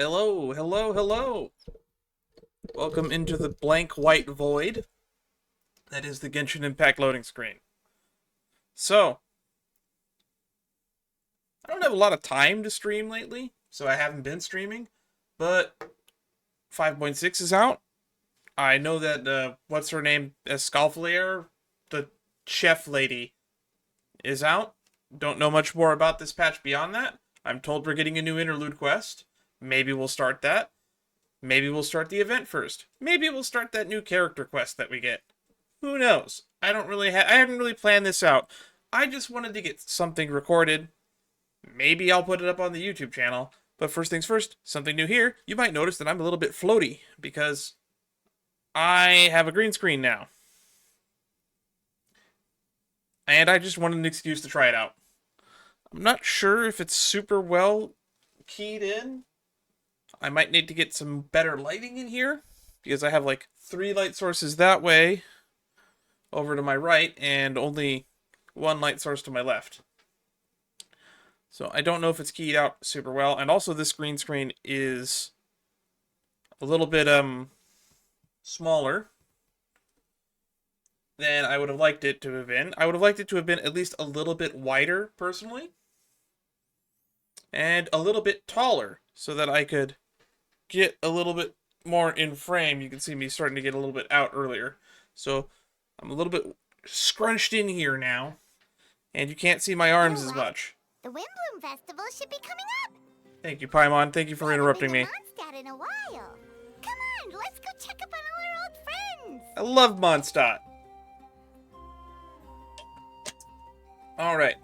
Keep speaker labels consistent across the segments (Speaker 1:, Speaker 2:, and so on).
Speaker 1: Hello, hello, hello. Welcome into the blank white void. That is the Genshin Impact loading screen. So, I don't have a lot of time to stream lately, so I haven't been streaming, but 5.6 is out. I know that, what's her name, Escalfalier, the chef lady, is out. Don't know much more about this patch beyond that. I'm told we're getting a new Interlude quest. Maybe we'll start that. Maybe we'll start the event first. Maybe we'll start that new character quest that we get. Who knows? I haven't really planned this out. I just wanted to get something recorded. Maybe I'll put it up on the YouTube channel. But first things first, something new here. You might notice that I'm a little bit floaty because I have a green screen now. And I just wanted an excuse to try it out. I'm not sure if it's super well keyed in. I might need to get some better lighting in here because I have like 3 light sources that way over to my right and only 1 light source to my left. So I don't know if it's keyed out super well. And also this green screen is a little bit smaller than I would have liked it to have been. I would have liked it to have been at least a little bit wider personally. And a little bit taller so that I could get a little bit more in frame. You can see me starting to get a little bit out earlier. So I'm a little bit scrunched in here now. And you can't see my arms as much.
Speaker 2: The Windbloom Festival should be coming up.
Speaker 1: Thank you, Paimon. Thank you for interrupting me.
Speaker 2: Mondstadt in a while. Come on, let's go check up on all our old friends.
Speaker 1: I love Mondstadt. Alright.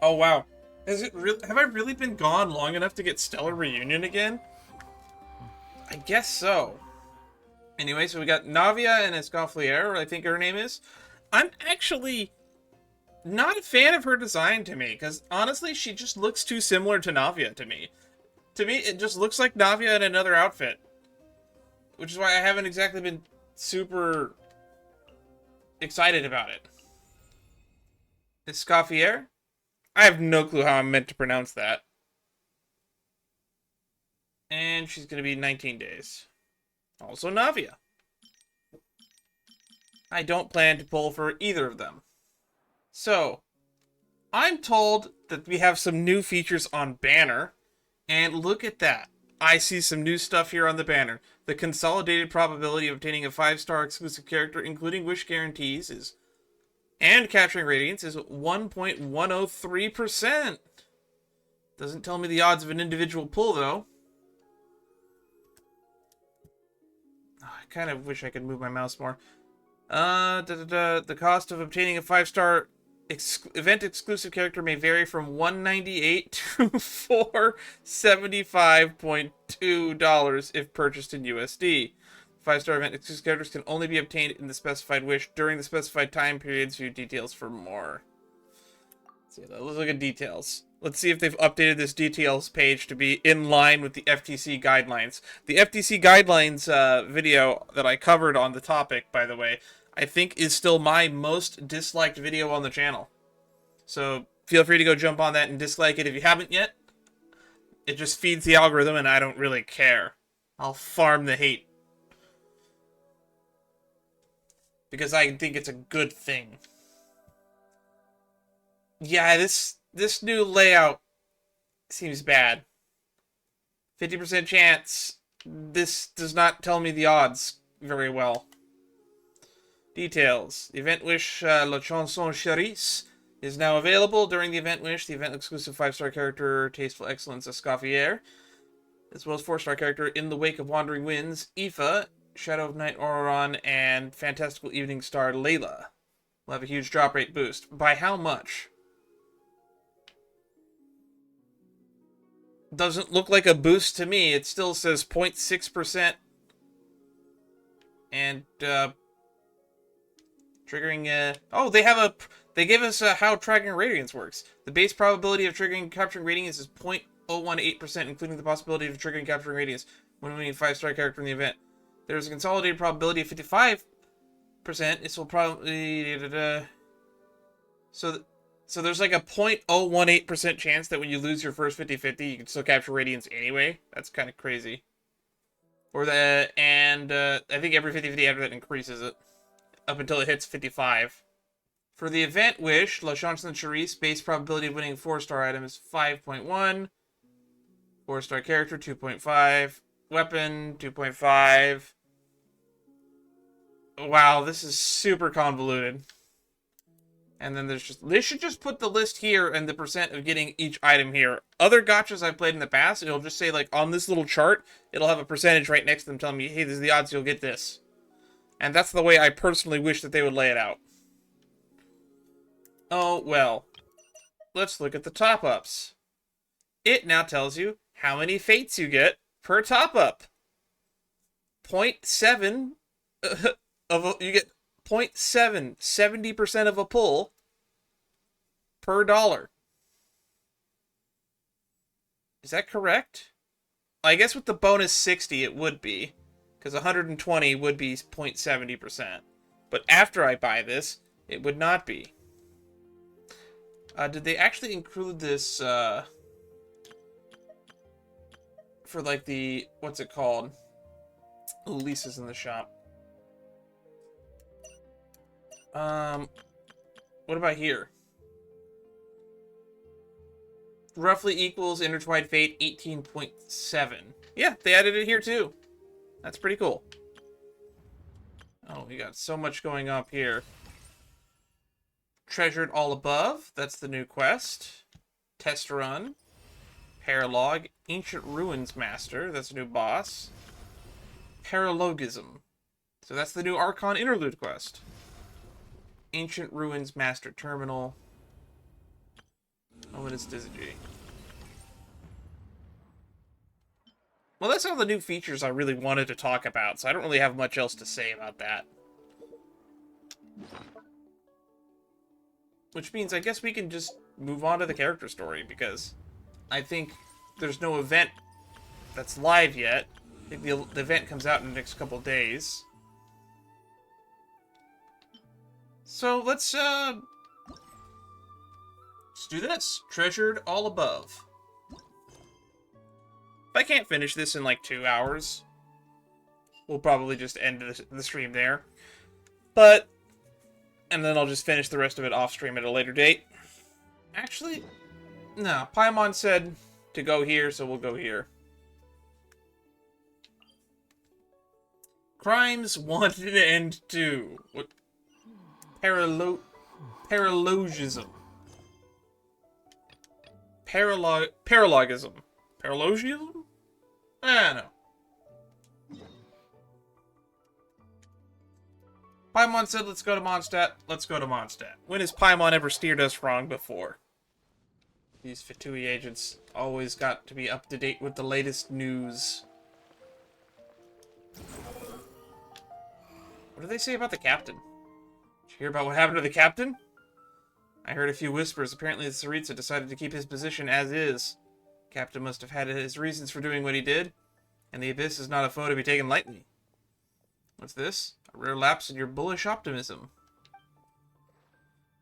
Speaker 1: Oh, wow. Is it really? Have I really been gone long enough to get Stellar Reunion again? I guess so. Anyway, so we got Navia and Escoffier, I think her name is. I'm actually not a fan of her design to me, because honestly, she just looks too similar to Navia to me. To me, it just looks like Navia in another outfit. Which is why I haven't exactly been super excited about it. Escoffier? I have no clue how I'm meant to pronounce that. And she's going to be 19 days. Also Navia. I don't plan to pull for either of them. So, I'm told that we have some new features on Banner. And look at that. I see some new stuff here on the banner. The consolidated probability of obtaining a 5-star exclusive character, including wish guarantees, and capturing radiance is 1.103%. Doesn't tell me the odds of an individual pull, though. Oh, I kind of wish I could move my mouse more. The cost of obtaining a 5-star event exclusive character may vary from $198 to $475.2 if purchased in USD. 5-star event exclusive characters can only be obtained in the specified wish during the specified time periods. View details for more. Let's look at details. Let's see if they've updated this details page to be in line with the FTC guidelines. The FTC guidelines video that I covered on the topic, by the way, I think is still my most disliked video on the channel. So feel free to go jump on that and dislike it if you haven't yet. It just feeds the algorithm and I don't really care. I'll farm the hate. Because I think it's a good thing. Yeah, this new layout seems bad. 50% chance. This does not tell me the odds very well. Details. The Event Wish La Chanson Cherise is now available during the Event Wish. The event exclusive 5-star character Tasteful Excellence Escoffier, as well as 4-star character In the Wake of Wandering Winds, Aoife, Shadow of Night Auroron, and Fantastical Evening Star Layla will have a huge drop rate boost. By how much? Doesn't look like a boost to me. It still says 0.6%. And, triggering, oh, they gave us how triggering radiance works. The base probability of triggering and capturing radiance is 0.018%, including the possibility of triggering and capturing radiance when winning a 5-star character in the event. There's a consolidated probability of 55%. This will probably... So there's like a 0.018% chance that when you lose your first 50-50, you can still capture radiance anyway. That's kind of crazy. Or the and I think every 50-50 after that increases it up until it hits 55. For the event wish, La Chance and Charisse, base probability of winning a 4-star item is 5.1. 4-star character 2.5. Weapon 2.5. Wow, this is super convoluted. And then there's just... They should just put the list here and the percent of getting each item here. Other gachas I've played in the past, it'll just say, like, on this little chart, it'll have a percentage right next to them telling me, hey, this is the odds you'll get this. And that's the way I personally wish that they would lay it out. Oh, well. Let's look at the top-ups. It now tells you how many fates you get per top-up. 0.7 you get 0.7, 70% of a pull per dollar. Is that correct? I guess with the bonus 60 it would be, because 120 would be 0.70%. But after I buy this, it would not be. Did they actually include this for like the, what's it called? Oh, Lisa's in the shop. What about here? Roughly equals intertwined fate 18.7. Yeah, they added it here too. That's pretty cool. Oh, we got so much going up here. Treasured all above. That's the new quest. Test run. Paralogue. Ancient Ruins Master. That's a new boss. Paralogism. So that's the new Archon Interlude quest. Ancient Ruins Master Terminal. Oh, it is Dizzy. Well, that's all the new features I really wanted to talk about, so I don't really have much else to say about that. Which means I guess we can just move on to the character story, because I think there's no event that's live yet. I think the event comes out in the next couple days. So let's do this. Treasured all above. If I can't finish this in like 2 hours, we'll probably just end the stream there. But, and then I'll just finish the rest of it off stream at a later date. Actually, no. Paimon said to go here, so we'll go here. Crimes 1 and 2. What? Paralogism. Paralogism. Paralogism? I don't know. Paimon said, let's go to Mondstadt. Let's go to Mondstadt. When has Paimon ever steered us wrong before? These Fatui agents always got to be up to date with the latest news. What do they say about the captain? Did you hear about what happened to the captain? I heard a few whispers. Apparently the Tsaritsa decided to keep his position as is. Captain must have had his reasons for doing what he did, and the Abyss is not a foe to be taken lightly. What's this? A rare lapse in your bullish optimism.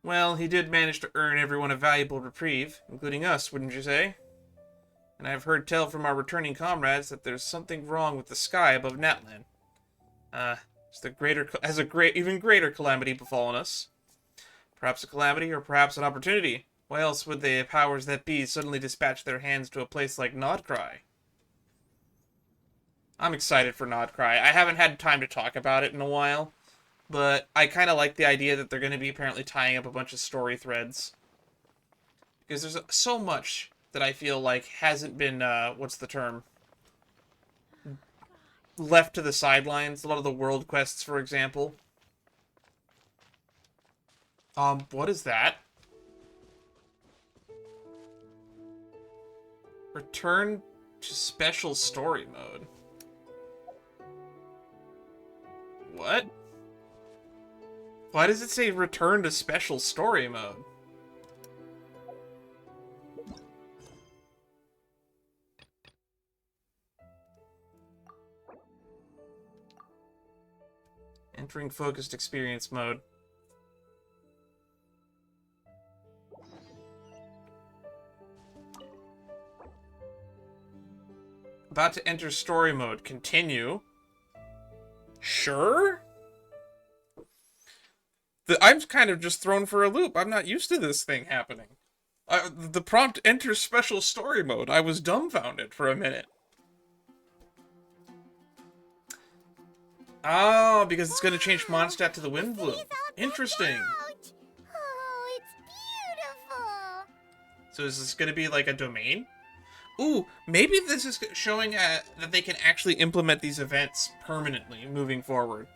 Speaker 1: Well, he did manage to earn everyone a valuable reprieve, including us, wouldn't you say? And I've heard tell from our returning comrades that there's something wrong with the sky above Natlan. Has even greater calamity befallen us. Perhaps a calamity, or perhaps an opportunity. Why else would the powers that be suddenly dispatch their hands to a place like Nodcry? I'm excited for Nodcry. I haven't had time to talk about it in a while, but I kind of like the idea that they're going to be apparently tying up a bunch of story threads. Because there's so much that I feel like hasn't been, what's the term? Left to the sidelines. A lot of the world quests, for example. What is that? Return to special story mode. What? Why does it say return to special story mode? Entering focused experience mode. About to enter story mode. Continue. Sure? I'm kind of just thrown for a loop. I'm not used to this thing happening. The prompt enters special story mode. I was dumbfounded for a minute. Oh, because it's going to change Mondstadt to the Wind Bloom. Interesting.
Speaker 2: Oh, it's beautiful.
Speaker 1: So is this going to be like a domain? Ooh, maybe this is showing that they can actually implement these events permanently moving forward.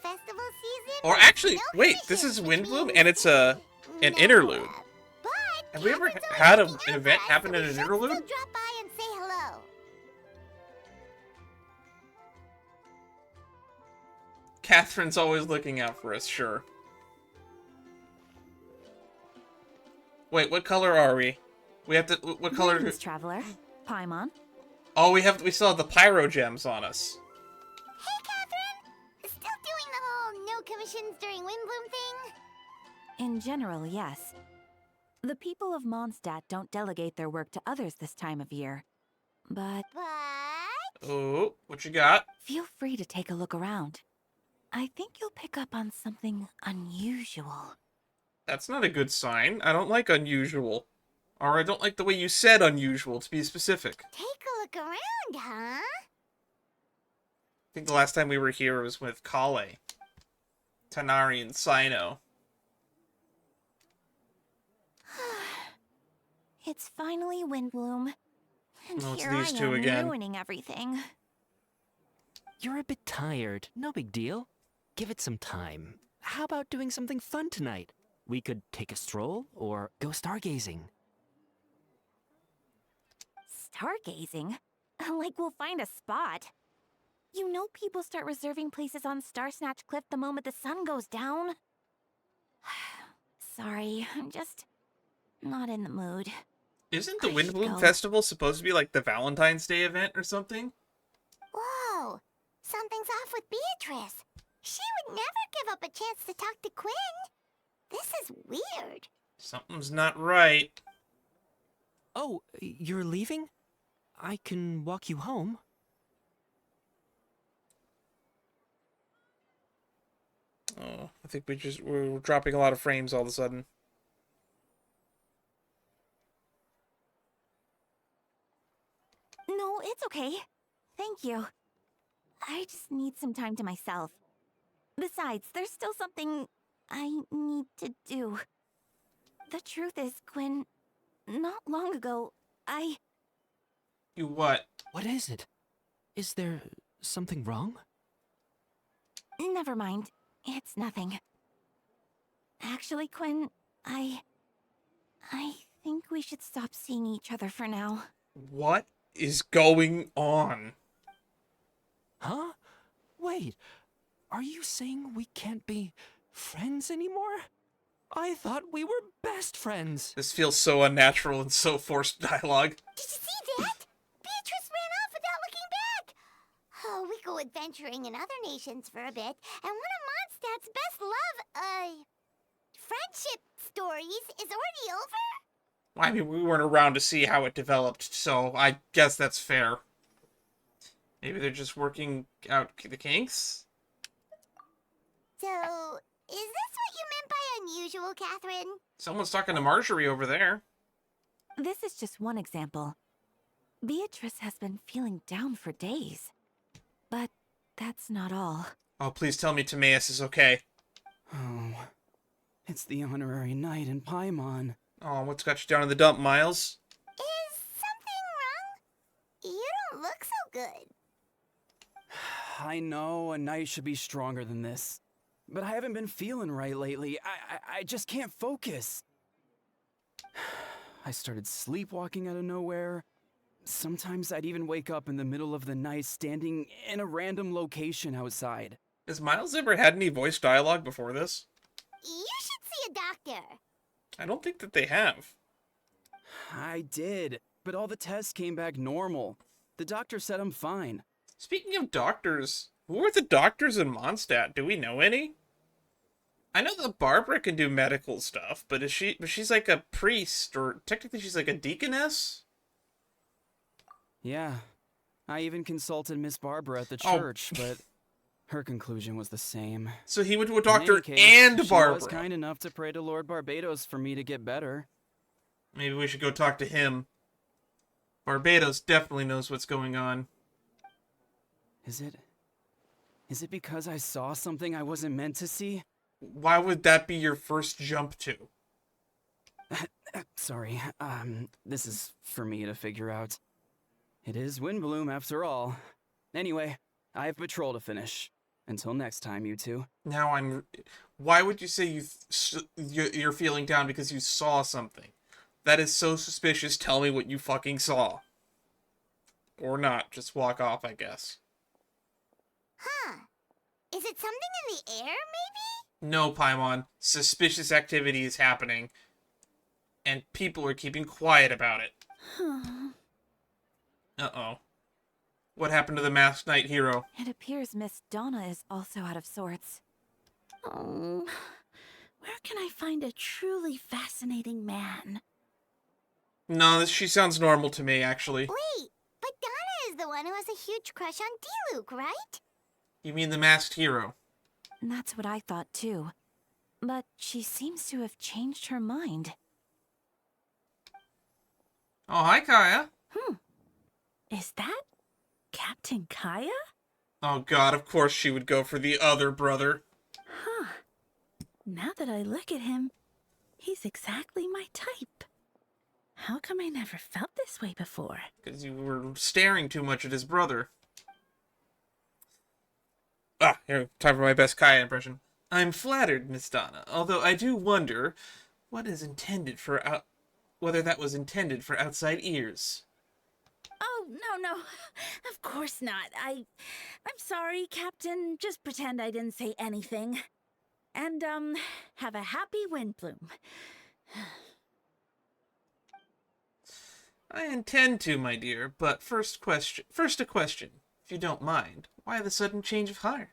Speaker 2: Festival season.
Speaker 1: Or actually,
Speaker 2: no
Speaker 1: wait, this
Speaker 2: commissions,
Speaker 1: is
Speaker 2: which
Speaker 1: Wind Bloom
Speaker 2: means
Speaker 1: and it's an interlude.
Speaker 2: But
Speaker 1: Have we ever
Speaker 2: Catherine's
Speaker 1: had
Speaker 2: always
Speaker 1: an
Speaker 2: looking
Speaker 1: event
Speaker 2: out for us,
Speaker 1: happen
Speaker 2: so
Speaker 1: in
Speaker 2: we
Speaker 1: an
Speaker 2: should
Speaker 1: interlude?
Speaker 2: still drop by and say hello.
Speaker 1: Catherine's always looking out for us, sure. Wait, what color are we? We have to. What color?
Speaker 3: Greetings, traveler. Paimon.
Speaker 1: Oh, we still have the pyro gems on us.
Speaker 2: Hey, Catherine. Still doing the whole no commissions during Windbloom thing?
Speaker 3: In general, yes. The people of Mondstadt don't delegate their work to others this time of year. But
Speaker 2: But
Speaker 1: Oh, what you got?
Speaker 3: feel free to take a look around. I think you'll pick up on something unusual.
Speaker 1: That's not a good sign. I don't like unusual. Or I don't like the way you said unusual, to be specific.
Speaker 2: take a look around, huh?
Speaker 1: I think the last time we were here was with Kale, Tanari, and Sino.
Speaker 3: It's finally Windbloom. And
Speaker 1: Oh, it's
Speaker 3: here
Speaker 1: these
Speaker 3: I
Speaker 1: two
Speaker 3: am
Speaker 1: again.
Speaker 3: ruining everything.
Speaker 4: You're a bit tired. No big deal. Give it some time. How about doing something fun tonight? We could take a stroll or go stargazing.
Speaker 3: Stargazing? Like we'll find a spot. You know people start reserving places on Star Snatch Cliff the moment the sun goes down. Sorry, I'm just not in the mood.
Speaker 1: Isn't the
Speaker 3: I
Speaker 1: Wind
Speaker 3: should
Speaker 1: Bloom
Speaker 3: go.
Speaker 1: Festival supposed to be like the Valentine's Day event or something?
Speaker 2: Whoa, something's off with Beatrice. She would never give up a chance to talk to Quinn. This is weird.
Speaker 1: Something's not right.
Speaker 4: Oh, you're leaving? I can walk you home.
Speaker 1: Oh, I think we're dropping a lot of frames all of a sudden.
Speaker 3: No, it's okay. Thank you. I just need some time to myself. Besides, there's still something I need to do. The truth is, Quinn, not long ago,
Speaker 1: You what?
Speaker 4: What is it? Is there something wrong?
Speaker 3: Never mind. It's nothing. Actually, Quinn, I think we should stop seeing each other for now.
Speaker 1: What is going on?
Speaker 4: Huh? Wait, are you saying we can't be friends anymore? I thought we were best friends.
Speaker 1: This feels so unnatural and so forced dialogue.
Speaker 2: Did you see that? Beatrice ran off without looking back. Oh, we go adventuring in other nations for a bit, and one of Mondstadt's best friendship stories is already over?
Speaker 1: I mean, we weren't around to see how it developed, so I guess that's fair. Maybe they're just working out the kinks?
Speaker 2: So, is this what you meant by unusual, Catherine?
Speaker 1: Someone's talking to Marjorie over there.
Speaker 3: This is just one example. Beatrice has been feeling down for days. But that's not all.
Speaker 1: Oh, please tell me Timaeus is okay.
Speaker 5: Oh, it's the honorary knight in Paimon.
Speaker 1: Oh, what's got you down in the dump, Miles?
Speaker 2: Is something wrong? You don't look so good.
Speaker 5: I know a knight should be stronger than this, but I haven't been feeling right lately. I just can't focus. I started sleepwalking out of nowhere. Sometimes I'd even wake up in the middle of the night standing in a random location outside.
Speaker 1: Has Miles ever had any voice dialogue before this?
Speaker 2: You should see a doctor.
Speaker 1: I don't think that they have.
Speaker 5: I did, but all the tests came back normal. The doctor said I'm fine.
Speaker 1: Speaking of doctors, who are the doctors in Mondstadt? Do we know any? I know that Barbara can do medical stuff, but she's like a priest, or technically she's like a deaconess?
Speaker 5: Yeah. I even consulted Miss Barbara at the
Speaker 1: Oh.
Speaker 5: church, but her conclusion was the same.
Speaker 1: So he went to a
Speaker 5: In any
Speaker 1: doctor
Speaker 5: case,
Speaker 1: and
Speaker 5: she
Speaker 1: Barbara.
Speaker 5: was kind enough to pray to Lord Barbados for me to get better.
Speaker 1: Maybe we should go talk to him. Barbados definitely knows what's going on.
Speaker 5: Is it because I saw something I wasn't meant to see?
Speaker 1: Why would that be your first jump to?
Speaker 5: Sorry, this is for me to figure out. It is Windbloom after all. Anyway, I have patrol to finish. Until next time, you two.
Speaker 1: Now why would you say you're feeling down because you saw something? That is so suspicious. Tell me what you fucking saw. Or not. Just walk off, I guess.
Speaker 2: Huh. Is it something in the air, maybe?
Speaker 1: No, Paimon. Suspicious activity is happening. And people are keeping quiet about it. Uh-oh. What happened to the masked knight hero?
Speaker 3: It appears Miss Donna is also out of sorts.
Speaker 6: Oh, where can I find a truly fascinating man?
Speaker 1: No, she sounds normal to me, actually.
Speaker 2: Wait, but Donna is the one who has a huge crush on D-Luke, right?
Speaker 1: You mean the masked hero?
Speaker 3: That's what I thought too. But she seems to have changed her mind.
Speaker 1: Oh, hi, Kaya.
Speaker 6: Is that Captain Kaya?
Speaker 1: Oh god, of course she would go for the other brother.
Speaker 6: Huh. Now that I look at him, he's exactly my type. How come I never felt this way before?
Speaker 1: Because you were staring too much at his brother. Ah, here, time for my best Kaya impression. I'm flattered, Miss Donna, although I do wonder whether that was intended for outside ears.
Speaker 6: Oh, no. Of course not. I'm sorry, Captain. Just pretend I didn't say anything. And, have a happy Windbloom.
Speaker 1: I intend to, my dear, but first a question, if you don't mind. Why the sudden change of heart?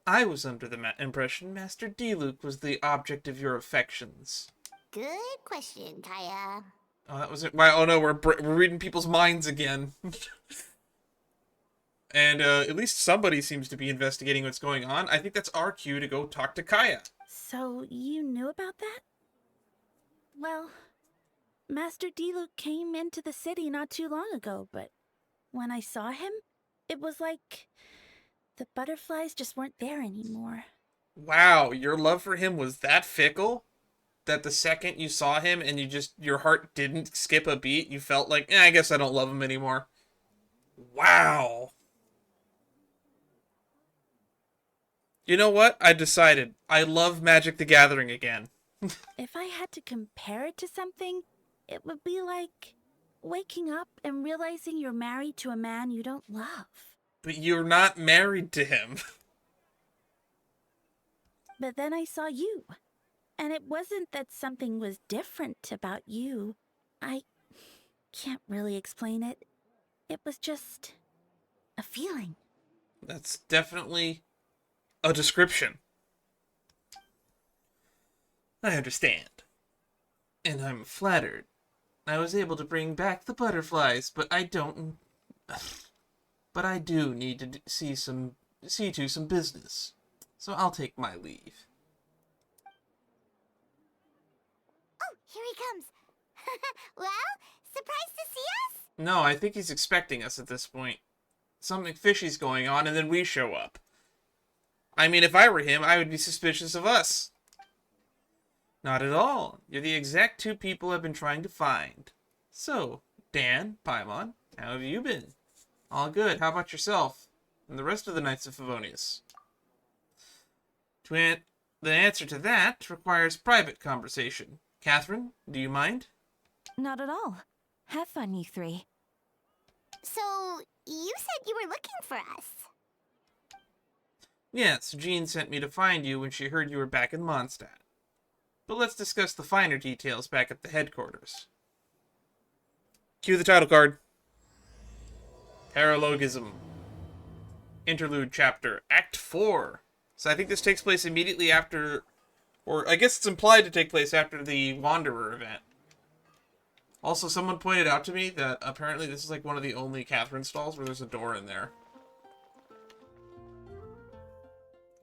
Speaker 1: I was under the impression Master D-Luke was the object of your affections.
Speaker 2: Good question, Kaya.
Speaker 1: Oh, that was it. Wow, oh no, we're reading people's minds again. And at least somebody seems to be investigating what's going on. I think that's our cue to go talk to Kaya.
Speaker 6: So, you knew about that? Well, Master D-Luke came into the city not too long ago, but when I saw him, it was like the butterflies just weren't there anymore.
Speaker 1: Wow, your love for him was that fickle? That the second you saw him and your heart didn't skip a beat, you felt like, I guess I don't love him anymore. Wow. You know what? I decided. I love Magic the Gathering again.
Speaker 6: If I had to compare it to something, it would be like waking up and realizing you're married to a man you don't love.
Speaker 1: But you're not married to him.
Speaker 6: But then I saw you. And it wasn't that something was different about you. I can't really explain it. It was just a feeling.
Speaker 1: That's definitely a description. I understand. And I'm flattered. I was able to bring back the butterflies, but I don't... But I do need to see to some business. So I'll take my leave.
Speaker 2: Oh, here he comes. Well, surprised to see us?
Speaker 1: No, I think he's expecting us at this point. Something fishy's going on, and then we show up. I mean, if I were him, I would be suspicious of us. Not at all. You're the exact two people I've been trying to find. So, Dan, Paimon, how have you been? All good. How about yourself? And the rest of the Knights of Favonius? The answer to that requires private conversation. Catherine, do you mind?
Speaker 3: Not at all. Have fun, you three.
Speaker 2: So, you said you were looking for us.
Speaker 1: Yes, Jean sent me to find you when she heard you were back in Mondstadt. But let's discuss the finer details back at the headquarters. Cue the title card. Paralogism. Interlude chapter, Act 4. So I think this takes place immediately after, or I guess it's implied to take place after the Wanderer event. Also, someone pointed out to me that apparently this is like one of the only Catherine stalls where there's a door in there.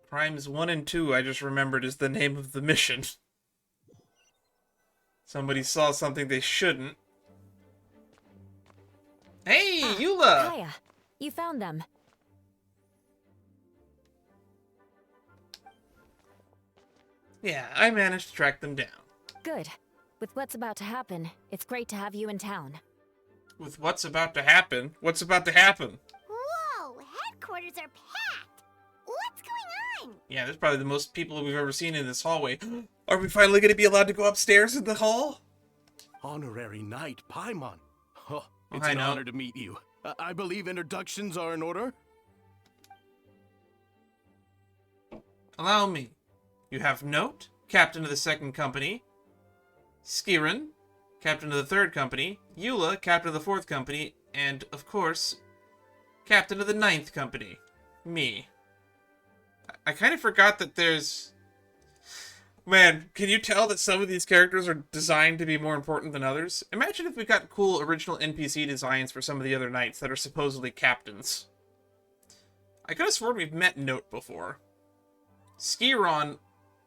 Speaker 1: Crimes 1 and 2, I just remembered, is the name of the mission. Somebody saw something they shouldn't. Hey, Eula!
Speaker 3: Kaya, you found them.
Speaker 1: Yeah, I managed to track them down.
Speaker 3: Good. With what's about to happen, it's great to have you in town.
Speaker 1: With what's about to happen? What's about to happen?
Speaker 2: Whoa, headquarters are packed. What's going on?
Speaker 1: Yeah, there's probably the most people we've ever seen in this hallway. Are we finally going to be allowed to go upstairs in the hall?
Speaker 7: Honorary Knight Paimon. Oh, it's
Speaker 1: I
Speaker 7: an
Speaker 1: know.
Speaker 7: honor to meet you. I believe introductions are in order.
Speaker 1: Allow me. You have Note, Captain of the 2nd Company. Skiren, Captain of the 3rd Company. Eula, Captain of the 4th Company. And, of course, Captain of the 9th Company. Me. I kind of forgot that there's... Man, can you tell that some of these characters are designed to be more important than others? Imagine if we got cool original NPC designs for some of the other knights that are supposedly captains. I could have sworn we've met Note before. Skiron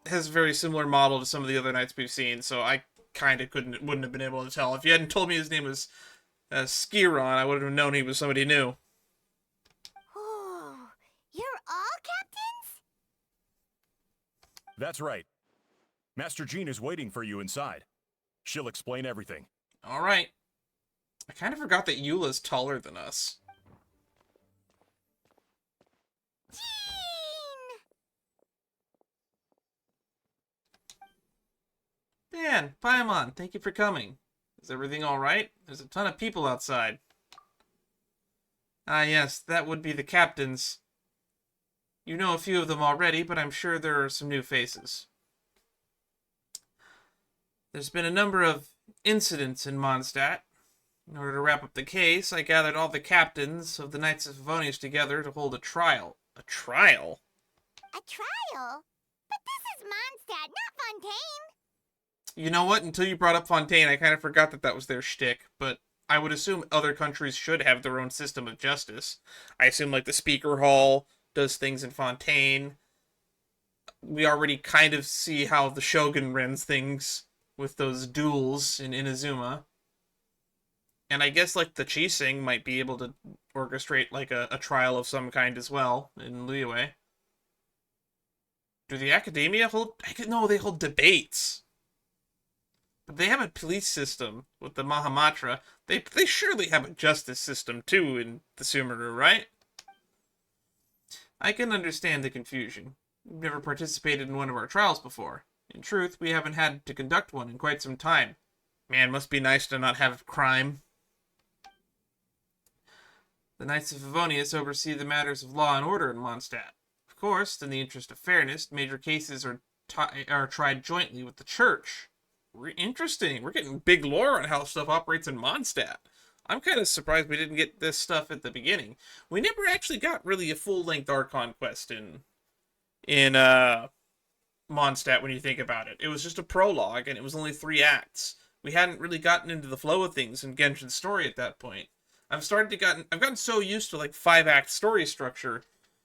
Speaker 1: has a very similar model to some of the other knights we've seen, so I kind of wouldn't have been able to tell. If you hadn't told me his name was Skiron, I would have known he was somebody new.
Speaker 2: Oh, you're all captains?
Speaker 8: That's right. Master Jean is waiting for you inside. She'll explain everything.
Speaker 1: Alright. I kind of forgot that Eula's taller than us. Man, Paimon, thank you for coming. Is everything alright? There's a ton of people outside. Ah yes, that would be the captains. You know a few of them already, but I'm sure there are some new faces. There's been a number of incidents in Mondstadt. In order to wrap up the case, I gathered all the captains of the Knights of Favonius together to hold a trial. A trial?
Speaker 2: A trial? But this is Mondstadt, not Fontaine.
Speaker 1: You know what? Until you brought up Fontaine, I kind of forgot that that was their shtick, but I would assume other countries should have their own system of justice. I assume, like, the Speaker Hall does things in Fontaine. We already kind of see how the Shogun runs things with those duels in Inazuma. And I guess, like, the Chising might be able to orchestrate, like, a trial of some kind as well in Liyue. Do the Academia hold... No, they hold debates. But they have a police system with the Mahamatra. They surely have a justice system, too, in the Sumeru, right? I can understand the confusion. We've never participated in one of our trials before. In truth, we haven't had to conduct one in quite some time. Man, must be nice to not have crime. The Knights of Favonius oversee the matters of law and order in Mondstadt. Of course, in the interest of fairness, major cases are tried jointly with the Church. Interesting. We're getting big lore on how stuff operates in Mondstadt. I'm kind of surprised we didn't get this stuff at the beginning. We never actually got really a full-length Archon quest in Mondstadt when you think about it. It was just a prologue, and it was only 3 acts. We hadn't really gotten into the flow of things in Genshin's story at that point. I've gotten so used to, like, 5-act story structure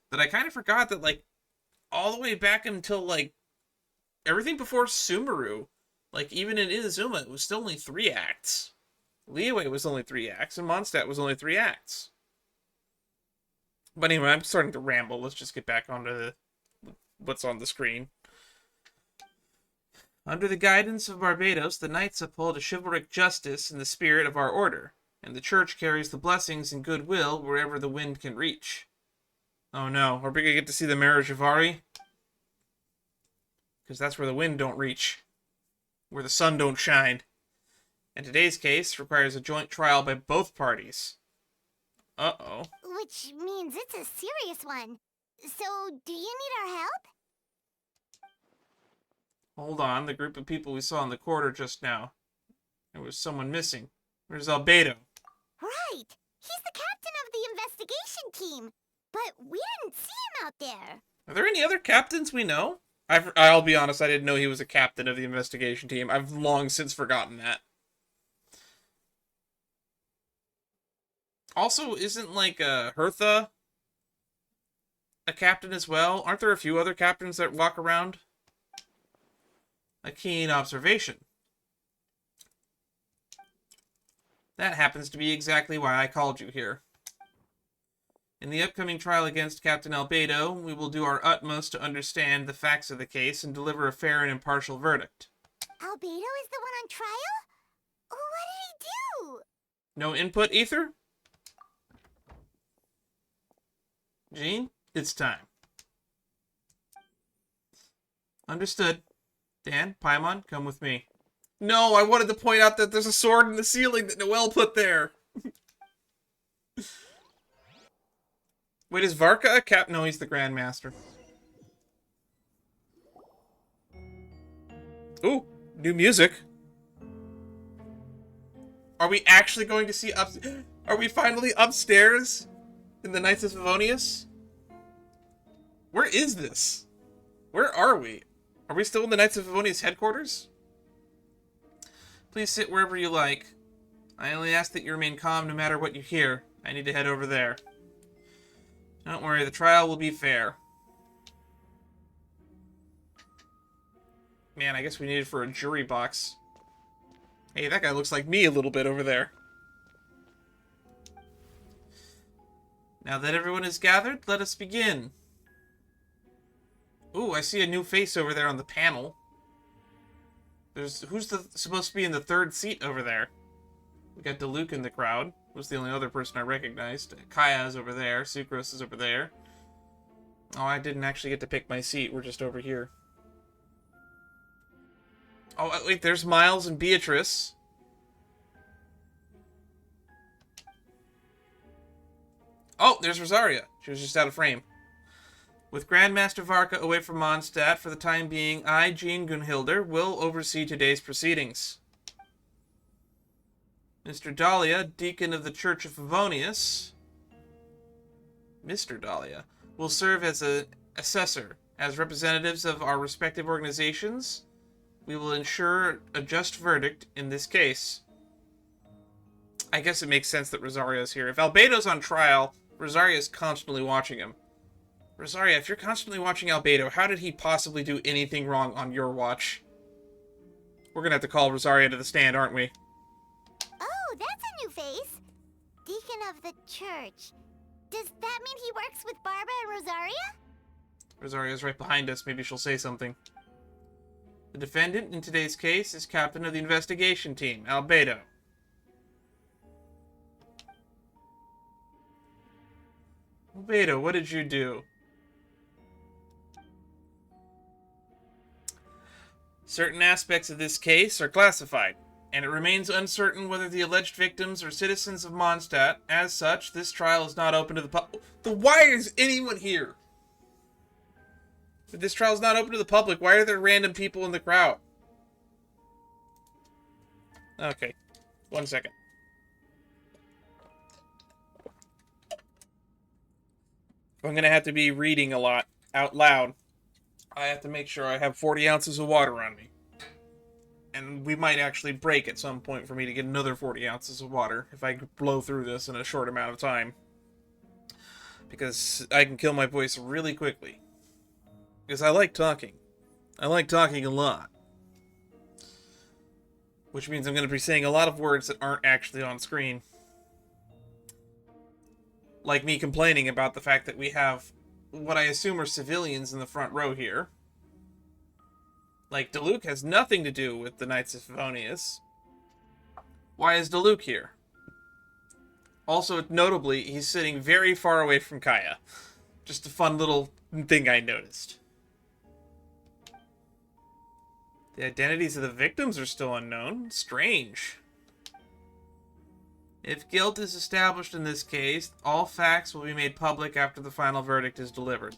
Speaker 1: that I kind of forgot that, like, all the way back until, like, everything before Sumeru, like, even in Inazuma, it was still only 3 acts. Liyue was only 3 acts, and Mondstadt was only 3 acts. But anyway, I'm starting to ramble. Let's just get back onto what's on the screen. Under the guidance of Barbados, the Knights uphold a chivalric justice in the spirit of our order, and the Church carries the blessings and goodwill wherever the wind can reach. Oh no, are we gonna get to see the marriage of Ari? Because that's where the wind don't reach. Where the sun don't shine. And today's case requires a joint trial by both parties. Uh-oh.
Speaker 2: Which means it's a serious one. So, do you need our help?
Speaker 1: Hold on, the group of people we saw in the corridor just now. There was someone missing. Where's Albedo?
Speaker 2: Right! He's the captain of the investigation team. But we didn't see him out there.
Speaker 1: Are there any other captains we know? I'll be honest, I didn't know he was a captain of the investigation team. I've long since forgotten that. Also, isn't, like, Hertha a captain as well? Aren't there a few other captains that walk around? A keen observation. That happens to be exactly why I called you here. In the upcoming trial against Captain Albedo, we will do our utmost to understand the facts of the case and deliver a fair and impartial verdict.
Speaker 2: Albedo is the one on trial? What did he do?
Speaker 1: No input, Ether? Jean, it's time. Understood. Dan, Paimon, come with me. No, I wanted to point out that there's a sword in the ceiling that Noelle put there. Wait, is Varka a cap? No, he's the Grandmaster. Ooh, new music. Are we actually going to see up? Are we finally upstairs in the Knights of Favonius? Where is this? Where are we? Are we still in the Knights of Favonius headquarters? Please sit wherever you like. I only ask that you remain calm no matter what you hear. I need to head over there. Don't worry, the trial will be fair. Man, I guess we need it for a jury box. Hey, that guy looks like me a little bit over there. Now that everyone is gathered, let us begin. Ooh, I see a new face over there on the panel. Who's supposed to be in the third seat over there? We got Diluc in the crowd. Was the only other person I recognized. Kaya's over there. Sucrose is over there. Oh, I didn't actually get to pick my seat. We're just over here. Oh, wait, there's Miles and Beatrice. Oh, there's Rosaria. She was just out of frame. With Grandmaster Varka away from Mondstadt for the time being, I, Jean Gunhilder, will oversee today's proceedings. Mr. Dahlia, Deacon of the Church of Favonius, Mr. Dahlia, will serve as an assessor. As representatives of our respective organizations, we will ensure a just verdict in this case. I guess it makes sense that Rosaria's here. If Albedo's on trial, Rosaria's constantly watching him. Rosaria, if you're constantly watching Albedo, how did he possibly do anything wrong on your watch? We're gonna have to call Rosaria to the stand, aren't we?
Speaker 2: Oh, that's a new face. Deacon of the church. Does that mean he works with Barbara and Rosaria?
Speaker 1: Rosaria's right behind us. Maybe she'll say something. The defendant in today's case is captain of the investigation team, Albedo. Albedo, what did you do? Certain aspects of this case are classified, and it remains uncertain whether the alleged victims are citizens of Mondstadt. As such, this trial is not open to the public. Why is anyone here? If this trial is not open to the public, why are there random people in the crowd? Okay, 1 second. I'm going to have to be reading a lot out loud. I have to make sure I have 40 ounces of water on me. And we might actually break at some point for me to get another 40 ounces of water if I blow through this in a short amount of time. Because I can kill my voice really quickly. Because I like talking. I like talking a lot. Which means I'm going to be saying a lot of words that aren't actually on screen. Like me complaining about the fact that we have what I assume are civilians in the front row here. Like, Diluc has nothing to do with the Knights of Favonius. Why is Diluc here? Also, notably, he's sitting very far away from Kaya. Just a fun little thing I noticed. The identities of the victims are still unknown. Strange. If guilt is established in this case, all facts will be made public after the final verdict is delivered.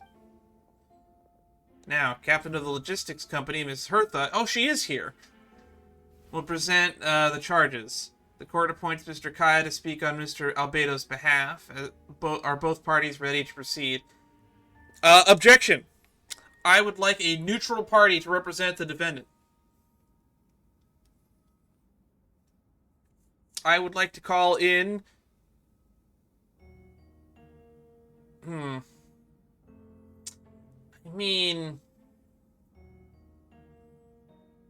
Speaker 1: Now, Captain of the Logistics Company, Miss Hertha, oh, she is here, will present the charges. The court appoints Mr. Kaya to speak on Mr. Albedo's behalf. Are both parties ready to proceed? Objection! I would like a neutral party to represent the defendant. I would like to call in I mean,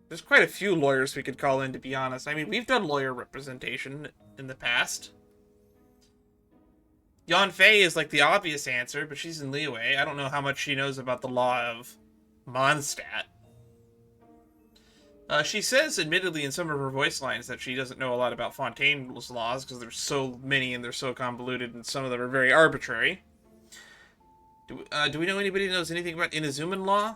Speaker 1: there's quite a few lawyers we could call in, to be honest. I mean, we've done lawyer representation in the past. Yanfei is like the obvious answer, but she's in Liyue. I don't know how much she knows about the law of Mondstadt. She says, admittedly, in some of her voice lines that she doesn't know a lot about Fontaine's laws because there's so many and they're so convoluted and some of them are very arbitrary. Do we know anybody who knows anything about Inazuman law?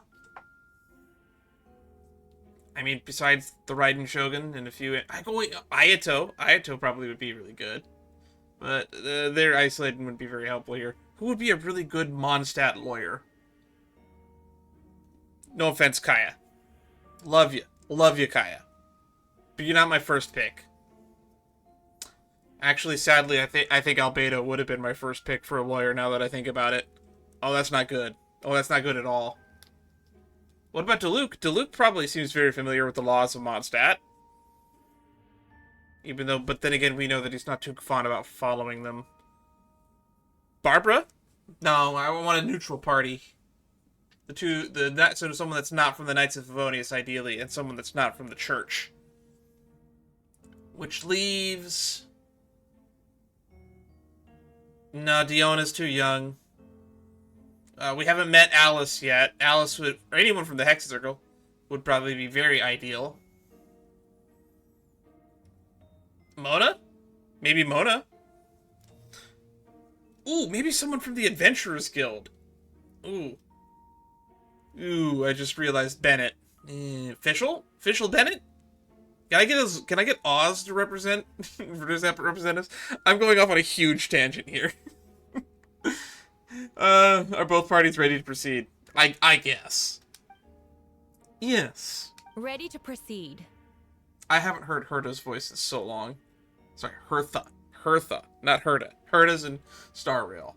Speaker 1: I mean, besides the Raiden Shogun and a few... Ayato. Ayato probably would be really good. But their isolating wouldn't be very helpful here. Who would be a really good Mondstadt lawyer? No offense, Kaya. Love you. Love you, Kaya. But you're not my first pick. Actually, sadly, I think Albedo would have been my first pick for a lawyer now that I think about it. Oh, that's not good. Oh, that's not good at all. What about Diluc? Diluc probably seems very familiar with the laws of Mondstadt. But then again, we know that he's not too fond about following them. Barbara? No, I want a neutral party. So someone that's not from the Knights of Favonius, ideally, and someone that's not from the church. Which leaves... No, Diona's too young. We haven't met Alice yet. Alice would, or anyone from the Hexenzirkel, would probably be very ideal. Mona? Maybe Mona? Ooh, maybe someone from the Adventurers Guild. Ooh. Ooh, I just realized Bennett. Fischl? Fischl Bennett? Can I get Oz to represent us? I'm going off on a huge tangent here. Are both parties ready to proceed? I guess. Yes.
Speaker 9: Ready to proceed.
Speaker 1: I haven't heard Herta's voice in so long. Sorry, Hertha. Hertha, not Herta. Herta's in Star Rail.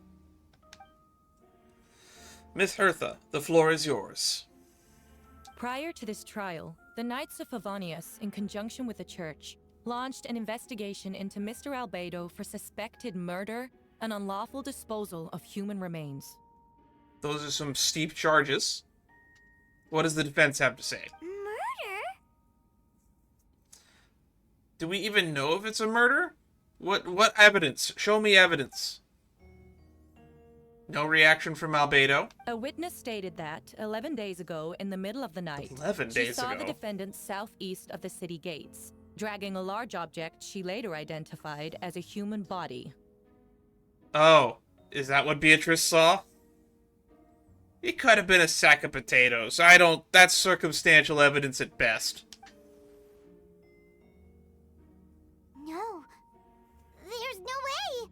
Speaker 1: Miss Hertha, the floor is yours.
Speaker 9: Prior to this trial, the Knights of Favonius, in conjunction with the Church, launched an investigation into Mr. Albedo for suspected murder and unlawful disposal of human remains.
Speaker 1: Those are some steep charges. What does the defense have to say?
Speaker 2: Murder?
Speaker 1: Do we even know if it's a murder? What evidence? Show me evidence. No reaction from Albedo.
Speaker 9: A witness stated that 11 days ago, in the middle of the night,
Speaker 1: 11
Speaker 9: she
Speaker 1: days
Speaker 9: saw
Speaker 1: ago.
Speaker 9: the defendant southeast of the city gates, dragging a large object she later identified as a human body.
Speaker 1: Oh, is that what Beatrice saw? It could have been a sack of potatoes. That's circumstantial evidence at best.
Speaker 2: No. There's no way.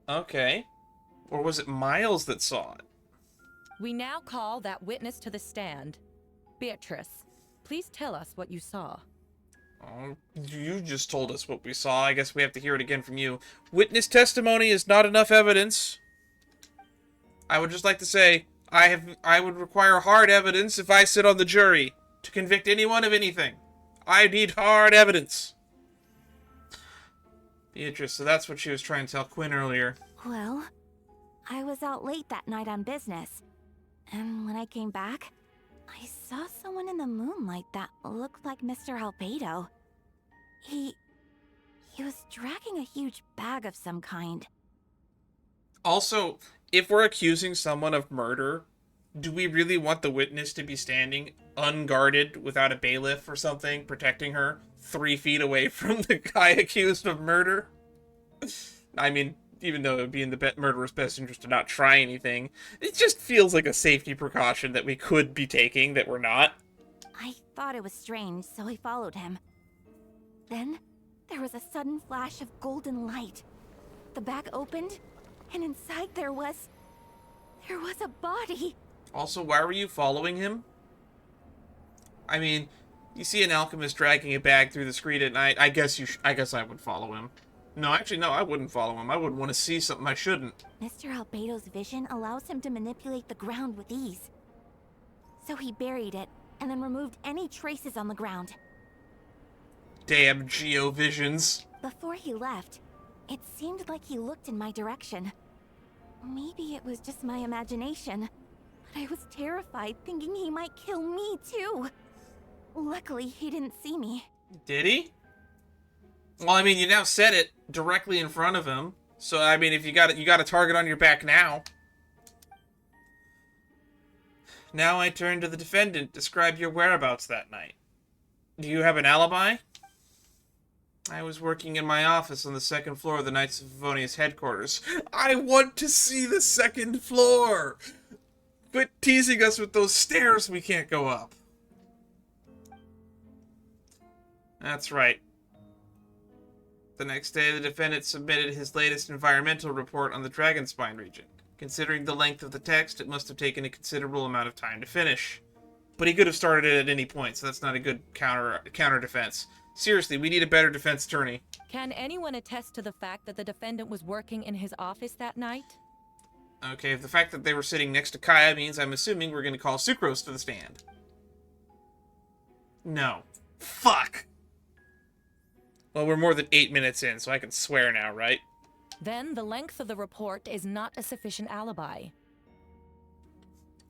Speaker 1: Okay. Or was it Miles that saw it?
Speaker 9: We now call that witness to the stand. Beatrice, please tell us what you saw.
Speaker 1: Oh, you just told us what we saw. I guess we have to hear it again from you. Witness testimony is not enough evidence. I would just like to say, I would require hard evidence if I sit on the jury to convict anyone of anything. I need hard evidence. Beatrice, so that's what she was trying to tell Quinn earlier.
Speaker 3: Well, I was out late that night on business. And when I came back, I saw someone in the moonlight that looked like Mr. Albedo. He was dragging a huge bag of some kind.
Speaker 1: Also, if we're accusing someone of murder, do we really want the witness to be standing unguarded without a bailiff or something protecting her 3 feet away from the guy accused of murder? I mean, even though it would be in the murderer's best interest to not try anything, it just feels like a safety precaution that we could be taking that we're not.
Speaker 3: I thought it was strange, so I followed him. Then, there was a sudden flash of golden light. The bag opened, and inside there was a body.
Speaker 1: Also, why were you following him? I mean, you see an alchemist dragging a bag through the street at night, I guess I would follow him. No, actually, no, I wouldn't follow him. I wouldn't want to see something I shouldn't.
Speaker 3: Mr. Albedo's vision allows him to manipulate the ground with ease. So he buried it, and then removed any traces on the ground.
Speaker 1: Damn Geo visions.
Speaker 3: Before he left, It seemed like he looked in my direction. Maybe it was just my imagination, but I was terrified thinking he might kill me too. Luckily, he didn't see me.
Speaker 1: Did he? Well, I mean, you now said it directly in front of him. So, I mean, if you got a target on your back now. Now I turn to the defendant. Describe your whereabouts that night. Do you have an alibi? I was working in my office on the second floor of the Knights of Favonius headquarters. I want to see the second floor! Quit teasing us with those stairs we can't go up. That's right. The next day, the defendant submitted his latest environmental report on the Dragonspine region. Considering the length of the text, it must have taken a considerable amount of time to finish. But he could have started it at any point, so that's not a good counter defense. Seriously, we need a better defense attorney.
Speaker 9: Can anyone attest to the fact that the defendant was working in his office that night?
Speaker 1: Okay, if the fact that they were sitting next to Kaya means I'm assuming we're going to call Sucrose to the stand. No. Fuck! Well, we're more than 8 minutes in, so I can swear now, right?
Speaker 9: Then the length of the report is not a sufficient alibi.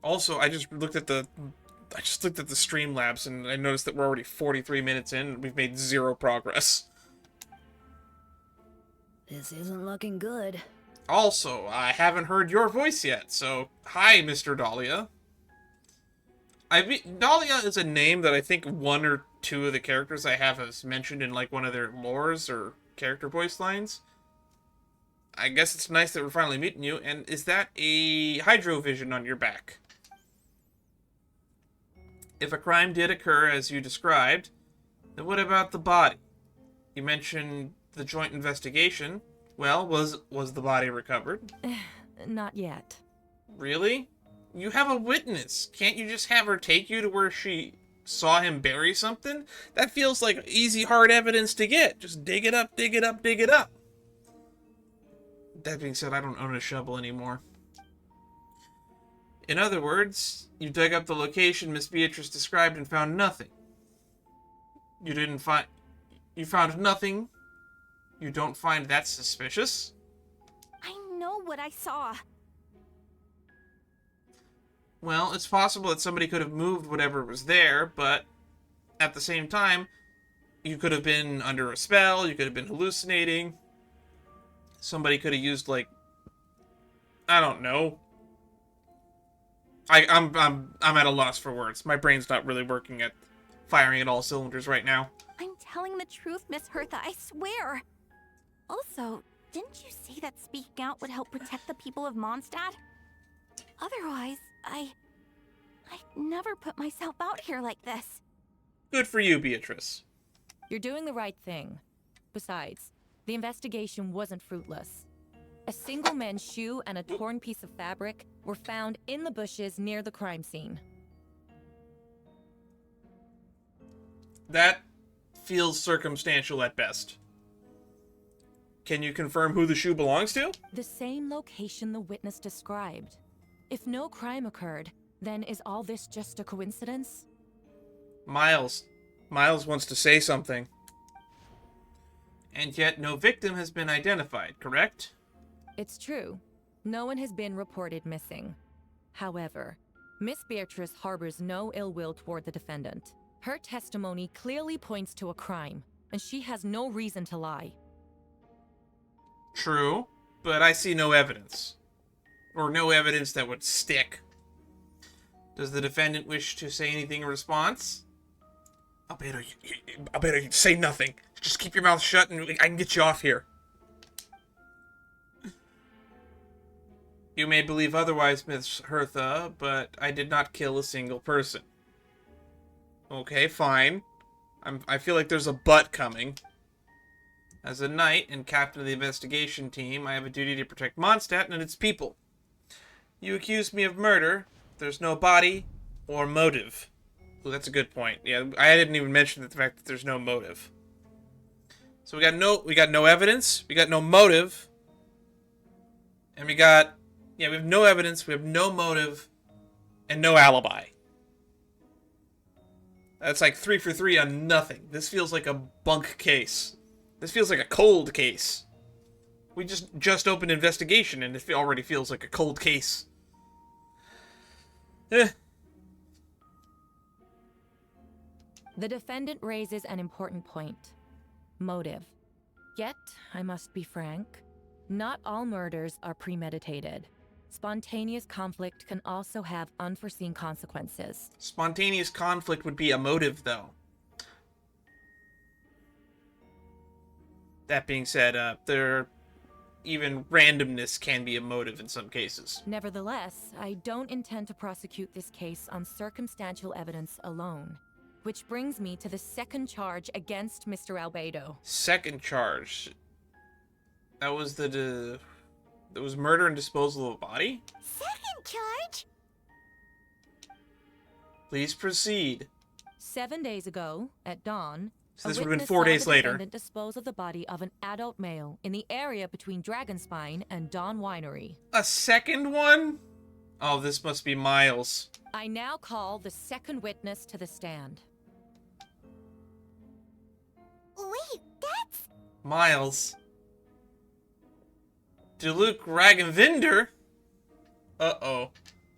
Speaker 1: Also, I just looked at the Streamlabs and I noticed that we're already 43 minutes in and we've made 0 progress.
Speaker 6: This isn't looking good.
Speaker 1: Also, I haven't heard your voice yet, so hi, Mr. Dahlia. Dahlia is a name that I think 1 or 2 of the characters I have has mentioned in like one of their lores or character voice lines. I guess it's nice that we're finally meeting you, and is that a hydrovision on your back? If a crime did occur as you described, then what about the body? You mentioned the joint investigation. Well, was the body recovered?
Speaker 9: Not yet.
Speaker 1: Really? You have a witness. Can't you just have her take you to where she saw him bury something? That feels like easy, hard evidence to get. Just dig it up, dig it up, dig it up. That being said, I don't own a shovel anymore. In other words, you dug up the location Miss Beatrice described and found nothing. You found nothing? You don't find that suspicious?
Speaker 3: I know what I saw.
Speaker 1: Well, it's possible that somebody could have moved whatever was there, but at the same time, you could have been under a spell, you could have been hallucinating. Somebody could have used, like, I don't know. I'm at a loss for words. My brain's not really working at firing at all cylinders right now.
Speaker 3: I'm telling the truth, Miss Hertha, I swear. Also, didn't you say that speaking out would help protect the people of Mondstadt? Otherwise, I'd never put myself out here like this.
Speaker 1: Good for you, Beatrice.
Speaker 9: You're doing the right thing. Besides, the investigation wasn't fruitless. A single man's shoe and a torn piece of fabric were found in the bushes near the crime scene.
Speaker 1: That feels circumstantial at best. Can you confirm who the shoe belongs to?
Speaker 9: The same location the witness described. If no crime occurred, then is all this just a coincidence?
Speaker 1: Miles wants to say something. And yet no victim has been identified, correct?
Speaker 9: It's true. No one has been reported missing. However, Miss Beatrice harbors no ill will toward the defendant. Her testimony clearly points to a crime, and she has no reason to lie.
Speaker 1: True, but I see no evidence. Or no evidence that would stick. Does the defendant wish to say anything in response? Albedo, you say nothing. Just keep your mouth shut and I can get you off here. You may believe otherwise, Miss Hertha, but I did not kill a single person. Okay, fine. I feel like there's a but coming. As a knight and captain of the investigation team, I have a duty to protect Mondstadt and its people. You accuse me of murder. There's no body or motive. Well, that's a good point. Yeah, I didn't even mention the fact that there's no motive. So we got no evidence, we got no motive, and we have no evidence, we have no motive, and no alibi. That's like 3 for 3 on nothing. This feels like a bunk case. This feels like a cold case. We just opened investigation, and it already feels like a cold case. Eh.
Speaker 9: The defendant raises an important point. Motive. Yet, I must be frank, not all murders are premeditated. Spontaneous conflict can also have unforeseen consequences.
Speaker 1: Spontaneous conflict would be a motive, though. That being said, even randomness can be a motive in some cases.
Speaker 9: Nevertheless, I don't intend to prosecute this case on circumstantial evidence alone. Which brings me to the second charge against Mr. Albedo.
Speaker 1: Second charge. That was that was murder and disposal of a body?
Speaker 2: Second charge?
Speaker 1: Please proceed.
Speaker 9: 7 days ago, at dawn,
Speaker 1: So this
Speaker 9: a
Speaker 1: would have been
Speaker 9: witness
Speaker 1: 4
Speaker 9: saw
Speaker 1: days
Speaker 9: the
Speaker 1: later.
Speaker 9: defendant dispose of the body of an adult male in the area between Dragonspine and Dawn Winery.
Speaker 1: A second one? Oh, this must be Miles.
Speaker 9: I now call the second witness to the stand.
Speaker 2: Wait, that's...
Speaker 1: Miles. Diluc Ragenvinder? Uh-oh.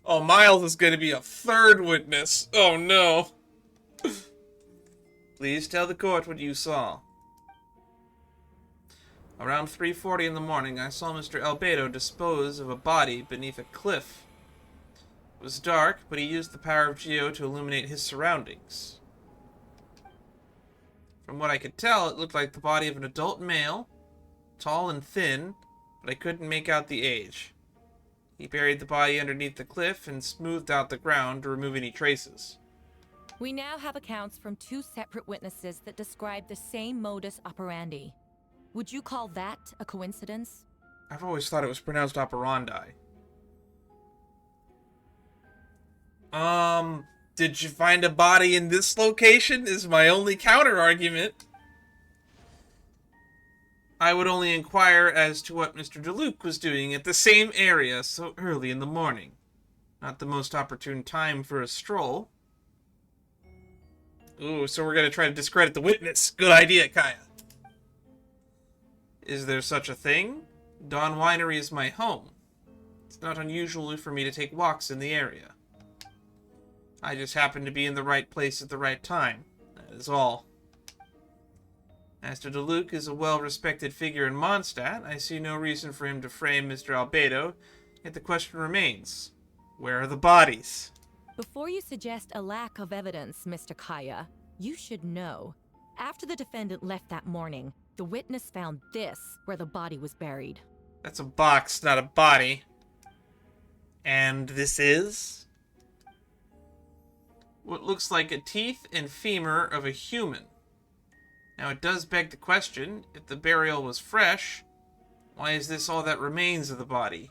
Speaker 1: Oh, Miles is going to be a third witness. Oh, no. Please tell the court what you saw. Around 3:40 in the morning, I saw Mr. Albedo dispose of a body beneath a cliff. It was dark, but he used the power of Geo to illuminate his surroundings. From what I could tell, it looked like the body of an adult male, tall and thin, but I couldn't make out the age. He buried the body underneath the cliff and smoothed out the ground to remove any traces.
Speaker 9: We now have accounts from two separate witnesses that describe the same modus operandi. Would you call that a coincidence?
Speaker 1: I've always thought it was pronounced operandi. Did you find a body in this location? Is my only counter-argument. I would only inquire as to what Mr. Diluc was doing at the same area so early in the morning. Not the most opportune time for a stroll. Ooh, so we're going to try to discredit the witness. Good idea, Kaya. Is there such a thing? Dawn Winery is my home. It's not unusual for me to take walks in the area. I just happen to be in the right place at the right time. That is all. Master Diluc is a well-respected figure in Mondstadt. I see no reason for him to frame Mr. Albedo, yet the question remains. Where are the bodies?
Speaker 9: Before you suggest a lack of evidence, Mr. Kaya, you should know. After the defendant left that morning, the witness found this where the body was buried.
Speaker 1: That's a box, not a body. And this is what looks like a teeth and femur of a human. Now it does beg the question, if the burial was fresh, why is this all that remains of the body?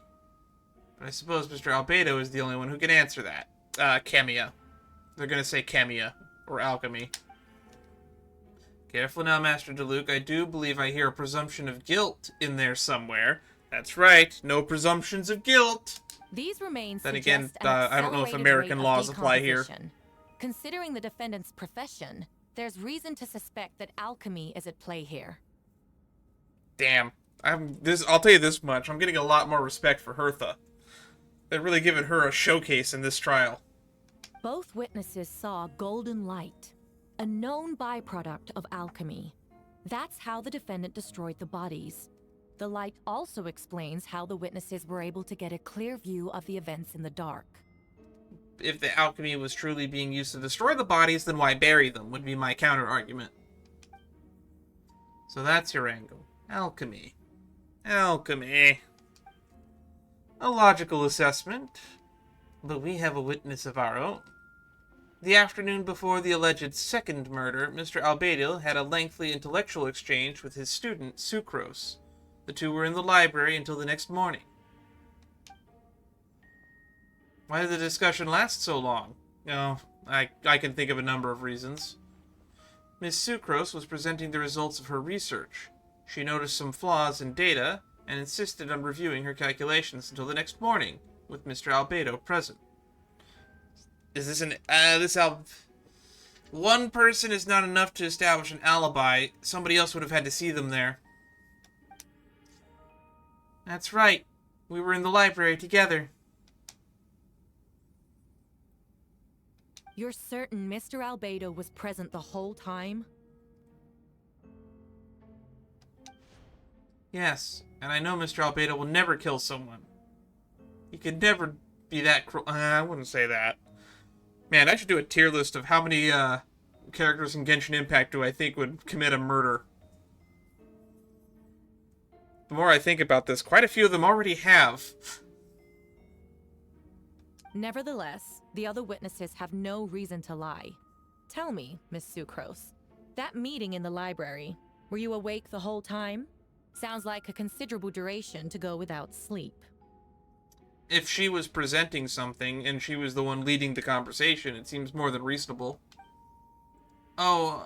Speaker 1: But I suppose Mr. Albedo is the only one who can answer that. Chemia. They're gonna say chemia, or alchemy. Careful now, Master Diluc. I do believe I hear a presumption of guilt in there somewhere. That's right, no presumptions of guilt.
Speaker 9: These remains
Speaker 1: Then
Speaker 9: suggest
Speaker 1: again,
Speaker 9: an
Speaker 1: I don't know if
Speaker 9: accelerated
Speaker 1: American
Speaker 9: rate of
Speaker 1: laws apply here.
Speaker 9: decomposition. Considering the defendant's profession, there's reason to suspect that alchemy is at play here.
Speaker 1: Damn. I'll tell you this much. I'm getting a lot more respect for Hertha. They're really giving her a showcase in this trial.
Speaker 9: Both witnesses saw golden light, a known byproduct of alchemy. That's how the defendant destroyed the bodies. The light also explains how the witnesses were able to get a clear view of the events in the dark.
Speaker 1: If the alchemy was truly being used to destroy the bodies, then why bury them, would be my counter-argument. So that's your angle. Alchemy. Alchemy. A logical assessment. But we have a witness of our own. The afternoon before the alleged second murder, Mr. Albedo had a lengthy intellectual exchange with his student, Sucrose. The two were in the library until the next morning. Why did the discussion last so long? Oh, I can think of a number of reasons. Miss Sucrose was presenting the results of her research. She noticed some flaws in data and insisted on reviewing her calculations until the next morning, with Mr. Albedo present. Is this one person is not enough to establish an alibi. Somebody else would have had to see them there. That's right. We were in the library together.
Speaker 9: You're certain Mr. Albedo was present the whole time?
Speaker 1: Yes, and I know Mr. Albedo will never kill someone. He could never be that cruel. I wouldn't say that. Man, I should do a tier list of how many characters in Genshin Impact do I think would commit a murder. The more I think about this, quite a few of them already have.
Speaker 9: Nevertheless, the other witnesses have no reason to lie. Tell me, Miss Sucrose, that meeting in the library, were you awake the whole time? Sounds like a considerable duration to go without sleep.
Speaker 1: If she was presenting something and she was the one leading the conversation, it seems more than reasonable. Oh,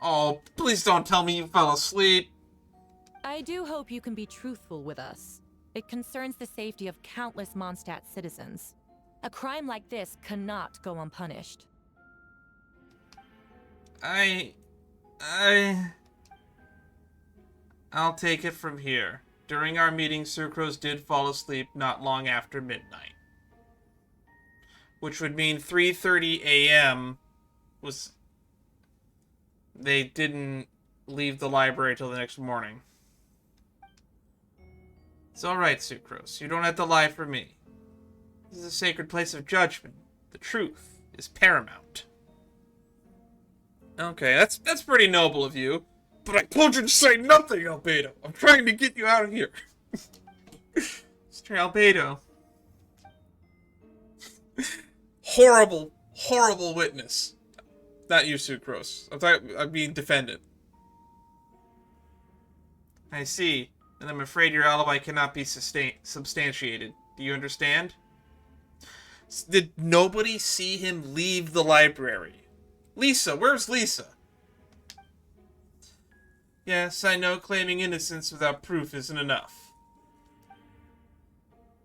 Speaker 1: Oh, please don't tell me you fell asleep.
Speaker 9: I do hope you can be truthful with us. It concerns the safety of countless Mondstadt citizens. A crime like this cannot go unpunished.
Speaker 1: I'll take it from here. During our meeting, Sucrose did fall asleep not long after midnight. Which would mean 3:30 a.m. was... They didn't leave the library till the next morning. It's alright, Sucrose. You don't have to lie for me. This is a sacred place of judgment. The truth is paramount. Okay, that's pretty noble of you. But I told you to say nothing, Albedo. I'm trying to get you out of here. Mr. Albedo. Horrible, horrible witness. Not you, Sucrose. I'm being defendant. I see. And I'm afraid your alibi cannot be substantiated. Do you understand? Did nobody see him leave the library? Lisa, where's Lisa? Yes, I know claiming innocence without proof isn't enough.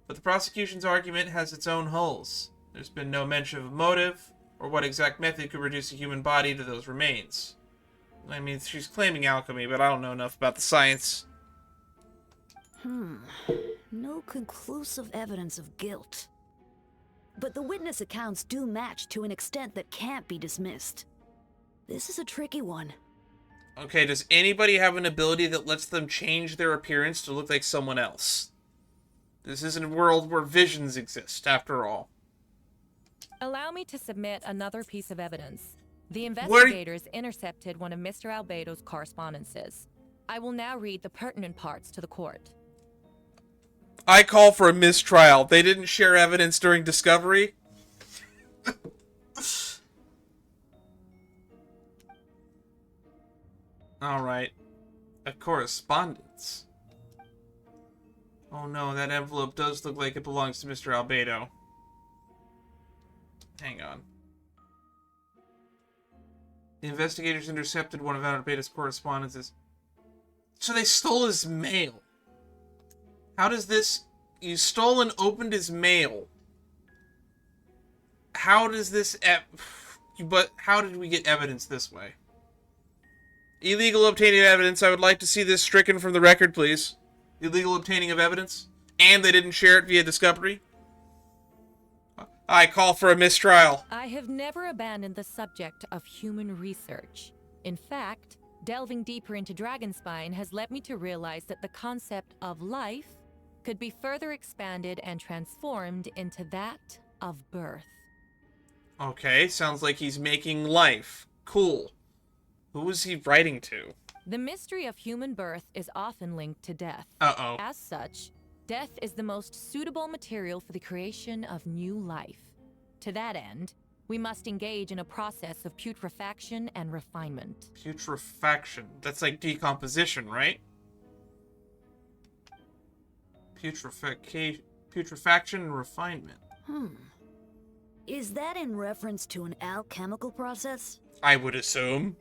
Speaker 1: But the prosecution's argument has its own holes. There's been no mention of a motive, or what exact method could reduce a human body to those remains. I mean, she's claiming alchemy, but I don't know enough about the science.
Speaker 10: No conclusive evidence of guilt. But the witness accounts do match to an extent that can't be dismissed. This is a tricky one.
Speaker 1: Okay, does anybody have an ability that lets them change their appearance to look like someone else? This isn't a world where visions exist, after all.
Speaker 9: Allow me to submit another piece of evidence. The investigators intercepted one of Mr. Albedo's correspondences. I will now read the pertinent parts to the court.
Speaker 1: I call for a mistrial. They didn't share evidence during discovery? Alright. A correspondence. Oh no, that envelope does look like it belongs to Mr. Albedo. Hang on. The investigators intercepted one of Albedo's correspondences. So they stole his mail. How does this... You stole and opened his mail. How does this... But how did we get evidence this way? Illegal obtaining of evidence. I would like to see this stricken from the record, please. Illegal obtaining of evidence. And they didn't share it via discovery. I call for a mistrial.
Speaker 9: I have never abandoned the subject of human research. In fact, delving deeper into Dragonspine has led me to realize that the concept of life could be further expanded and transformed into that of birth.
Speaker 1: Okay, sounds like he's making life. Cool. Who was he writing to?
Speaker 9: The mystery of human birth is often linked to death.
Speaker 1: Uh-oh.
Speaker 9: As such, death is the most suitable material for the creation of new life. To that end, we must engage in a process of putrefaction and refinement.
Speaker 1: Putrefaction. That's like decomposition, right? Putrefaction and refinement.
Speaker 10: Is that in reference to an alchemical process?
Speaker 1: I would assume.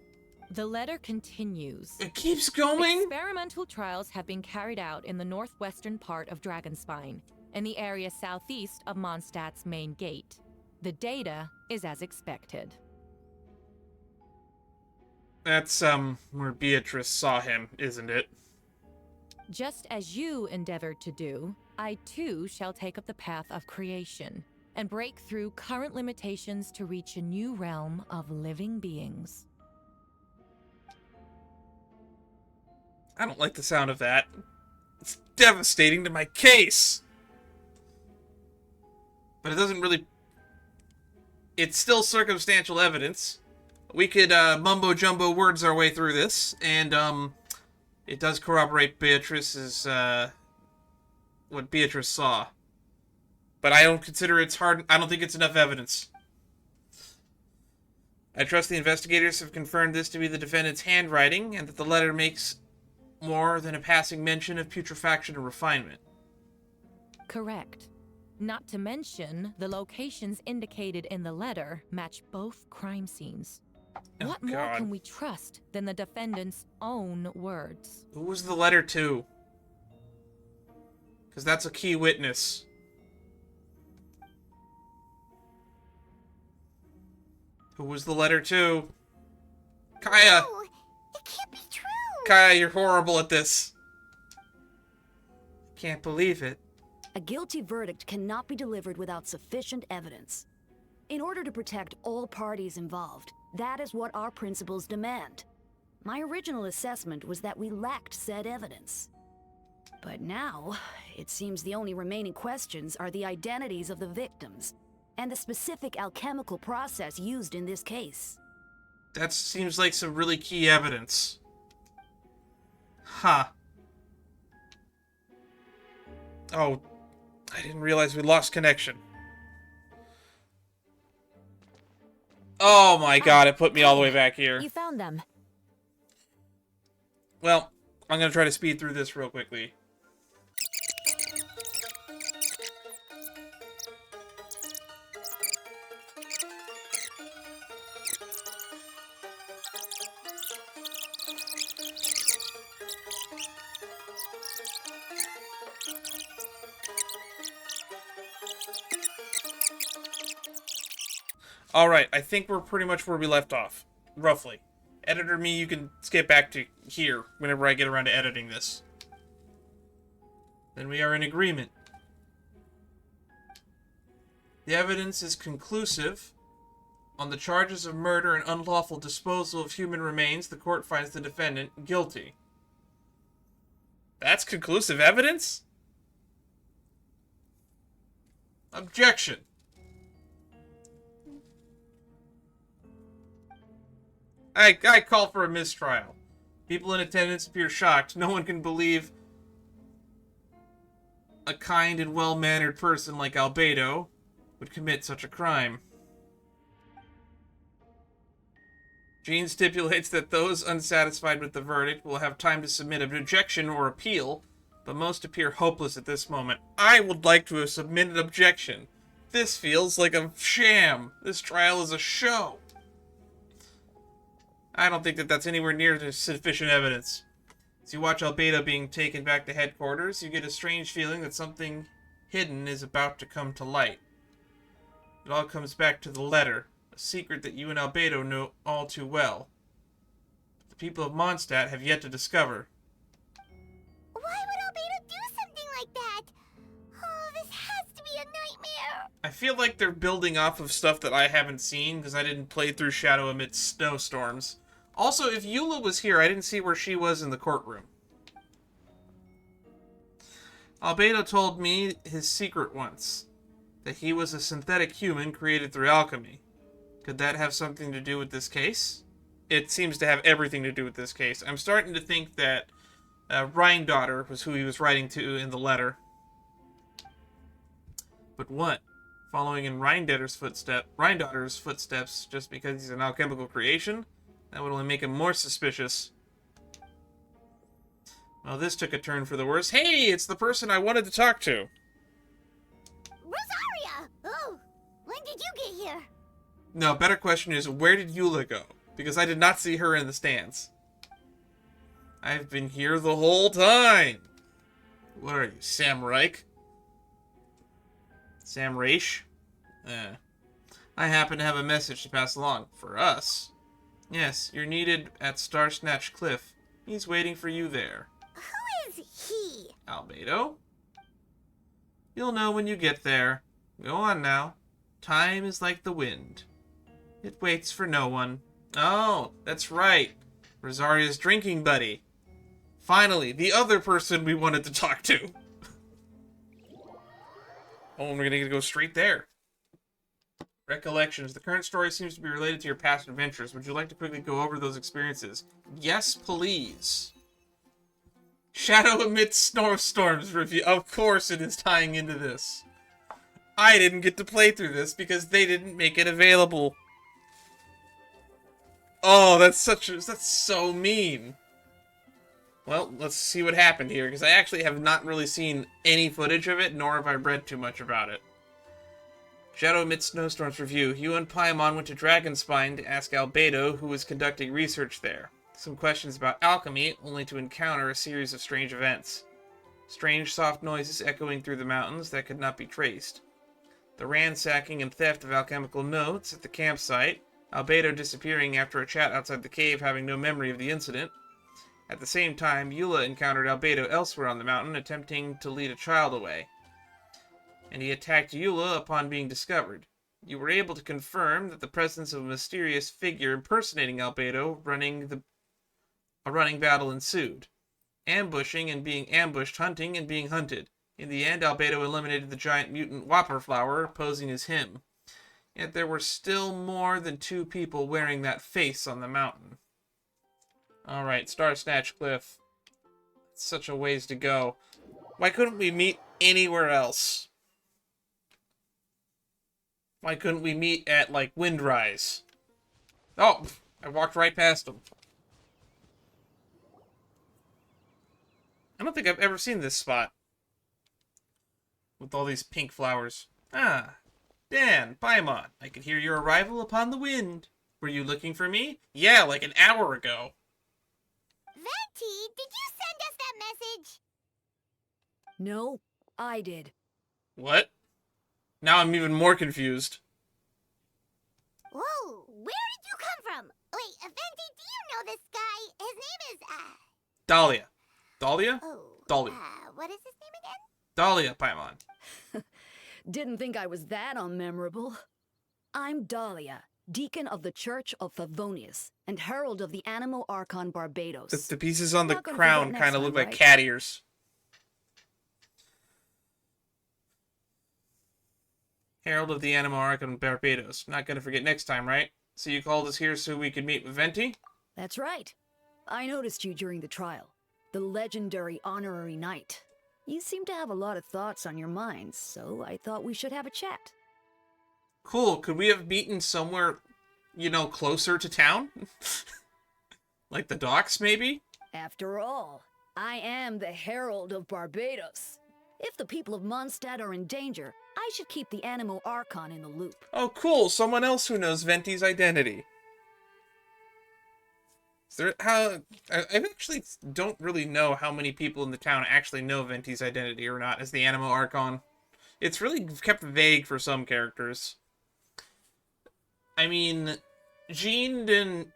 Speaker 9: The letter continues.
Speaker 1: It keeps going?
Speaker 9: Experimental trials have been carried out in the northwestern part of Dragonspine, in the area southeast of Mondstadt's main gate. The data is as expected.
Speaker 1: That's, where Beatrice saw him, isn't it?
Speaker 9: Just as you endeavored to do, I too shall take up the path of creation and break through current limitations to reach a new realm of living beings.
Speaker 1: I don't like the sound of that. It's devastating to my case. But it doesn't really... It's still circumstantial evidence. We could mumbo-jumbo words our way through this, and it does corroborate Beatrice's, what Beatrice saw. But I don't consider it's hard... I don't think it's enough evidence. I trust the investigators have confirmed this to be the defendant's handwriting, and that the letter makes more than a passing mention of putrefaction and refinement.
Speaker 9: Correct. Not to mention, the locations indicated in the letter match both crime scenes.
Speaker 1: Oh,
Speaker 9: What more
Speaker 1: God.
Speaker 9: can we trust than the defendant's own words?
Speaker 1: Who was the letter to? Because that's a key witness. Who was the letter to? Kaya!
Speaker 2: No, it can't be true.
Speaker 1: Kaya, you're horrible at this. Can't believe it.
Speaker 10: A guilty verdict cannot be delivered without sufficient evidence. In order to protect all parties involved, that is what our principles demand. My original assessment was that we lacked said evidence. But now, it seems the only remaining questions are the identities of the victims and the specific alchemical process used in this case.
Speaker 1: That seems like some really key evidence. Huh. Oh, I didn't realize we lost connection. Oh my god, it put me all the way back here.
Speaker 3: You found them.
Speaker 1: Well, I'm gonna try to speed through this real quickly. Alright, I think we're pretty much where we left off. Roughly. Editor me, you can skip back to here whenever I get around to editing this. Then we are in agreement. The evidence is conclusive. On the charges of murder and unlawful disposal of human remains, the court finds the defendant guilty. That's conclusive evidence? Objection. I call for a mistrial. People in attendance appear shocked. No one can believe a kind and well-mannered person like Albedo would commit such a crime. Jean stipulates that those unsatisfied with the verdict will have time to submit an objection or appeal, but most appear hopeless at this moment. I would like to have submitted an objection. This feels like a sham. This trial is a show. I don't think that that's anywhere near sufficient evidence. As you watch Albedo being taken back to headquarters, you get a strange feeling that something hidden is about to come to light. It all comes back to the letter, a secret that you and Albedo know all too well. The people of Mondstadt have yet to discover.
Speaker 2: Why would Albedo do something like that? Oh, this has to be a nightmare.
Speaker 1: I feel like they're building off of stuff that I haven't seen, because I didn't play through Shadow amidst snowstorms. Also, if Eula was here, I didn't see where she was in the courtroom. Albedo told me his secret once, that he was a synthetic human created through alchemy. Could that have something to do with this case? It seems to have everything to do with this case. I'm starting to think that Rhindaughter was who he was writing to in the letter. But what? Following in Rhindaughter's footsteps just because he's an alchemical creation? That would only make him more suspicious. Well, this took a turn for the worse. Hey, it's the person I wanted to talk to.
Speaker 2: Rosaria! Oh, when did you get here?
Speaker 1: No, better question is, where did Eula go? Because I did not see her in the stands. I've been here the whole time. What are you, Sam Reich? Sam Reich? I happen to have a message to pass along. For us. Yes, you're needed at Starsnatch Cliff. He's waiting for you there.
Speaker 2: Who is key.
Speaker 1: Albedo? You'll know when you get there. Go on now. Time is like the wind. It waits for no one. Oh, that's right. Rosaria's drinking buddy. Finally, the other person we wanted to talk to. Oh, and we're gonna go straight there. Recollections. The current story seems to be related to your past adventures. Would you like to quickly go over those experiences? Yes, please. Shadow Amidst Snowstorms review. Of course it is tying into this. I didn't get to play through this because they didn't make it available. Oh, that's so mean. Well, let's see what happened here, because I actually have not really seen any footage of it, nor have I read too much about it. Shadow Amidst Snowstorms review. You and Paimon went to Dragonspine to ask Albedo, who was conducting research there. Some questions about alchemy, only to encounter a series of strange events. Strange soft noises echoing through the mountains that could not be traced. The ransacking and theft of alchemical notes at the campsite. Albedo disappearing after a chat outside the cave, having no memory of the incident. At the same time, Eula encountered Albedo elsewhere on the mountain, attempting to lead a child away. And he attacked Eula upon being discovered. You were able to confirm that the presence of a mysterious figure impersonating Albedo a running battle ensued. Ambushing and being ambushed, hunting and being hunted. In the end, Albedo eliminated the giant mutant Whopper Flower, posing as him. Yet there were still more than 2 people wearing that face on the mountain. Alright, Star Snatch Cliff. It's such a ways to go. Why couldn't we meet anywhere else? Why couldn't we meet at, like, Windrise? Oh, I walked right past him. I don't think I've ever seen this spot. With all these pink flowers. Ah, Dan, Paimon, I could hear your arrival upon the wind. Were you looking for me? Yeah, like an hour ago.
Speaker 2: Venti, did you send us that message?
Speaker 10: No, I did.
Speaker 1: What? Now I'm even more confused.
Speaker 2: Whoa, where did you come from? Wait, Venti, do you know this guy? His name is,
Speaker 1: Dahlia. Dahlia?
Speaker 2: Oh.
Speaker 1: Dahlia.
Speaker 2: What is his name again?
Speaker 1: Dahlia, Paimon.
Speaker 10: Didn't think I was that unmemorable. I'm Dahlia, Deacon of the Church of Favonius, and Herald of the Animo Archon Barbados.
Speaker 1: The pieces on the
Speaker 10: Not gonna
Speaker 1: crown
Speaker 10: forget
Speaker 1: kind
Speaker 10: next
Speaker 1: of look
Speaker 10: time,
Speaker 1: like
Speaker 10: right?
Speaker 1: cat ears. Herald of the Animo Archon Barbados. Not gonna forget next time, right? So you called us here so we could meet with Venti?
Speaker 10: That's right. I noticed you during the trial. The legendary honorary knight. You seem to have a lot of thoughts on your minds, so I thought we should have a chat.
Speaker 1: Cool. Could we have meeting somewhere, you know, closer to town? Like the docks, maybe?
Speaker 10: After all, I am the Herald of Barbados. If the people of Mondstadt are in danger, I should keep the Animo Archon in the loop.
Speaker 1: Oh, cool. Someone else who knows Venti's identity. Is there, I actually don't really know how many people in the town actually know Venti's identity or not as the Animo Archon. It's really kept vague for some characters. I mean, Jean and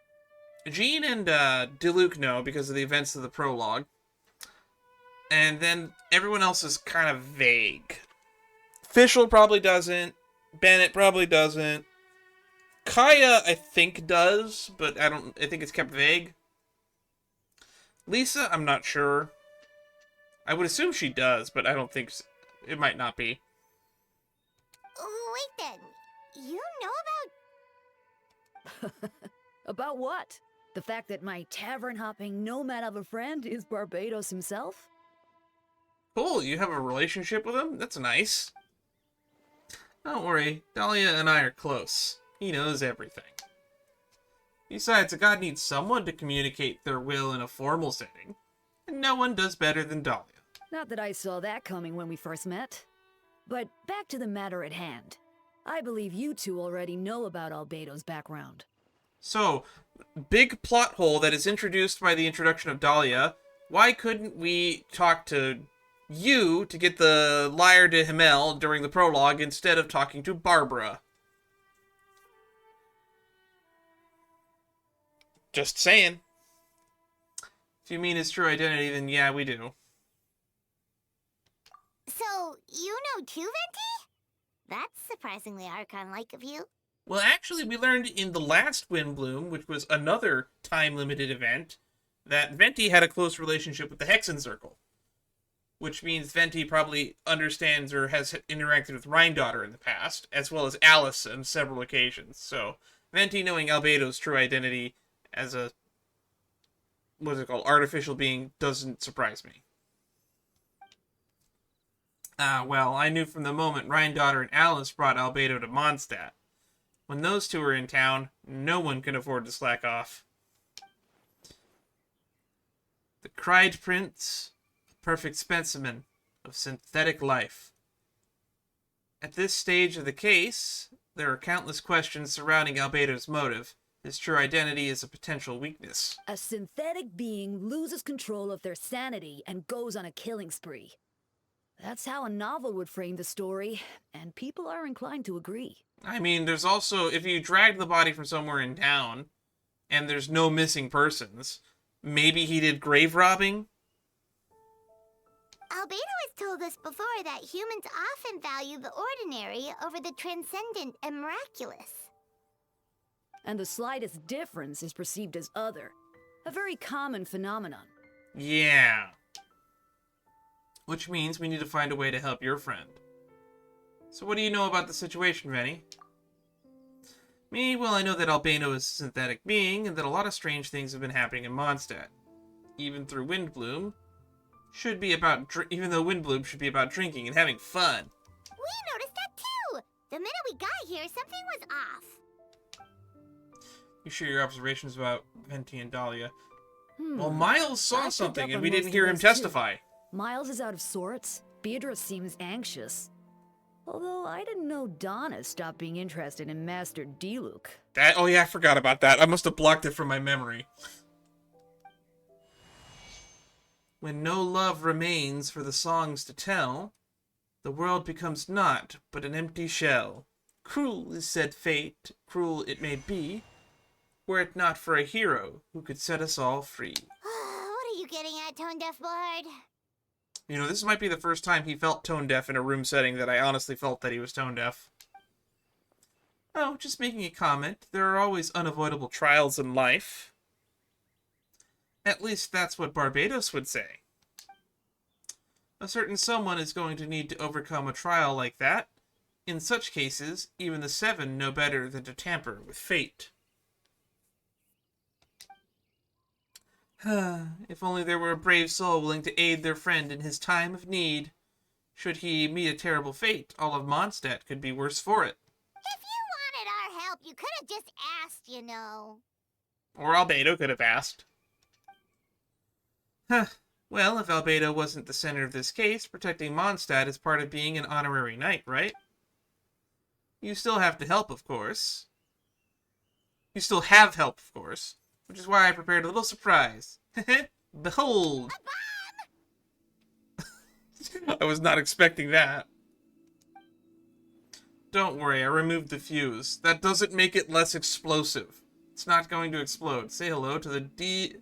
Speaker 1: Diluc know because of the events of the prologue. And then everyone else is kind of vague. Fischl probably doesn't. Bennett probably doesn't. Kaya, I think, does, but I think it's kept vague. Lisa, I'm not sure. I would assume she does, but I don't think it might not be.
Speaker 2: Wait then, you know about...
Speaker 10: About what? The fact that my tavern-hopping nomad of a friend is Barbados himself?
Speaker 1: Cool, you have a relationship with him? That's nice. Don't worry, Dahlia and I are close. He knows everything. Besides, a god needs someone to communicate their will in a formal setting, and no one does better than Dahlia.
Speaker 10: Not that I saw that coming when we first met. But back to the matter at hand. I believe you two already know about Albedo's background.
Speaker 1: So, big plot hole that is introduced by the introduction of Dahlia. Why couldn't we talk to you to get the lyre de Himmel during the prologue instead of talking to Barbara? Just saying. If you mean his true identity, then yeah, we do.
Speaker 2: So, you know too, Venti? That's surprisingly Archon-like of you.
Speaker 1: Well, actually, we learned in the last Windbloom, which was another time-limited event, that Venti had a close relationship with the Hexenzirkel. Which means Venti probably understands or has interacted with Rhine-Daughter in the past, as well as Alice on several occasions. So, Venti knowing Albedo's true identity as a, what is it called, artificial being, doesn't surprise me. Well, I knew from the moment Rhine-Daughter and Alice brought Albedo to Mondstadt. When those two are in town, no one can afford to slack off. The Cried Prince, a perfect specimen of synthetic life. At this stage of the case, there are countless questions surrounding Albedo's motive. His true identity is a potential weakness.
Speaker 10: A synthetic being loses control of their sanity and goes on a killing spree. That's how a novel would frame the story, and people are inclined to agree.
Speaker 1: I mean, there's also, if you drag the body from somewhere in town, and there's no missing persons, maybe he did grave robbing?
Speaker 2: Albedo has told us before that humans often value the ordinary over the transcendent and miraculous.
Speaker 10: And the slightest difference is perceived as other. A very common phenomenon.
Speaker 1: Yeah. Which means we need to find a way to help your friend. So what do you know about the situation, Rennie? Me, well, I know that Albedo is a synthetic being, and that a lot of strange things have been happening in Mondstadt. Even through Windbloom, even though Windbloom should be about drinking and having fun.
Speaker 2: We noticed that too! The minute we got here, something was off.
Speaker 1: You share your observations about Venti and Dahlia.
Speaker 10: Hmm.
Speaker 1: Well, Miles
Speaker 10: I
Speaker 1: saw
Speaker 10: picked
Speaker 1: something,
Speaker 10: up
Speaker 1: and
Speaker 10: on
Speaker 1: we
Speaker 10: most
Speaker 1: didn't
Speaker 10: of
Speaker 1: hear him
Speaker 10: those, too.
Speaker 1: testify.
Speaker 10: Miles is out of sorts. Beatrice seems anxious. Although I didn't know Donna stopped being interested in Master Diluc.
Speaker 1: Oh yeah, I forgot about that. I must have blocked it from my memory. When no love remains for the songs to tell, the world becomes naught but an empty shell. Cruel is said fate, cruel it may be, were it not for a hero who could set us all free.
Speaker 2: What are you getting at, Tone Deaf Bard?
Speaker 1: You know, this might be the first time he felt tone deaf in a room setting that I honestly felt that he was tone deaf. Oh, just making a comment. There are always unavoidable trials in life. At least that's what Barbados would say. A certain someone is going to need to overcome a trial like that. In such cases, even the Seven know better than to tamper with fate. If only there were a brave soul willing to aid their friend in his time of need. Should he meet a terrible fate, all of Mondstadt could be worse for it.
Speaker 2: If you wanted our help, you could have just asked, you know.
Speaker 1: Or Albedo could have asked. Well, if Albedo wasn't the center of this case, protecting Mondstadt is part of being an honorary knight, right? You still have to help, of course. You still have help, of course. Which is why I prepared a little surprise. Behold!
Speaker 2: A bomb!
Speaker 1: I was not expecting that. Don't worry, I removed the fuse. That doesn't make it less explosive. It's not going to explode. Say hello to the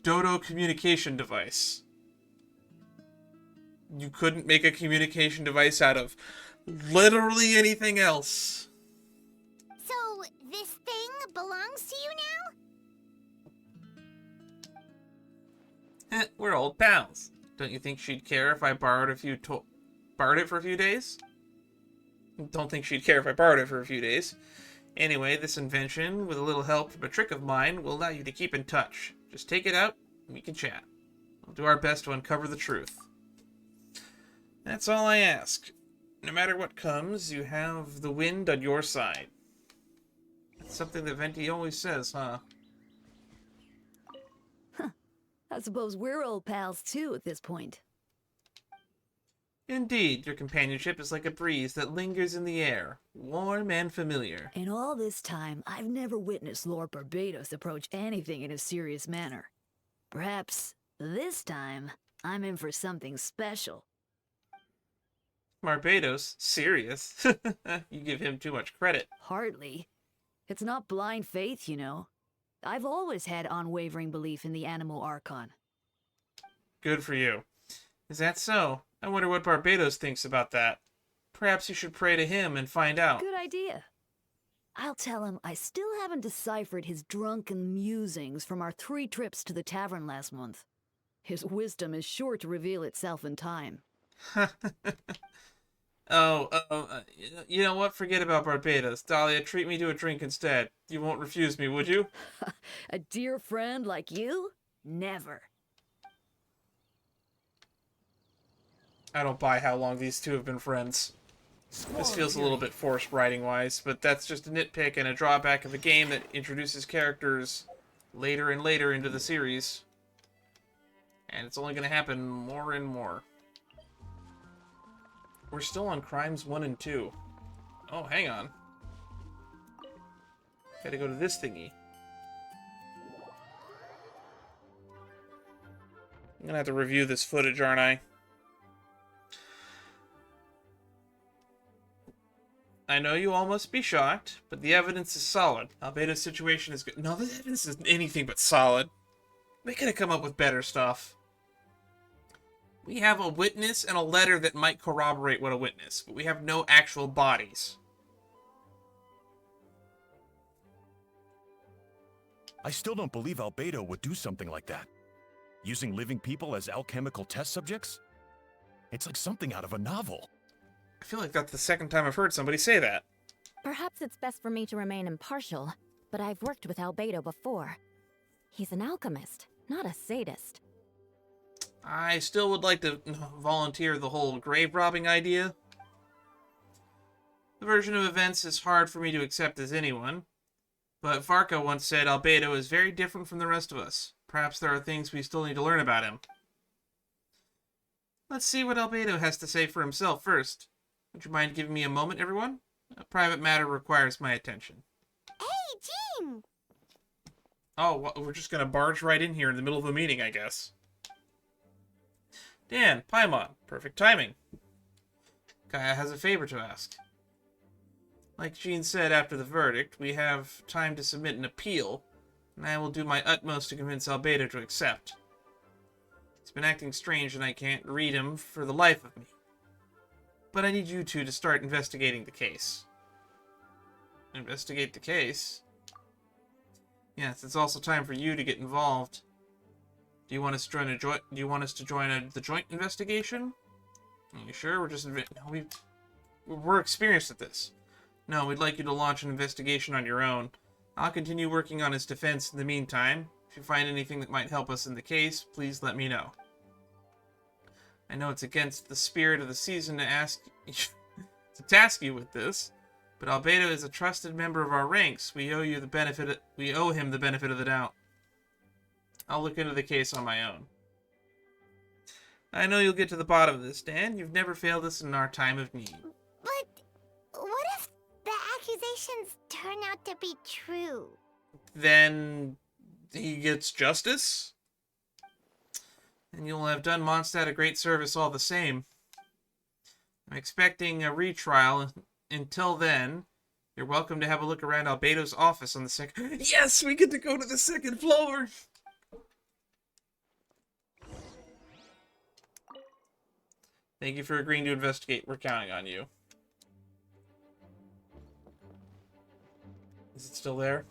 Speaker 1: Dodo communication device. You couldn't make a communication device out of literally anything else.
Speaker 2: So, this thing belongs to you now?
Speaker 1: We're old pals. Don't you think she'd care if I borrowed it for a few days? Don't think she'd care if I borrowed it for a few days. Anyway, this invention, with a little help from a trick of mine, will allow you to keep in touch. Just take it out, and we can chat. We'll do our best to uncover the truth. That's all I ask. No matter what comes, you have the wind on your side. That's something that Venti always says, huh?
Speaker 10: I suppose we're old pals too at this point.
Speaker 1: Indeed, your companionship is like a breeze that lingers in the air, warm and familiar.
Speaker 10: In all this time, I've never witnessed Lord Barbados approach anything in a serious manner. Perhaps this time, I'm in for something special.
Speaker 1: Barbados? Serious? You give him too much credit.
Speaker 10: Hardly. It's not blind faith, you know. I've always had unwavering belief in the animal Archon.
Speaker 1: Good for you. Is that so? I wonder what Barbados thinks about that. Perhaps you should pray to him and find out.
Speaker 10: Good idea. I'll tell him I still haven't deciphered his drunken musings from our 3 trips to the tavern last month. His wisdom is sure to reveal itself in time.
Speaker 1: You know what? Forget about Barbados. Dahlia, treat me to a drink instead. You won't refuse me, would you?
Speaker 10: A dear friend like you? Never.
Speaker 1: I don't buy how long these two have been friends. This feels a little bit forced writing-wise, but that's just a nitpick and a drawback of a game that introduces characters later and later into the series. And it's only going to happen more and more. We're still on Crimes 1 and 2. Oh, hang on. Gotta go to this thingy. I'm gonna have to review this footage, aren't I? I know you all must be shocked, but the evidence is solid. Albedo's situation is good. No, the evidence is anything but solid. They could have come up with better stuff. We have a witness and a letter that might corroborate what a witness, but we have no actual bodies.
Speaker 8: I still don't believe Albedo would do something like that. Using living people as alchemical test subjects? It's like something out of a novel.
Speaker 1: I feel like that's the second time I've heard somebody say that.
Speaker 3: Perhaps it's best for me to remain impartial, but I've worked with Albedo before. He's an alchemist, not a sadist.
Speaker 1: I still would like to volunteer the whole grave robbing idea. The version of events is hard for me to accept as anyone, but Varka once said Albedo is very different from the rest of us. Perhaps there are things we still need to learn about him. Let's see what Albedo has to say for himself first. Would you mind giving me a moment, everyone? A private matter requires my attention.
Speaker 2: Hey, Jean!
Speaker 1: Oh, well, we're just gonna barge right in here in the middle of a meeting, I guess. Dan, Paimon, perfect timing. Kaya has a favor to ask. Like Jean said after the verdict, we have time to submit an appeal, and I will do my utmost to convince Albedo to accept. He's been acting strange and I can't read him for the life of me. But I need you two to start investigating the case. Investigate the case? Yes, it's also time for you to get involved. Do you want us to join the joint investigation? Are you sure? We're experienced at this. No, we'd like you to launch an investigation on your own. I'll continue working on his defense in the meantime. If you find anything that might help us in the case, please let me know. I know it's against the spirit of the season to task you with this, but Albedo is a trusted member of our ranks. We owe him the benefit of the doubt. I'll look into the case on my own. I know you'll get to the bottom of this, Dan. You've never failed us in our time of need.
Speaker 2: But what if the accusations turn out to be true?
Speaker 1: Then he gets justice? And you'll have done Mondstadt a great service all the same. I'm expecting a retrial. Until then, you're welcome to have a look around Albedo's office on the second... Yes! We get to go to the second floor! Thank you for agreeing to investigate. We're counting on you. Is it still there?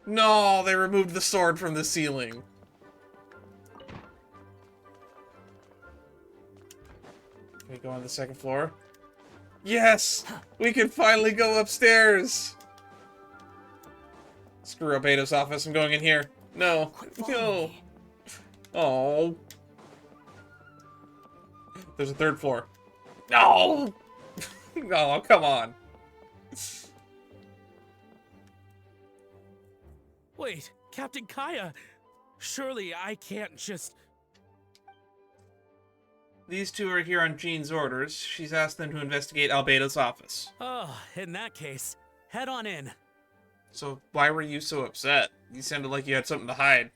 Speaker 1: No, they removed the sword from the ceiling. Can we go on the second floor? Yes! We can finally go upstairs! Screw Albedo's office, I'm going in here. No. No. Oh. There's a third floor. No! Oh, come on.
Speaker 11: Wait, Captain Kaya! Surely I can't just...
Speaker 1: These two are here on Jean's orders. She's asked them to investigate Albedo's office.
Speaker 11: Oh, in that case, head on in.
Speaker 1: So why were you so upset? You sounded like you had something to hide.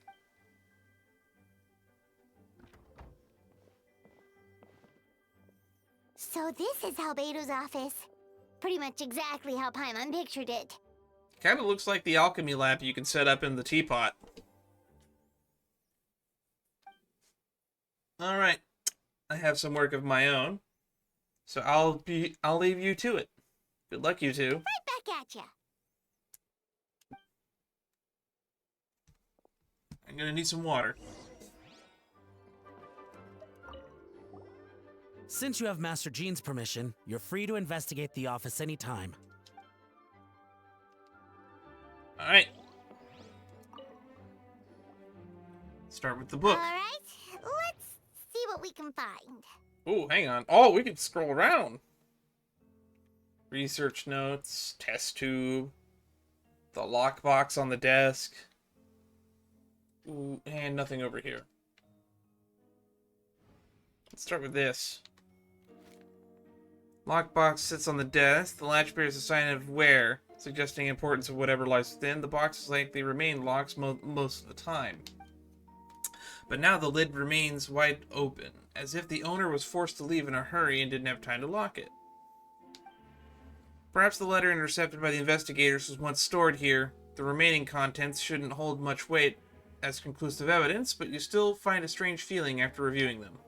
Speaker 2: So this is Albedo's office. Pretty much exactly how Paimon pictured it.
Speaker 1: Kind of looks like the alchemy lab you can set up in the teapot. Alright. I have some work of my own. So I'll leave you to it. Good luck, you two.
Speaker 2: Right back at ya.
Speaker 1: I'm gonna need some water.
Speaker 11: Since you have Master Jean's permission, you're free to investigate the office anytime.
Speaker 1: Alright. Start with the book.
Speaker 2: Alright, let's see what we can find.
Speaker 1: Ooh, hang on. Oh, we can scroll around. Research notes, test tube, the lockbox on the desk. Ooh, and nothing over here. Let's start with this. Lockbox sits on the desk. The latch bears a sign of wear, suggesting importance of whatever lies within. The box is likely remain locked most of the time. But now the lid remains wide open, as if the owner was forced to leave in a hurry and didn't have time to lock it. Perhaps the letter intercepted by the investigators was once stored here. The remaining contents shouldn't hold much weight as conclusive evidence, but you still find a strange feeling after reviewing them.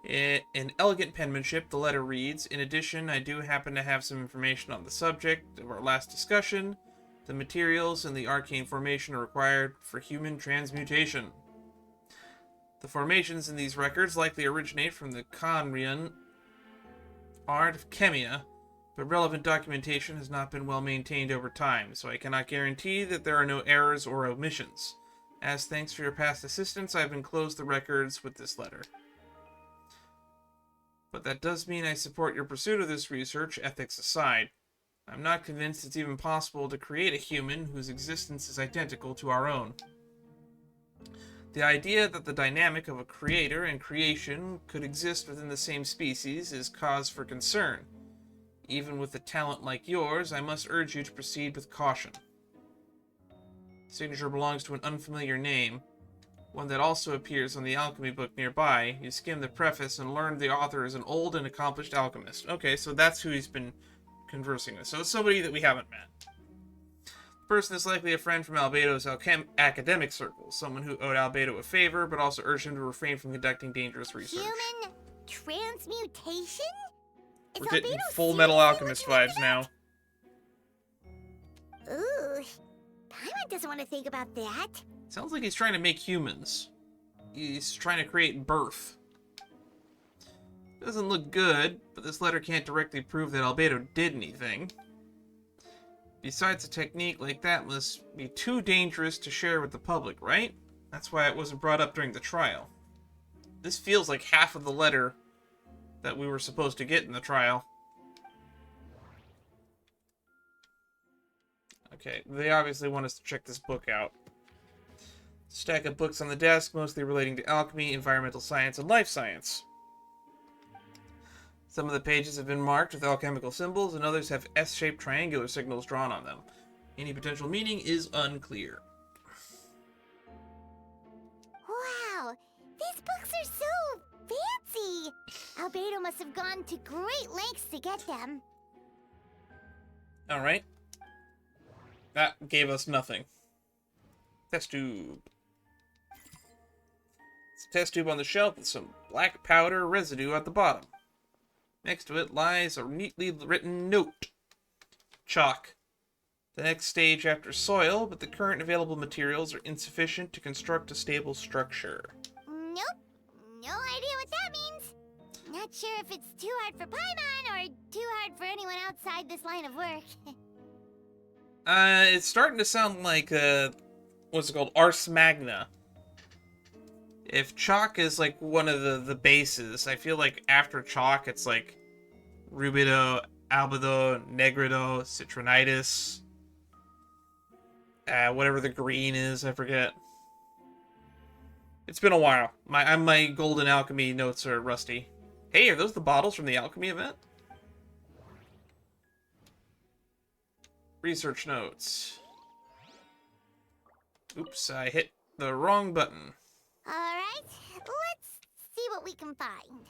Speaker 1: In elegant penmanship, the letter reads, "In addition, I do happen to have some information on the subject of our last discussion. The materials in the arcane formation are required for human transmutation. The formations in these records likely originate from the Conrian art of Chemia, but relevant documentation has not been well maintained over time, so I cannot guarantee that there are no errors or omissions. As thanks for your past assistance, I have enclosed the records with this letter. But that does mean I support your pursuit of this research, ethics aside. I'm not convinced it's even possible to create a human whose existence is identical to our own. The idea that the dynamic of a creator and creation could exist within the same species is cause for concern. Even with a talent like yours, I must urge you to proceed with caution. The signature belongs to an unfamiliar name, one that also appears on the alchemy book nearby. You skim the preface and learn the author is an old and accomplished alchemist. Okay, so that's who he's been conversing with. So it's somebody that we haven't met. The person is likely a friend from Albedo's academic circle, someone who owed Albedo a favor, but also urged him to refrain from conducting dangerous research.
Speaker 2: Human transmutation? Is
Speaker 1: We're getting
Speaker 2: Albedo
Speaker 1: Full Metal
Speaker 2: seriously
Speaker 1: Alchemist
Speaker 2: looking
Speaker 1: vibes
Speaker 2: into
Speaker 1: now.
Speaker 2: that? Ooh, Paimon doesn't want to think about that.
Speaker 1: Sounds like he's trying to make humans. He's trying to create birth. Doesn't look good, but this letter can't directly prove that Albedo did anything. Besides, a technique like that must be too dangerous to share with the public, right? That's why it wasn't brought up during the trial. This feels like half of the letter that we were supposed to get in the trial. Okay, they obviously want us to check this book out. Stack of books on the desk, mostly relating to alchemy, environmental science, and life science. Some of the pages have been marked with alchemical symbols, and others have S-shaped triangular signals drawn on them. Any potential meaning is unclear.
Speaker 2: Wow, these books are so fancy. Albedo must have gone to great lengths to get them.
Speaker 1: Alright. That gave us nothing. Test tube. It's a test tube on the shelf with some black powder residue at the bottom. Next to it lies a neatly written note. Chalk. The next stage after soil, but the current available materials are insufficient to construct a stable structure.
Speaker 2: Nope, no idea what that means. Not sure if it's too hard for Paimon or too hard for anyone outside this line of work.
Speaker 1: It's starting to sound like, what's it called? Ars Magna. If chalk is like one of the bases, I feel like after chalk it's like rubido, albedo, negrido, citronitis, whatever the green is, I forget. It's been a while. My golden alchemy notes are rusty. Hey, are those the bottles from the alchemy event? Research notes. Oops, I hit the wrong button.
Speaker 2: Alright, let's see what we can find.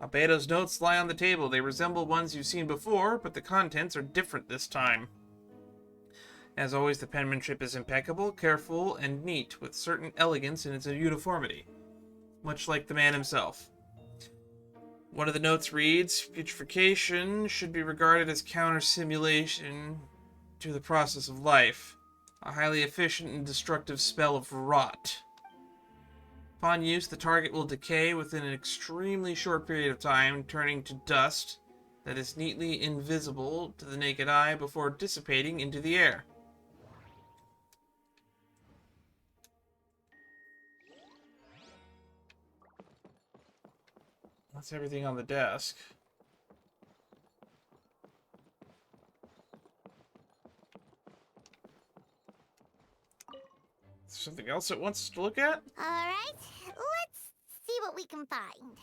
Speaker 1: Albedo's notes lie on the table. They resemble ones you've seen before, but the contents are different this time. As always, the penmanship is impeccable, careful, and neat, with certain elegance in its uniformity, much like the man himself. One of the notes reads, putrefaction should be regarded as counter-simulation to the process of life, a highly efficient and destructive spell of rot. Upon use, the target will decay within an extremely short period of time, turning to dust that is neatly invisible to the naked eye before dissipating into the air. That's everything on the desk. Something else it wants us to look at?
Speaker 2: Alright, let's see what we can find.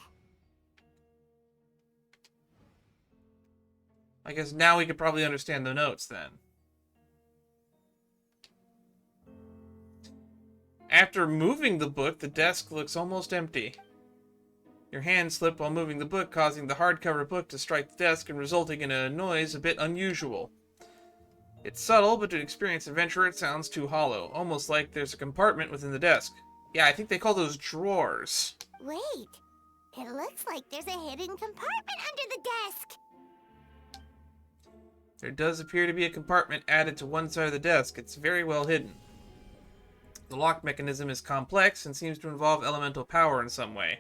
Speaker 1: I guess now we could probably understand the notes then. After moving the book, the desk looks almost empty. Your hand slipped while moving the book, causing the hardcover book to strike the desk and resulting in a noise a bit unusual. It's subtle, but to an experienced adventurer it sounds too hollow, almost like there's a compartment within the desk. Yeah, I think they call those drawers.
Speaker 2: Wait, it looks like there's a hidden compartment under the desk.
Speaker 1: There does appear to be a compartment added to one side of the desk. It's very well hidden. The lock mechanism is complex and seems to involve elemental power in some way.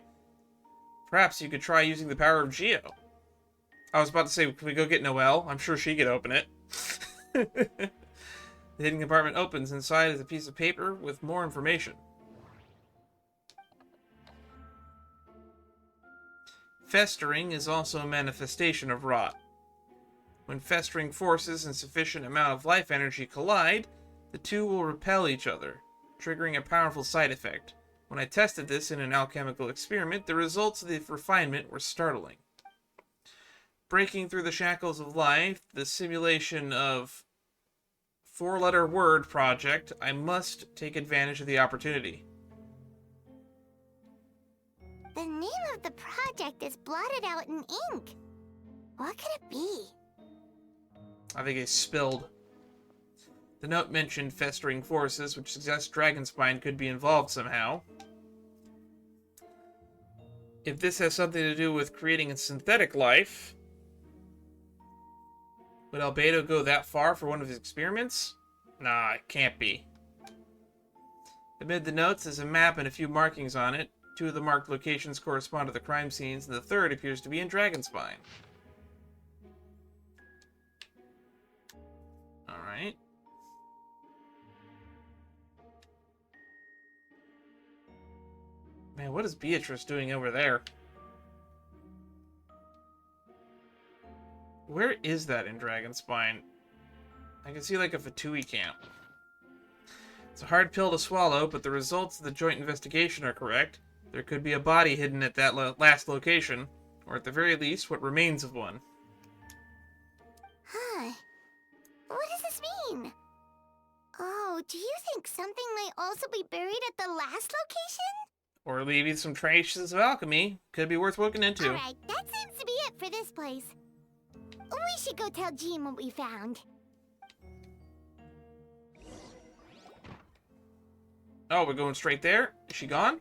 Speaker 1: Perhaps you could try using the power of Geo. I was about to say, can we go get Noelle? I'm sure she could open it. The hidden compartment opens. Inside is a piece of paper with more information. Festering is also a manifestation of rot. When festering forces and sufficient amount of life energy collide, the two will repel each other, triggering a powerful side effect. When I tested this in an alchemical experiment, the results of the refinement were startling. Breaking through the shackles of life, the simulation of four-letter word project, I must take advantage of the opportunity.
Speaker 2: The name of the project is blotted out in ink. What could it be?
Speaker 1: I think it's spilled. The note mentioned festering forces, which suggests Dragonspine could be involved somehow. If this has something to do with creating a synthetic life, would Albedo go that far for one of his experiments? Nah, it can't be. Amid the notes is a map and a few markings on it. Two of the marked locations correspond to the crime scenes, and the third appears to be in Dragonspine. Alright. Man, what is Beatrice doing over there? Where is that in Dragonspine? I can see like a Fatui camp. It's a hard pill to swallow, but the results of the joint investigation are correct. There could be a body hidden at that last location, or at the very least, what remains of one.
Speaker 2: Huh. What does this mean? Oh, do you think something might also be buried at the last location?
Speaker 1: Or leaving some traces of alchemy. Could be worth looking into.
Speaker 2: Alright, that seems to be it for this place. We should go tell Jean what we found.
Speaker 1: Oh, we're going straight there? Is she gone?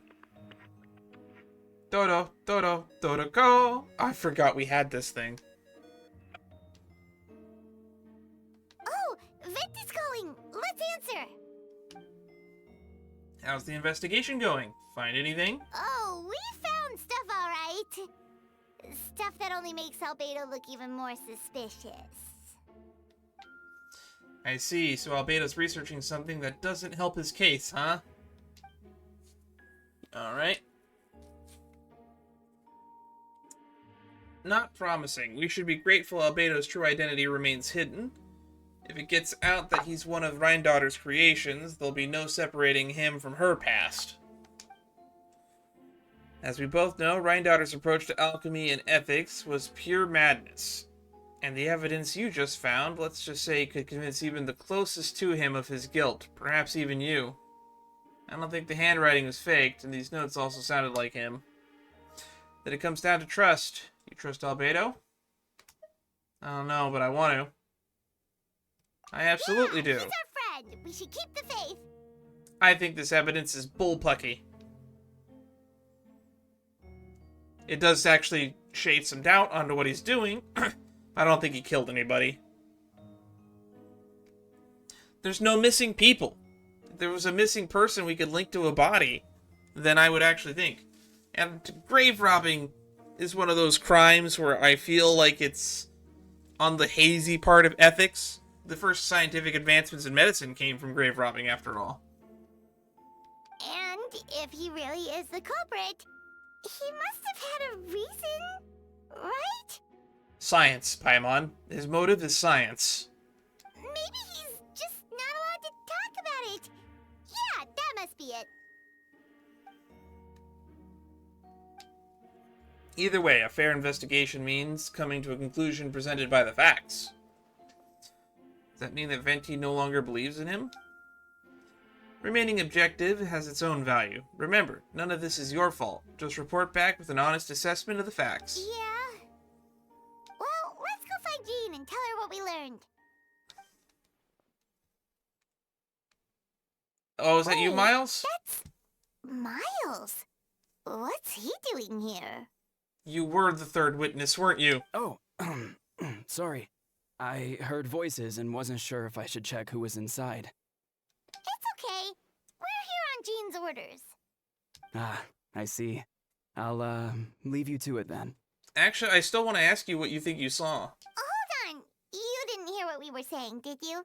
Speaker 1: Dodo, Dodo, Dodo, go! I forgot we had this thing.
Speaker 2: Oh, Vent is calling. Let's answer.
Speaker 1: How's the investigation going? Find anything?
Speaker 2: Oh, we found stuff alright. Stuff that only makes Albedo look even more suspicious.
Speaker 1: I see, so Albedo's researching something that doesn't help his case, huh? Alright. Not promising. We should be grateful Albedo's true identity remains hidden. If it gets out that he's one of Rhindaughter's creations, there'll be no separating him from her past. As we both know, Rhindaughter's approach to alchemy and ethics was pure madness. And the evidence you just found, let's just say, could convince even the closest to him of his guilt, perhaps even you. I don't think the handwriting was faked, and these notes also sounded like him. That it comes down to trust. You trust Albedo? I don't know, but I want to. I absolutely do.
Speaker 2: He's our happened. We should keep the faith.
Speaker 1: I think this evidence is bullpucky. It does actually shade some doubt onto what he's doing. I don't think he killed anybody. There's no missing people. If there was a missing person we could link to a body, then I would actually think. And grave robbing is one of those crimes where I feel like it's on the hazy part of ethics. The first scientific advancements in medicine came from grave robbing, after all.
Speaker 2: And if he really is the culprit, he must have had a reason, right?
Speaker 1: Science, Paimon. His motive is science.
Speaker 2: Maybe he's just not allowed to talk about it. Yeah, that must be it.
Speaker 1: Either way, a fair investigation means coming to a conclusion presented by the facts. Does that mean that Venti no longer believes in him? Remaining objective has its own value. Remember, none of this is your fault. Just report back with an honest assessment of the facts.
Speaker 2: Yeah. Well, let's go find Jean and tell her what we learned.
Speaker 1: Oh, is that you, Miles?
Speaker 2: That's Miles. What's he doing here?
Speaker 1: You were the third witness, weren't you?
Speaker 5: Oh, sorry. I heard voices and wasn't sure if I should check who was inside.
Speaker 2: It's okay. We're here on Jean's orders.
Speaker 5: Ah, I see. I'll, leave you to it then.
Speaker 1: Actually, I still want to ask you what you think you saw.
Speaker 2: Hold on. You didn't hear what we were saying, did you?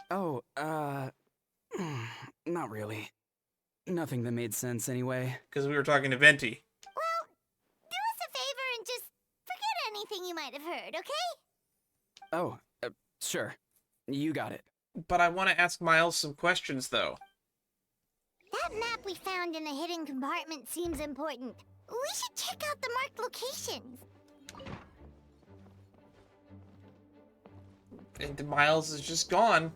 Speaker 5: Oh, not really. Nothing that made sense anyway.
Speaker 1: Because we were talking to Venti.
Speaker 2: Well, do us a favor and just forget anything you might have heard, okay?
Speaker 5: Oh, sure. You got it.
Speaker 1: But I want to ask Miles some questions, though.
Speaker 2: That map we found in a hidden compartment seems important. We should check out the marked locations.
Speaker 1: And Miles is just gone.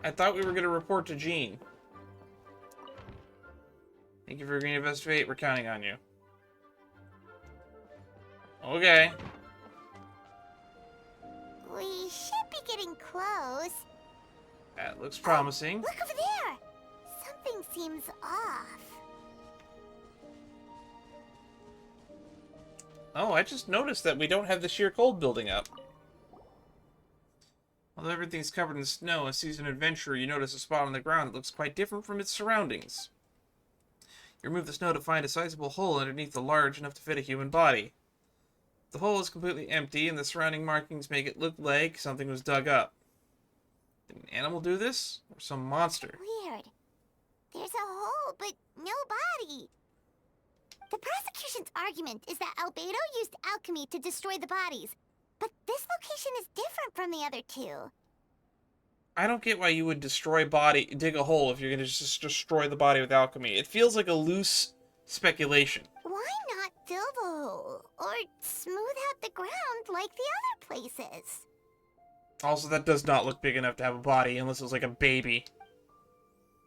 Speaker 1: I thought we were going to report to Jean. Thank you for agreeing to investigate. We're counting on you. Okay.
Speaker 2: We should be getting close.
Speaker 1: That looks promising.
Speaker 2: Look over there! Something seems off.
Speaker 1: Oh, I just noticed that we don't have the sheer cold building up. Although everything's covered in snow, as seasoned adventurer, you notice a spot on the ground that looks quite different from its surroundings. You remove the snow to find a sizable hole underneath the large enough to fit a human body. The hole is completely empty, and the surrounding markings make it look like something was dug up. Did an animal do this? Or some monster?
Speaker 2: Weird. There's a hole, but no body. The prosecution's argument is that Albedo used alchemy to destroy the bodies, but this location is different from the other two.
Speaker 1: I don't get why you would dig a hole if you're going to just destroy the body with alchemy. It feels like a loose speculation.
Speaker 2: Why not fill the hole, or smooth out the ground like the other places?
Speaker 1: Also, that does not look big enough to have a body, unless it was like a baby.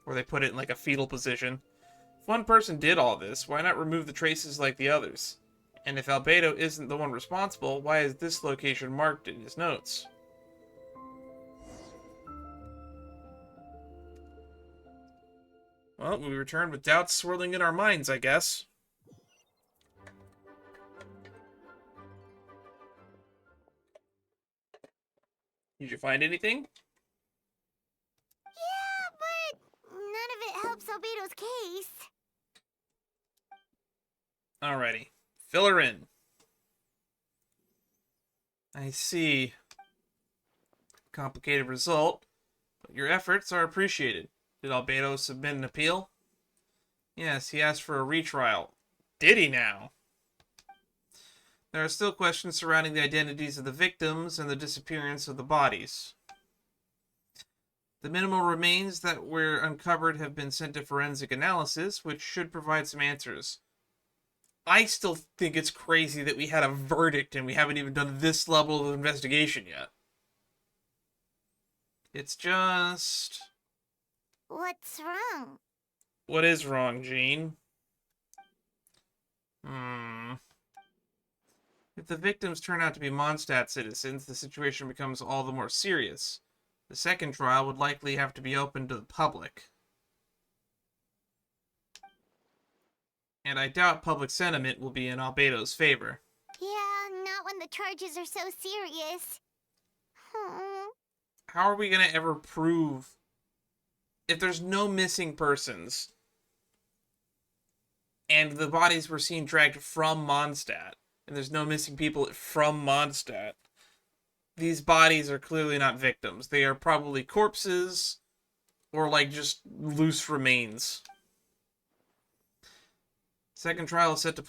Speaker 1: Or they put it in like a fetal position. If one person did all this, why not remove the traces like the others? And if Albedo isn't the one responsible, why is this location marked in his notes? Well, we return with doubts swirling in our minds, I guess. Did you find anything?
Speaker 2: Yeah, but none of it helps Albedo's case.
Speaker 1: Alrighty. Fill her in. I see. Complicated result, but your efforts are appreciated. Did Albedo submit an appeal? Yes, he asked for a retrial. Did he now? There are still questions surrounding the identities of the victims and the disappearance of the bodies. The minimal remains that were uncovered have been sent to forensic analysis, which should provide some answers. I still think it's crazy that we had a verdict and we haven't even done this level of investigation yet. It's just...
Speaker 2: What's wrong?
Speaker 1: What is wrong, Jean? If the victims turn out to be Mondstadt citizens, the situation becomes all the more serious. The second trial would likely have to be open to the public. And I doubt public sentiment will be in Albedo's favor.
Speaker 2: Yeah, not when the charges are so serious.
Speaker 1: How are we going to ever prove if there's no missing persons and the bodies were seen dragged from Mondstadt and there's no missing people from Mondstadt? These bodies are clearly not victims. They are probably corpses or like just loose remains. Second trial is set to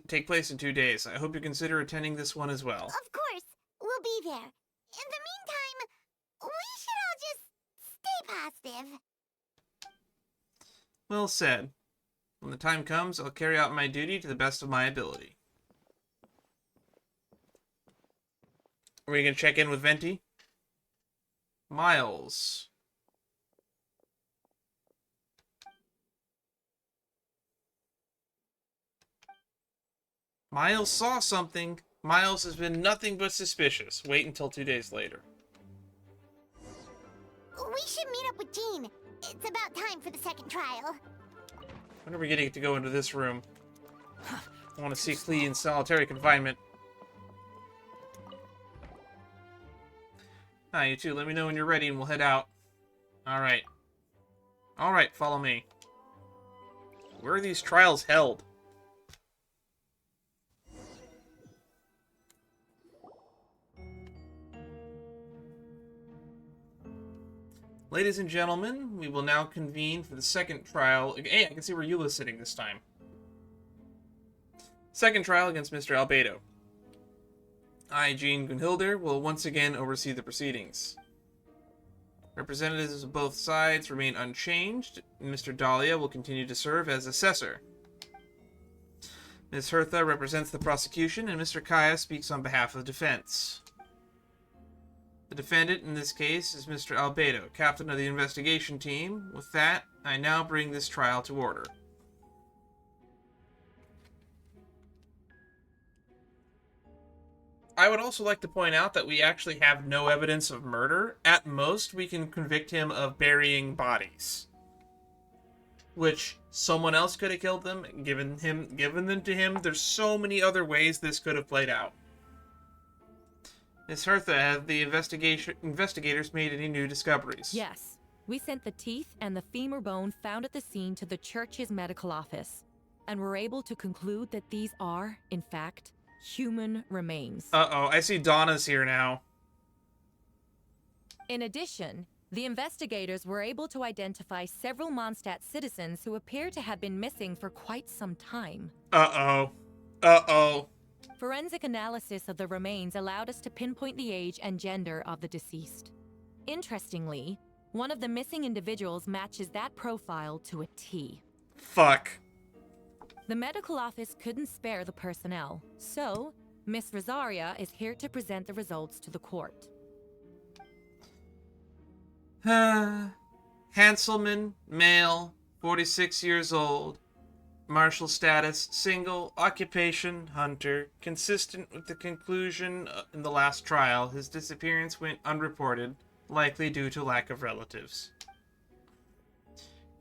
Speaker 1: take place in 2 days. I hope you consider attending this one as well.
Speaker 2: Of course, we'll be there. In the meantime, we should all just stay positive.
Speaker 1: Well said. When the time comes, I'll carry out my duty to the best of my ability. Are we going to check in with Venti? Miles. Miles saw something. Miles has been nothing but suspicious. Wait until 2 days later.
Speaker 2: We should meet up with Jean. It's about time for the second trial.
Speaker 1: When are we getting to go into this room? I want to see Clee in solitary confinement. Hi, you two. Let me know when you're ready and we'll head out. Alright. Alright, follow me. Where are these trials held? Ladies and gentlemen, we will now convene for the second trial. Hey, I can see where Eula's sitting this time. Second trial against Mr. Albedo. I, Jean Gunhilder, will once again oversee the proceedings. Representatives of both sides remain unchanged, and Mr. Dahlia will continue to serve as assessor. Ms. Hertha represents the prosecution, and Mr. Kaya speaks on behalf of the defense. The defendant in this case is Mr. Albedo, captain of the investigation team. With that, I now bring this trial to order. I would also like to point out that we actually have no evidence of murder. At most, we can convict him of burying bodies. Which someone else could have killed them, given them to him. There's so many other ways this could have played out. Ms. Hertha, have the investigators made any new discoveries?
Speaker 9: Yes. We sent the teeth and the femur bone found at the scene to the church's medical office, and were able to conclude that these are, in fact, human remains.
Speaker 1: Uh-oh, I see Donna's here now.
Speaker 9: In addition, the investigators were able to identify several Mondstadt citizens who appear to have been missing for quite some time.
Speaker 1: Uh-oh. Uh-oh.
Speaker 9: Forensic analysis of the remains allowed us to pinpoint the age and gender of the deceased. Interestingly, one of the missing individuals matches that profile to a T.
Speaker 1: Fuck.
Speaker 9: The medical office couldn't spare the personnel, so Miss Rosaria is here to present the results to the court.
Speaker 1: Hanselman, male, 46 years old. Martial status, single, occupation, hunter. Consistent with the conclusion in the last trial, his disappearance went unreported, likely due to lack of relatives.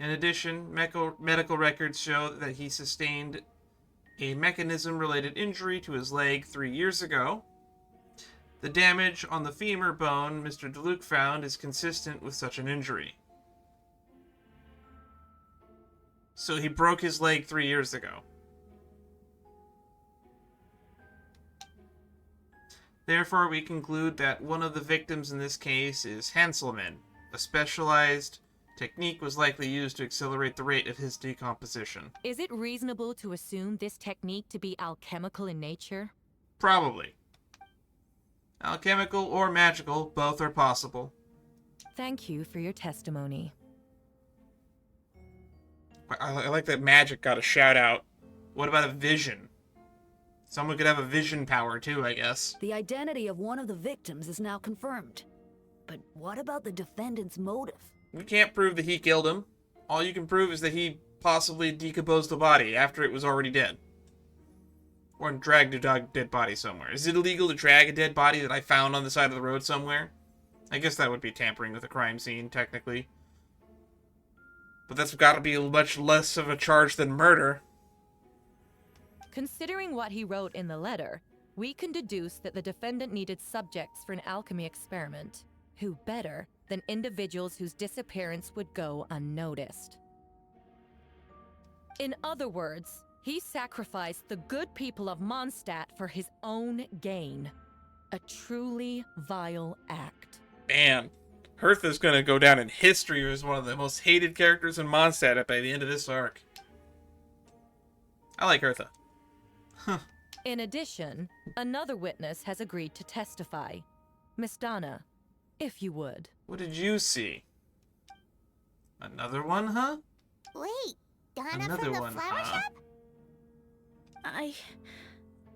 Speaker 1: In addition, medical records show that he sustained a mechanism-related injury to his leg 3 years ago. The damage on the femur bone Mr. DeLuc found is consistent with such an injury. So he broke his leg 3 years ago. Therefore, we conclude that one of the victims in this case is Hanselman. A specialized technique was likely used to accelerate the rate of his decomposition.
Speaker 9: Is it reasonable to assume this technique to be alchemical in nature?
Speaker 1: Probably. Alchemical or magical, both are possible.
Speaker 9: Thank you for your testimony.
Speaker 1: I like that magic got a shout out. What about a vision? Someone could have a vision power too, I guess.
Speaker 10: The identity of one of the victims is now confirmed. But what about the defendant's motive?
Speaker 1: We can't prove that he killed him. All you can prove is that he possibly decomposed the body after it was already dead. Or drag a dead body somewhere. Is it illegal to drag a dead body that I found on the side of the road somewhere? I guess that would be tampering with a crime scene, technically. But that's got to be much less of a charge than murder.
Speaker 9: Considering what he wrote in the letter, we can deduce that the defendant needed subjects for an alchemy experiment. Who better than individuals whose disappearance would go unnoticed? In other words, he sacrificed the good people of Mondstadt for his own gain. A truly vile act.
Speaker 1: Man, Hertha's going to go down in history as one of the most hated characters in Mondstadt by the end of this arc. I like Hertha. Huh.
Speaker 9: In addition, another witness has agreed to testify. Miss Donna, if you would.
Speaker 1: What did you see? Another one, huh?
Speaker 2: Wait, Donna
Speaker 1: Another
Speaker 2: from the
Speaker 1: one,
Speaker 2: flower
Speaker 1: huh?
Speaker 2: shop?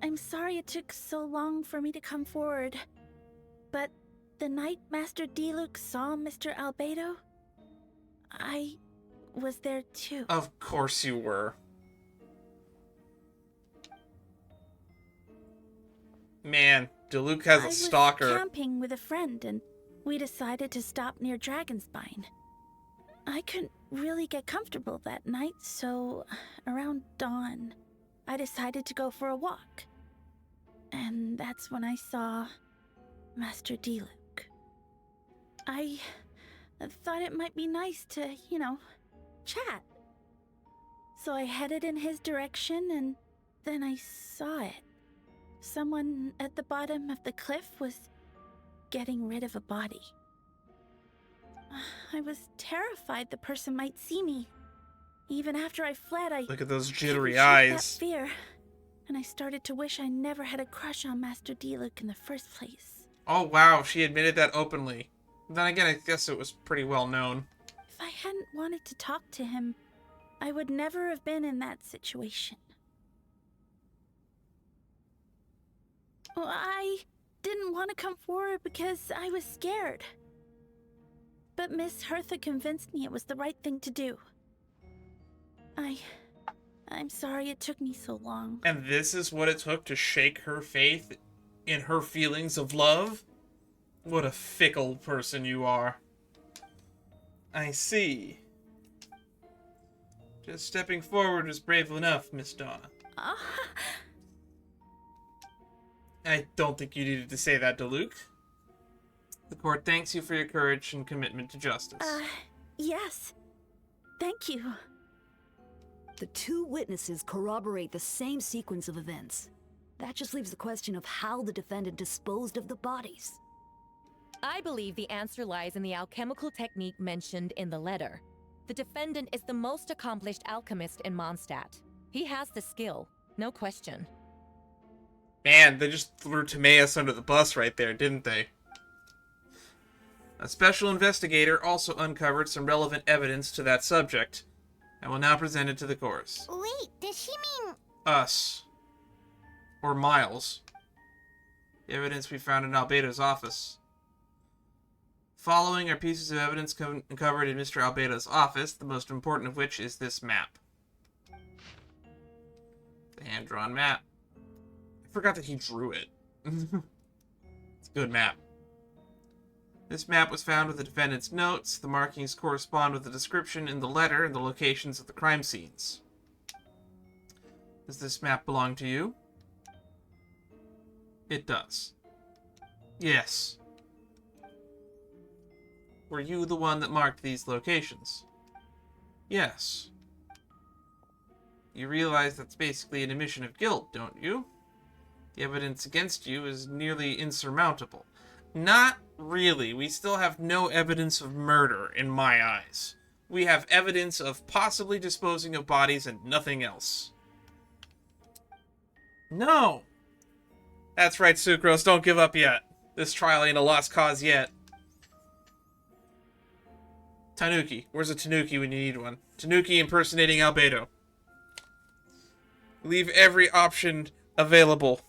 Speaker 6: I'm sorry it took so long for me to come forward. But the night Master Diluc saw Mr. Albedo, I was there too.
Speaker 1: Of course you were. Man, Diluc has a stalker.
Speaker 6: I was camping with a friend and we decided to stop near Dragonspine. I couldn't really get comfortable that night, so around dawn, I decided to go for a walk. And that's when I saw Master Diluc. I thought it might be nice to, chat. So I headed in his direction and then I saw it. Someone at the bottom of the cliff was getting rid of a body. I was terrified the person might see me. Even after I fled, I
Speaker 1: Look at those jittery
Speaker 6: couldn't shake
Speaker 1: eyes.
Speaker 6: that fear, and I started to wish I never had a crush on Master Diluc in the first place.
Speaker 1: Oh wow, she admitted that openly. Then again, I guess it was pretty well known.
Speaker 6: If I hadn't wanted to talk to him, I would never have been in that situation. Well, I didn't want to come forward because I was scared. But Miss Hertha convinced me it was the right thing to do. I'm sorry it took me so long.
Speaker 1: And this is what it took to shake her faith in her feelings of love? What a fickle person you are. I see. Just stepping forward is brave enough, Miss Donna. I don't think you needed to say that, Diluc. The court thanks you for your courage and commitment to justice.
Speaker 6: Yes. Thank you.
Speaker 10: The two witnesses corroborate the same sequence of events. That just leaves the question of how the defendant disposed of the bodies.
Speaker 9: I believe the answer lies in the alchemical technique mentioned in the letter. The defendant is the most accomplished alchemist in Mondstadt. He has the skill, no question.
Speaker 1: Man, they just threw Timaeus under the bus right there, didn't they? A special investigator also uncovered some relevant evidence to that subject. I will now present it to the chorus.
Speaker 2: Wait, does she mean...
Speaker 1: Us. Or Miles. The evidence we found in Albedo's office. Following are pieces of evidence uncovered in Mr. Albedo's office, the most important of which is this map. The hand-drawn map. I forgot that he drew it. It's a good map. This map was found with the defendant's notes. The markings correspond with the description in the letter and the locations of the crime scenes. Does this map belong to you? It does. Yes. Were you the one that marked these locations? Yes. You realize that's basically an admission of guilt, don't you? The evidence against you is nearly insurmountable. Not really. We still have no evidence of murder, in my eyes. We have evidence of possibly disposing of bodies and nothing else. No! That's right, Sucrose, don't give up yet. This trial ain't a lost cause yet. Tanuki. Where's a Tanuki when you need one? Tanuki impersonating Albedo. Leave every option available.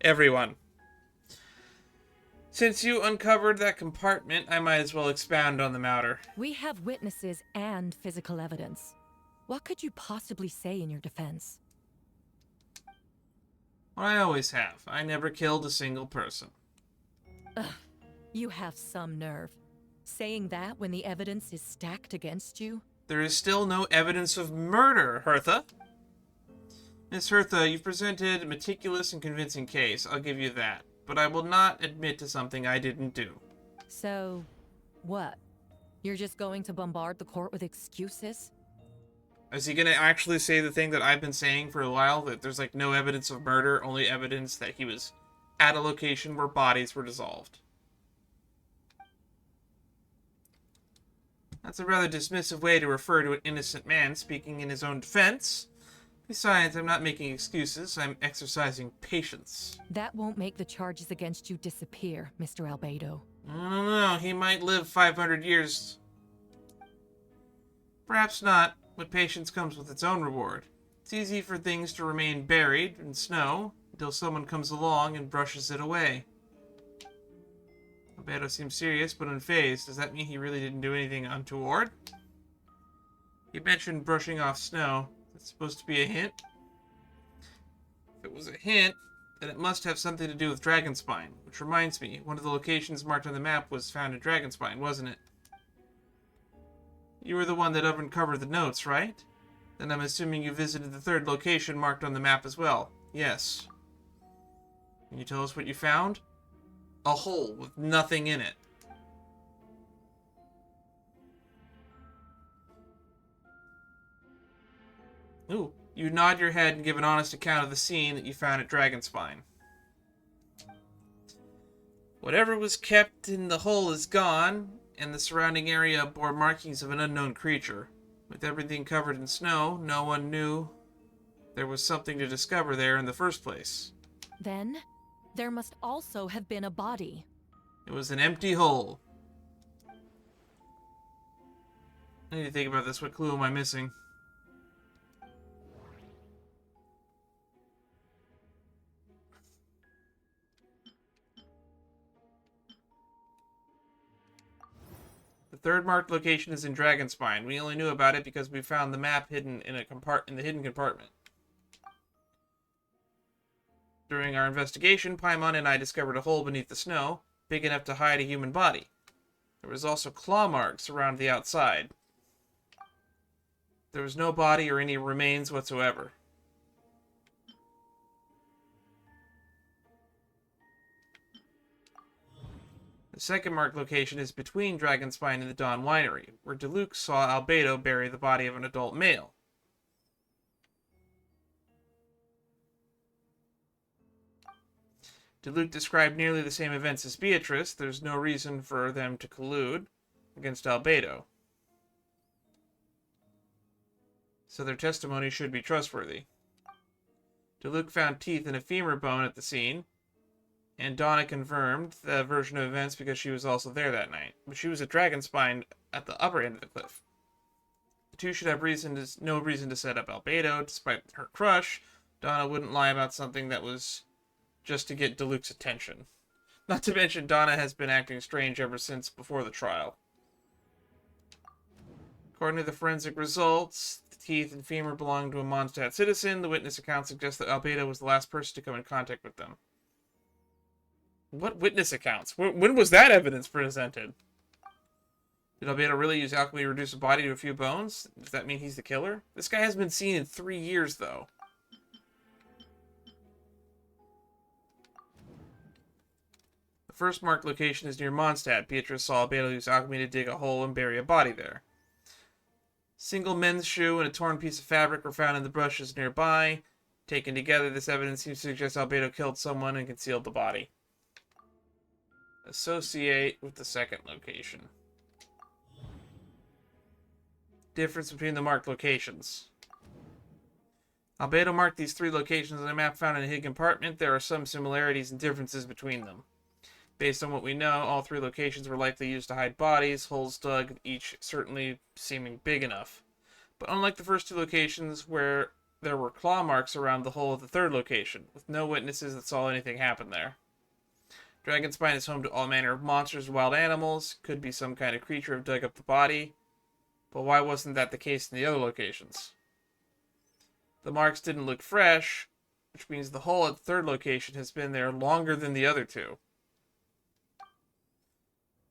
Speaker 1: Everyone. Since you uncovered that compartment, I might as well expound on the matter.
Speaker 9: We have witnesses and physical evidence. What could you possibly say in your defense?
Speaker 1: Well, I always have. I never killed a single person.
Speaker 9: You have some nerve. Saying that when the evidence is stacked against you?
Speaker 1: There is still no evidence of murder, Hertha. Miss Hertha, you've presented a meticulous and convincing case. I'll give you that. But I will not admit to something I didn't do.
Speaker 9: So, what? You're just going to bombard the court with excuses?
Speaker 1: Is he going to actually say the thing that I've been saying for a while? That there's like no evidence of murder, only evidence that he was at a location where bodies were dissolved. That's a rather dismissive way to refer to an innocent man speaking in his own defense. Besides, I'm not making excuses. I'm exercising patience.
Speaker 9: That won't make the charges against you disappear, Mr. Albedo.
Speaker 1: I don't know. He might live 500 years. Perhaps not, but patience comes with its own reward. It's easy for things to remain buried in snow until someone comes along and brushes it away. Albedo seems serious but unfazed. Does that mean he really didn't do anything untoward? You mentioned brushing off snow. That's supposed to be a hint? If it was a hint, then it must have something to do with Dragonspine. Which reminds me, one of the locations marked on the map was found in Dragonspine, wasn't it? You were the one that uncovered the notes, right? Then I'm assuming you visited the third location marked on the map as well. Yes. Can you tell us what you found? A hole with nothing in it. Ooh, you nod your head and give an honest account of the scene that you found at Dragonspine. Whatever was kept in the hole is gone, and the surrounding area bore markings of an unknown creature. With everything covered in snow, no one knew there was something to discover there in the first place.
Speaker 9: Then, there must also have been a body.
Speaker 1: It was an empty hole. I need to think about this. What clue am I missing? The third marked location is in Dragonspine. We only knew about it because we found the map hidden in the hidden compartment. During our investigation, Paimon and I discovered a hole beneath the snow, big enough to hide a human body. There was also claw marks around the outside. There was no body or any remains whatsoever. The second marked location is between Dragonspine and the Dawn Winery, where Diluc saw Albedo bury the body of an adult male. Diluc described nearly the same events as Beatrice. There's no reason for them to collude against Albedo. So their testimony should be trustworthy. Diluc found teeth and a femur bone at the scene, and Donna confirmed the version of events because she was also there that night. But she was at Dragonspine at the upper end of the cliff. The two should have no reason to set up Albedo. Despite her crush, Donna wouldn't lie about something that was just to get Diluc's attention. Not to mention, Donna has been acting strange ever since before the trial. According to the forensic results, the teeth and femur belonged to a Mondstadt citizen. The witness account suggests that Albedo was the last person to come in contact with them. What witness accounts? When was that evidence presented? Did Albedo really use alchemy to reduce a body to a few bones? Does that mean he's the killer? This guy hasn't been seen in 3 years, though. The first marked location is near Mondstadt. Beatrice saw Albedo use alchemy to dig a hole and bury a body there. Single men's shoe and a torn piece of fabric were found in the bushes nearby. Taken together, this evidence seems to suggest Albedo killed someone and concealed the body. Associate with the second location. Difference between the marked locations. Albedo marked these 3 locations on a map found in a hidden compartment. There are some similarities and differences between them. Based on what we know, all 3 locations were likely used to hide bodies, holes dug, each certainly seeming big enough. But unlike the first 2 locations, where there were claw marks around the hole of the third location, with no witnesses that saw anything happen there. Dragonspine is home to all manner of monsters and wild animals. Could be some kind of creature who dug up the body. But why wasn't that the case in the other locations? The marks didn't look fresh, which means the hole at the third location has been there longer than the other two.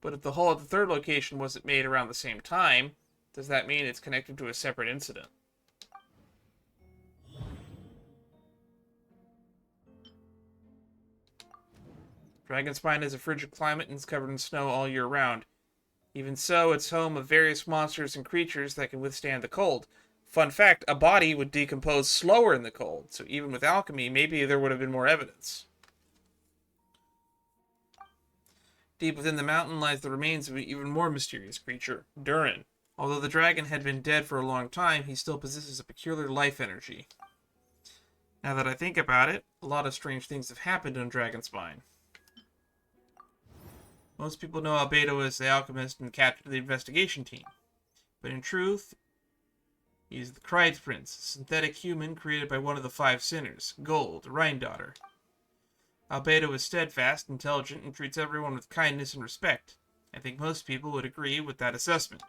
Speaker 1: But if the hole at the third location wasn't made around the same time, does that mean it's connected to a separate incident? Dragonspine has a frigid climate and is covered in snow all year round. Even so, it's home of various monsters and creatures that can withstand the cold. Fun fact, a body would decompose slower in the cold, so even with alchemy, maybe there would have been more evidence. Deep within the mountain lies the remains of an even more mysterious creature, Durin. Although the dragon had been dead for a long time, he still possesses a peculiar life energy. Now that I think about it, a lot of strange things have happened on Dragonspine. Most people know Albedo as the alchemist and captain of the investigation team. But in truth, he is the Cried Prince, a synthetic human created by one of the five sinners, Gold, Rhindaughter. Albedo is steadfast, intelligent, and treats everyone with kindness and respect. I think most people would agree with that assessment.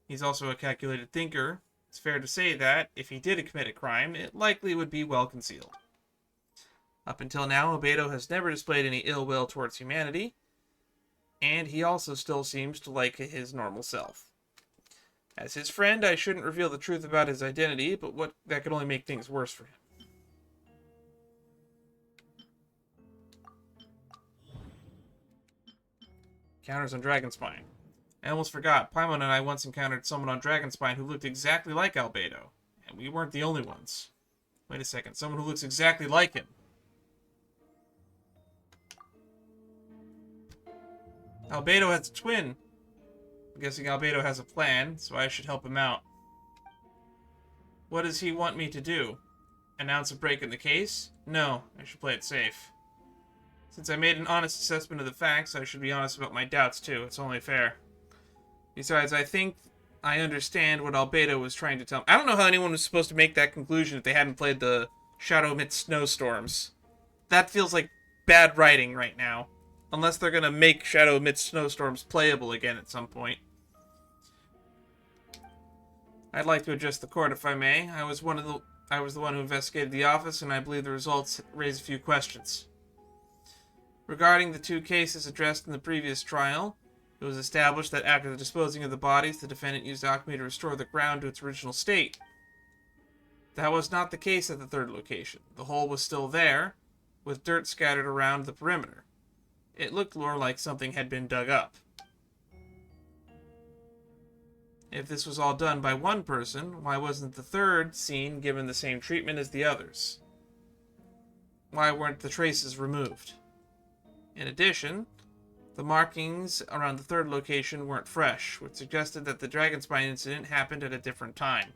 Speaker 1: He's also a calculated thinker. It's fair to say that, if he did commit a crime, it likely would be well concealed. Up until now, Albedo has never displayed any ill will towards humanity, and he also still seems to like his normal self. As his friend, I shouldn't reveal the truth about his identity, but that could only make things worse for him. Encounters on Dragonspine. I almost forgot, Paimon and I once encountered someone on Dragonspine who looked exactly like Albedo. And we weren't the only ones. Wait a second, someone who looks exactly like him. Albedo has a twin. I'm guessing Albedo has a plan, so I should help him out. What does he want me to do? Announce a break in the case? No, I should play it safe. Since I made an honest assessment of the facts, I should be honest about my doubts too. It's only fair. Besides, I think I understand what Albedo was trying to tell me. I don't know how anyone was supposed to make that conclusion if they hadn't played the Shadow Amidst Snowstorms. That feels like bad writing right now. Unless they're going to make Shadow Amidst Snowstorms playable again at some point. I'd like to address the court if I may. I was the one who investigated the office, and I believe the results raise a few questions. Regarding the two cases addressed in the previous trial, it was established that after the disposing of the bodies, the defendant used alchemy to restore the ground to its original state. That was not the case at the third location. The hole was still there, with dirt scattered around the perimeter. It looked more like something had been dug up. If this was all done by one person, why wasn't the third scene given the same treatment as the others? Why weren't the traces removed? In addition, the markings around the third location weren't fresh, which suggested that the Dragonspine incident happened at a different time.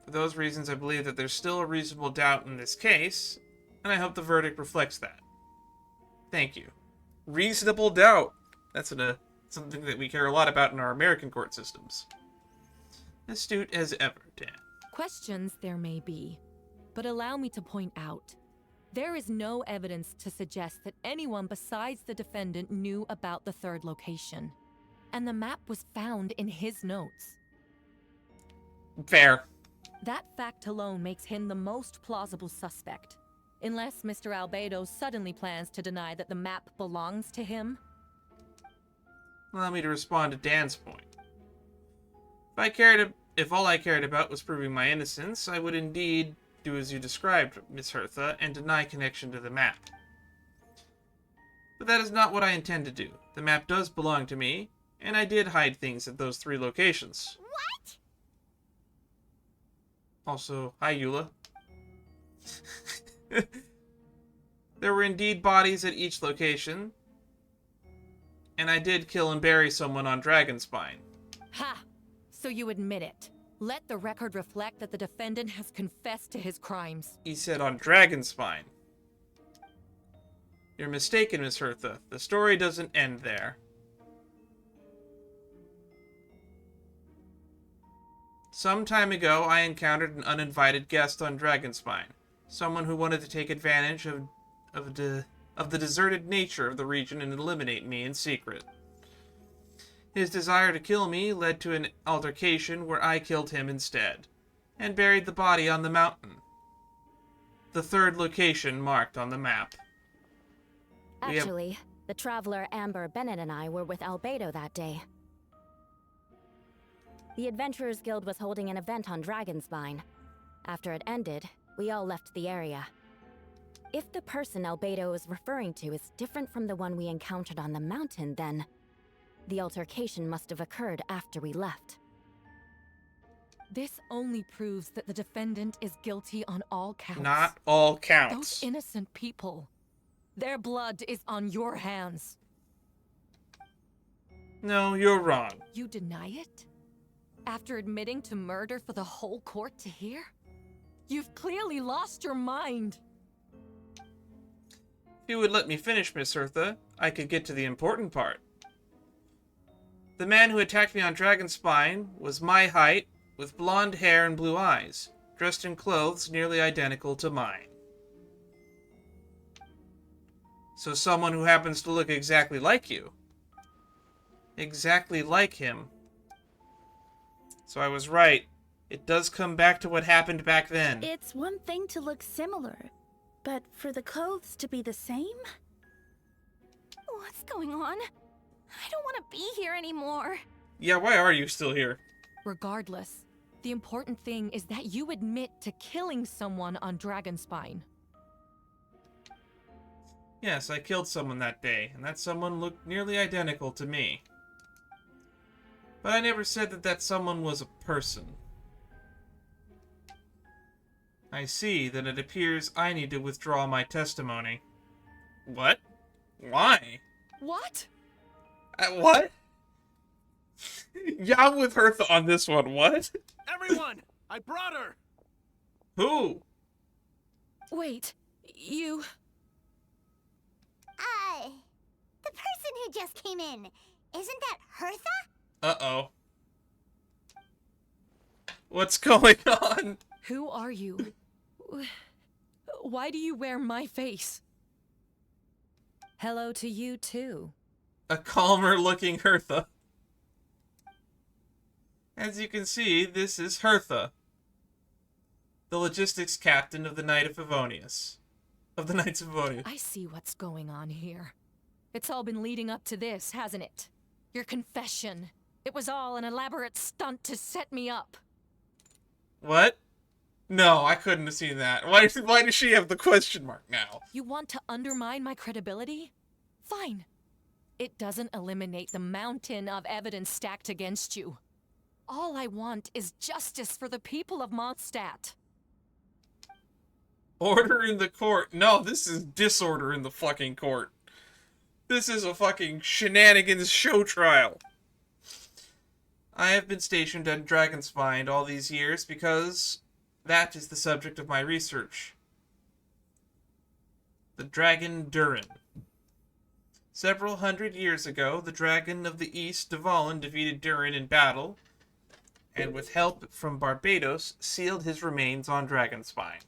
Speaker 1: For those reasons, I believe that there's still a reasonable doubt in this case, and I hope the verdict reflects that. Thank you. Reasonable doubt. That's something that we care a lot about in our American court systems. Astute as ever, Dan.
Speaker 9: Questions there may be, but allow me to point out, there is no evidence to suggest that anyone besides the defendant knew about the third location. And the map was found in his notes.
Speaker 1: Fair.
Speaker 9: That fact alone makes him the most plausible suspect. Unless Mr. Albedo suddenly plans to deny that the map belongs to him.
Speaker 1: Allow me to respond to Dan's point. If all I cared about was proving my innocence, I would indeed do as you described, Miss Hertha, and deny connection to the map. But that is not what I intend to do. The map does belong to me, and I did hide things at those three locations.
Speaker 2: What?
Speaker 1: Also, hi Eula. There were indeed bodies at each location, and I did kill and bury someone on Dragonspine.
Speaker 9: Ha! So you admit it. Let the record reflect that the defendant has confessed to his crimes.
Speaker 1: He said on Dragonspine. You're mistaken, Miss Hertha. The story doesn't end there. Some time ago, I encountered an uninvited guest on Dragonspine. Someone who wanted to take advantage of the deserted nature of the region and eliminate me in secret. His desire to kill me led to an altercation where I killed him instead, and buried the body on the mountain. the third location marked on the map.
Speaker 12: Actually, the traveler Amber Bennett and I were with Albedo that day. The Adventurers Guild was holding an event on Dragonspine. After it ended, we all left the area. If the person Albedo is referring to is different from the one we encountered on the mountain, then the altercation must have occurred after we left.
Speaker 9: This only proves that the defendant is guilty on all counts.
Speaker 1: Not all
Speaker 9: Those
Speaker 1: counts.
Speaker 9: innocent people. Their blood is on your hands.
Speaker 1: No, you're wrong.
Speaker 9: You deny it? After admitting to murder for the whole court to hear? You've clearly lost your mind.
Speaker 1: If you would let me finish, Miss Hertha, I could get to the important part. The man who attacked me on Dragonspine was my height, with blonde hair and blue eyes, dressed in clothes nearly identical to mine. So someone who happens to look exactly like you. Exactly like him. So I was right. It does come back to what happened back then.
Speaker 6: It's one thing to look similar, but for the clothes to be the same?
Speaker 3: What's going on? I don't want to be here anymore.
Speaker 1: Yeah, why are you still here?
Speaker 9: Regardless, the important thing is that you admit to killing someone on Dragonspine.
Speaker 1: Yes, I killed someone that day, and that someone looked nearly identical to me. But I never said that that someone was a person. I see that it appears I need to withdraw my testimony. What? Why?
Speaker 9: What?
Speaker 1: What? Yeah, I'm with Hertha on this one. What?
Speaker 7: Everyone, I brought her.
Speaker 1: Who?
Speaker 9: Wait, you...
Speaker 2: The person who just came in, isn't that Hertha?
Speaker 1: Uh-oh. What's going on?
Speaker 9: Who are you? Why do you wear my face? Hello to you, too.
Speaker 1: A calmer-looking Hertha. As you can see, this is Hertha, the logistics captain of the Knight of Favonius. Of the Knights of Favonius.
Speaker 9: I see what's going on here. It's all been leading up to this, hasn't it? Your confession. It was all an elaborate stunt to set me up.
Speaker 1: What? No, I couldn't have seen that. Why does she have the question mark now?
Speaker 9: You want to undermine my credibility? Fine. It doesn't eliminate the mountain of evidence stacked against you. All I want is justice for the people of Mondstadt.
Speaker 1: Order in the court. No, this is disorder in the fucking court. This is a fucking shenanigans show trial. I have been stationed at Dragonspine all these years because that is the subject of my research. The Dragon Durin. Several hundred years ago, the Dragon of the East, Dvalin, defeated Durin in battle, and with help from Barbados, sealed his remains on Dragonspine.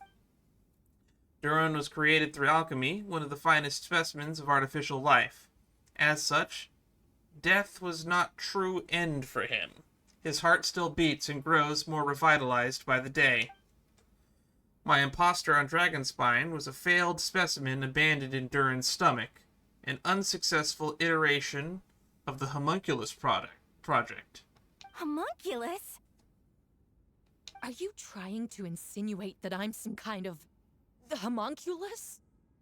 Speaker 1: Durin was created through alchemy, one of the finest specimens of artificial life. As such, death was not true end for him. His heart still beats and grows more revitalized by the day. My imposter on Dragonspine was a failed specimen abandoned in Durin's stomach, an unsuccessful iteration of the homunculus project.
Speaker 3: Homunculus?
Speaker 9: Are you trying to insinuate that I'm some kind of... the homunculus?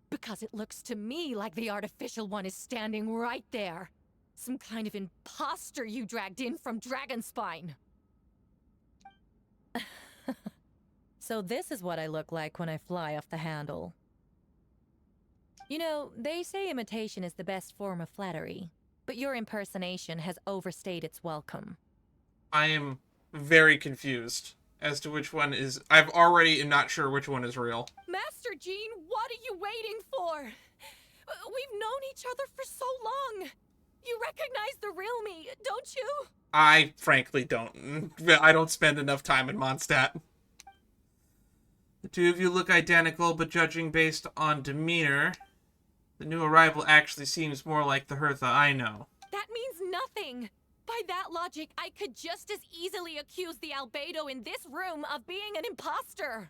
Speaker 9: Because it looks to me like the artificial one is standing right there. Some kind of imposter you dragged in from Dragonspine. So this is what I look like when I fly off the handle. You know, they say imitation is the best form of flattery, but your impersonation has overstayed its welcome.
Speaker 1: I am very confused as to which one is... I've already am not sure which one is real.
Speaker 9: Master Jean, what are you waiting for? We've known each other for so long. You recognize the real me, don't you?
Speaker 1: I frankly don't. I don't spend enough time in Mondstadt. The two of you look identical, but judging based on demeanor, the new arrival actually seems more like the Hertha I know.
Speaker 9: That means nothing. By that logic, I could just as easily accuse the Albedo in this room of being an imposter.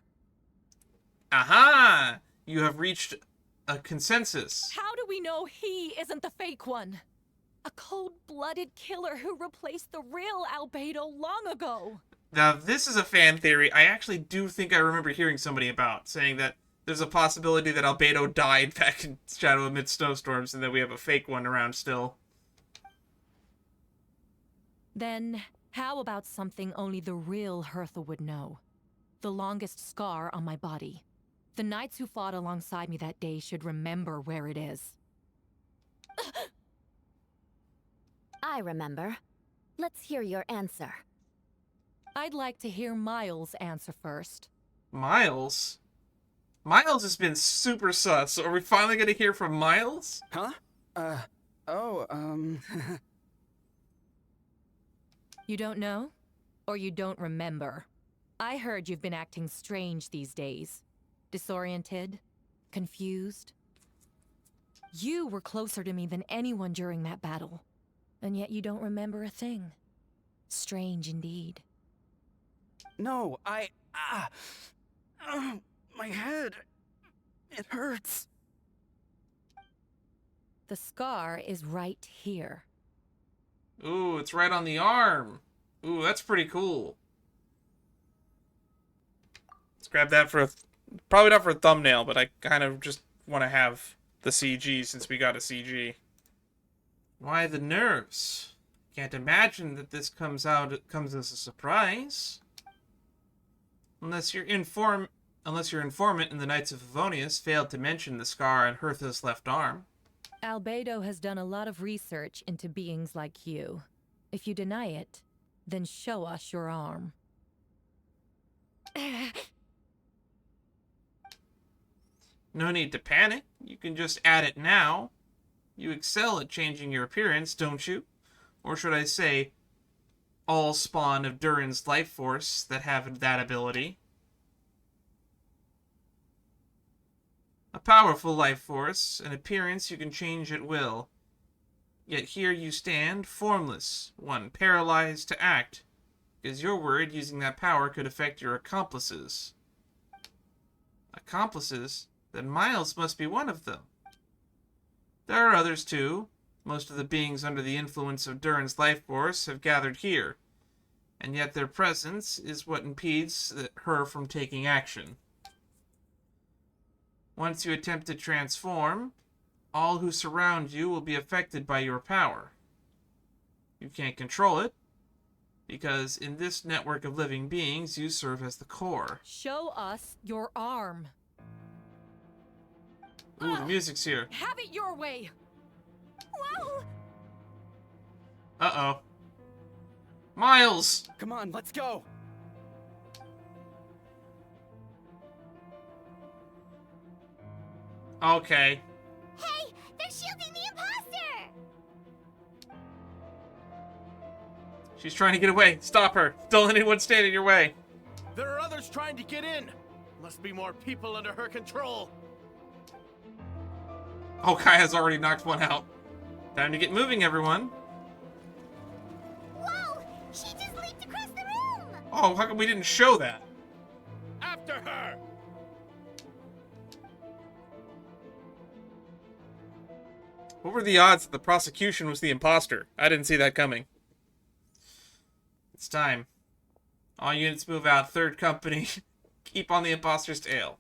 Speaker 1: Aha! You have reached a consensus.
Speaker 9: How do we know he isn't the fake one? A cold-blooded killer who replaced the real Albedo long ago.
Speaker 1: Now, this is a fan theory I actually do think I remember hearing somebody about, saying that there's a possibility that Albedo died back in Shadow Amid Snowstorms and that we have a fake one around still.
Speaker 9: Then, how about something only the real Hertha would know? The longest scar on my body. The knights who fought alongside me that day should remember where it is.
Speaker 12: I remember. Let's hear your answer.
Speaker 9: I'd like to hear Miles' answer first.
Speaker 1: Miles? Miles has been super sus. So are we finally going to hear from Miles?
Speaker 5: Huh?
Speaker 9: You don't know? Or you don't remember? I heard you've been acting strange these days. Disoriented? Confused? You were closer to me than anyone during that battle. And yet you don't remember a thing. Strange indeed.
Speaker 5: No, my head. It hurts.
Speaker 9: The scar is right here.
Speaker 1: Ooh, it's right on the arm. Ooh, that's pretty cool. Let's grab that for a... Probably not for a thumbnail, but I kind of just want to have the CG since we got a CG. Why the nerves? Can't imagine that this comes as a surprise. Unless your informant in the Knights of Favonius failed to mention the scar on Hertha's left arm.
Speaker 9: Albedo has done a lot of research into beings like you. If you deny it, then show us your arm.
Speaker 1: No need to panic. You can just add it now. You excel at changing your appearance, don't you? Or should I say, all spawn of Durin's life force that have that ability. A powerful life force, an appearance you can change at will. Yet here you stand, formless, one paralyzed to act, because you're worried using that power could affect your accomplices. Accomplices? Then Miles must be one of them. There are others too. Most of the beings under the influence of Durin's life force have gathered here, and yet their presence is what impedes her from taking action. Once you attempt to transform, all who surround you will be affected by your power. You can't control it, because in this network of living beings, you serve as the core.
Speaker 9: Show us your arm.
Speaker 1: Ooh, the music's here.
Speaker 9: Have it your way.
Speaker 3: Whoa!
Speaker 1: Uh-oh. Miles!
Speaker 5: Come on, let's go.
Speaker 1: Okay.
Speaker 2: Hey, they're shielding the imposter!
Speaker 1: She's trying to get away. Stop her. Don't let anyone stand in your way.
Speaker 7: There are others trying to get in. Must be more people under her control.
Speaker 1: Oh, Kaya's already knocked one out. Time to get moving, everyone.
Speaker 2: Whoa! She just leaped across the room!
Speaker 1: Oh, how come we didn't show that?
Speaker 7: After her!
Speaker 1: What were the odds that the prosecution was the imposter? I didn't see that coming. It's time. All units move out. Third company. Keep on the imposter's tail.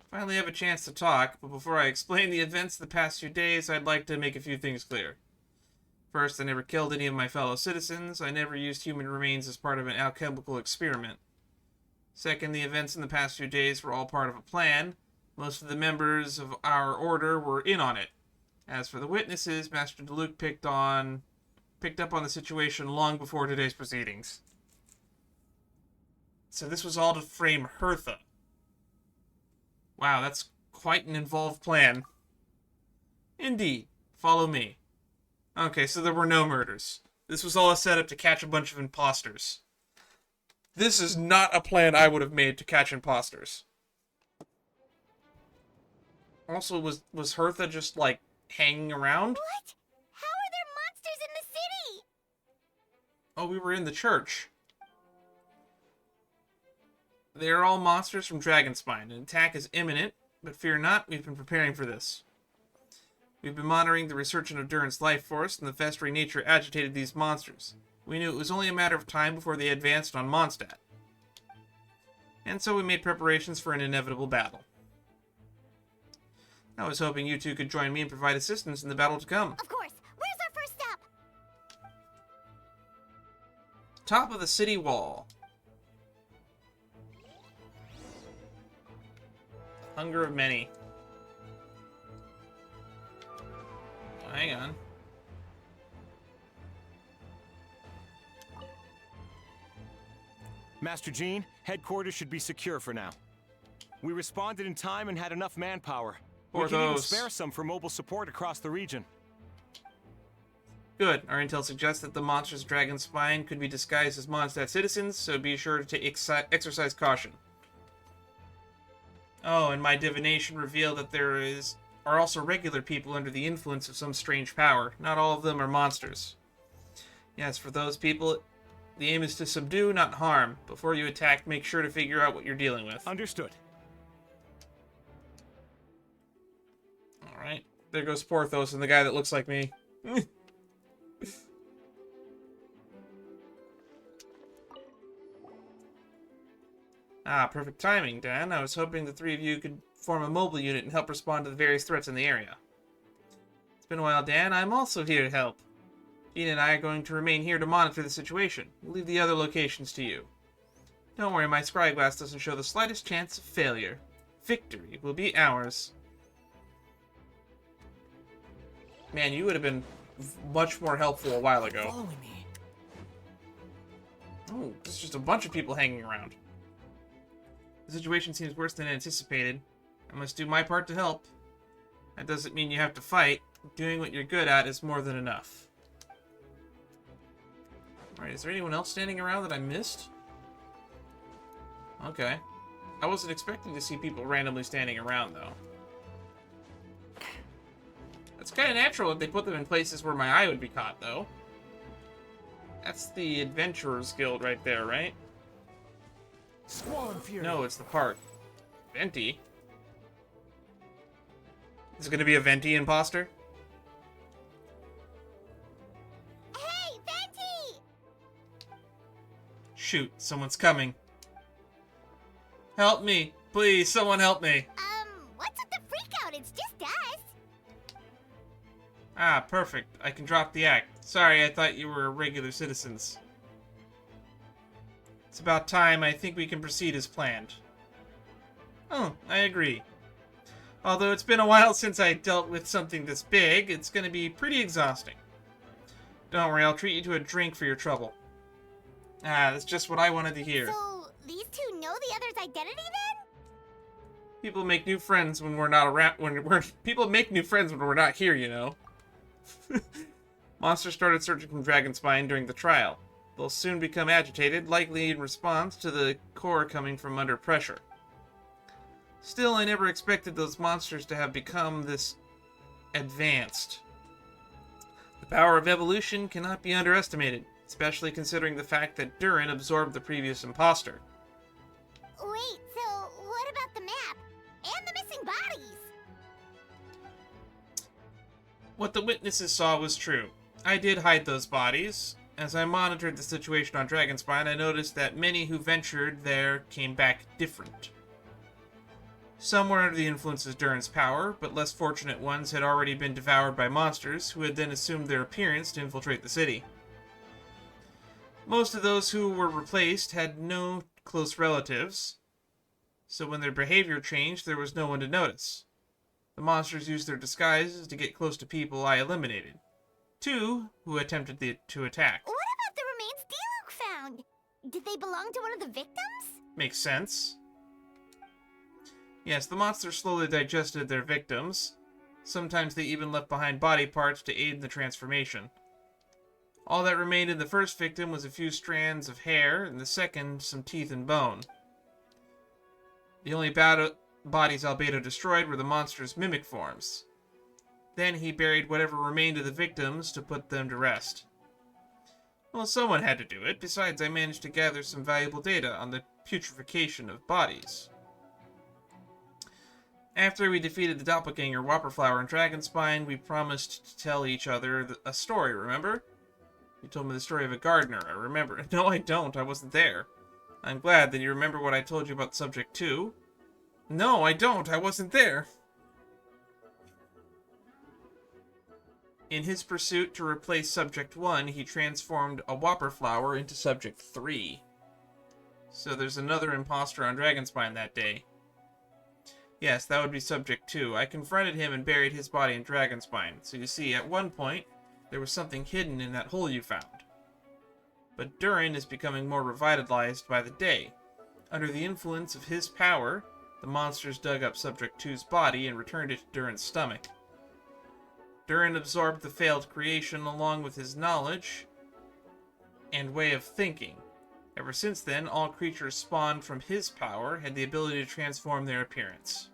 Speaker 1: Finally have a chance to talk, but before I explain the events of the past few days, I'd like to make a few things clear. First, I never killed any of my fellow citizens. I never used human remains as part of an alchemical experiment. Second, the events in the past few days were all part of a plan. Most of the members of our order were in on it. As for the witnesses, Master DeLuke picked up on the situation long before today's proceedings. So this was all to frame Hertha. Wow, that's quite an involved plan. Indeed. Follow me. Okay, so there were no murders. This was all a setup to catch a bunch of imposters. This is not a plan I would have made to catch imposters. Also, was Hertha just, like, hanging around?
Speaker 2: What? How are there monsters in the city?
Speaker 1: Oh, we were in the church. They are all monsters from Dragonspine. An attack is imminent, but fear not, we've been preparing for this. We've been monitoring the resurgence of Durin's life force, and the festering nature agitated these monsters. We knew it was only a matter of time before they advanced on Mondstadt. And so we made preparations for an inevitable battle. I was hoping you two could join me and provide assistance in the battle to come.
Speaker 2: Of course. Where's our first stop?
Speaker 1: Top of the city wall. Hunger of many. Hang on.
Speaker 13: Master Jean, headquarters should be secure for now. We responded in time and had enough manpower. We can even spare some for mobile support across the region.
Speaker 1: Good. Our intel suggests that the monsters of Dragonspine could be disguised as Mondstadt citizens, so be sure to exercise caution. Oh, and my divination revealed that there are also regular people under the influence of some strange power. Not all of them are monsters. Yes, for those people, the aim is to subdue, not harm. Before you attack, make sure to figure out what you're dealing with.
Speaker 13: Understood.
Speaker 1: Alright. There goes Porthos and the guy that looks like me. Ah, perfect timing, Dan. I was hoping the three of you could form a mobile unit and help respond to the various threats in the area. It's been a while, Dan. I'm also here to help. Jean and I are going to remain here to monitor the situation. We'll leave the other locations to you. Don't worry, my scryglass doesn't show the slightest chance of failure. Victory will be ours. Man, you would have been much more helpful a while ago.
Speaker 4: Following me.
Speaker 1: Oh, there's just a bunch of people hanging around. The situation seems worse than anticipated. I must do my part to help. That doesn't mean you have to fight. Doing what you're good at is more than enough. Alright, is there anyone else standing around that I missed? Okay. I wasn't expecting to see people randomly standing around, though. It's kind of natural if they put them in places where my eye would be caught, though. That's the Adventurers Guild right there, right?
Speaker 8: Squall and Fury.
Speaker 1: No, it's the park. Venti? Is it going to be a Venti imposter?
Speaker 2: Hey, Venti!
Speaker 1: Shoot, someone's coming. Help me. Please, someone help me.
Speaker 2: What's with the freak out? It's just us.
Speaker 1: Ah, perfect. I can drop the act. Sorry, I thought you were regular citizens. It's about time. I think we can proceed as planned. Oh, I agree. Although it's been a while since I dealt with something this big, it's going to be pretty exhausting. Don't worry, I'll treat you to a drink for your trouble. Ah, that's just what I wanted to hear.
Speaker 2: So, these two know the other's identity then?
Speaker 1: People make new friends when we're not around. People make new friends when we're not here, you know. Monsters started searching from Dragonspine during the trial. They'll soon become agitated, likely in response to the core coming from under pressure. Still, I never expected those monsters to have become this advanced. The power of evolution cannot be underestimated, especially considering the fact that Durin absorbed the previous imposter.
Speaker 2: Wait, so what about the map? And the missing bodies?
Speaker 1: What the witnesses saw was true. I did hide those bodies. As I monitored the situation on Dragonspine, I noticed that many who ventured there came back different. Some were under the influence of Durin's power, but less fortunate ones had already been devoured by monsters, who had then assumed their appearance to infiltrate the city. Most of those who were replaced had no close relatives, so when their behavior changed, there was no one to notice. The monsters used their disguises to get close to people I eliminated. 2 who attempted to attack.
Speaker 2: What about the remains Diluc found? Did they belong to one of the victims?
Speaker 1: Makes sense. Yes, the monsters slowly digested their victims. Sometimes they even left behind body parts to aid in the transformation. All that remained in the first victim was a few strands of hair, and the second, some teeth and bone. The only bodies Albedo destroyed were the monster's mimic forms. Then he buried whatever remained of the victims to put them to rest. Well, someone had to do it. Besides, I managed to gather some valuable data on the putrefaction of bodies. After we defeated the doppelganger Whopperflower and Dragonspine, we promised to tell each other a story, remember? You told me the story of a gardener, I remember. No, I don't. I wasn't there. I'm glad that you remember what I told you about Subject 2. No, I don't. I wasn't there. In his pursuit to replace Subject 1, he transformed a Whopperflower into Subject 3. So there's another imposter on Dragonspine that day. Yes, that would be Subject 2. I confronted him and buried his body in Dragonspine. So you see, at one point, there was something hidden in that hole you found. But Durin is becoming more revitalized by the day. Under the influence of his power, the monsters dug up Subject 2's body and returned it to Durin's stomach. Durin absorbed the failed creation along with his knowledge and way of thinking. Ever since then, all creatures spawned from his power had the ability to transform their appearance.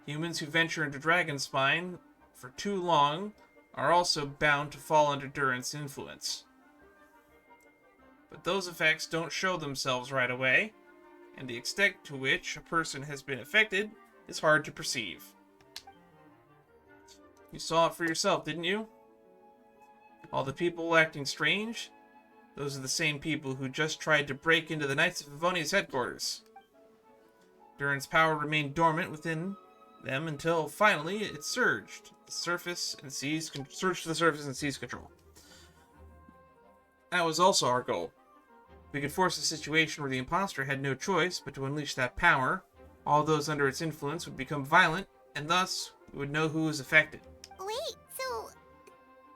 Speaker 1: Humans who venture into Dragonspine for too long are also bound to fall under Durin's influence. But those effects don't show themselves right away, and the extent to which a person has been affected is hard to perceive. You saw it for yourself, didn't you? All the people acting strange? Those are the same people who just tried to break into the Knights of Favonia's headquarters. Durin's power remained dormant within them until finally it surged to the surface and seized control. That was also our goal. We could force a situation where the imposter had no choice but to unleash that power. All those under its influence would become violent, and thus we would know who was affected.
Speaker 2: Wait, so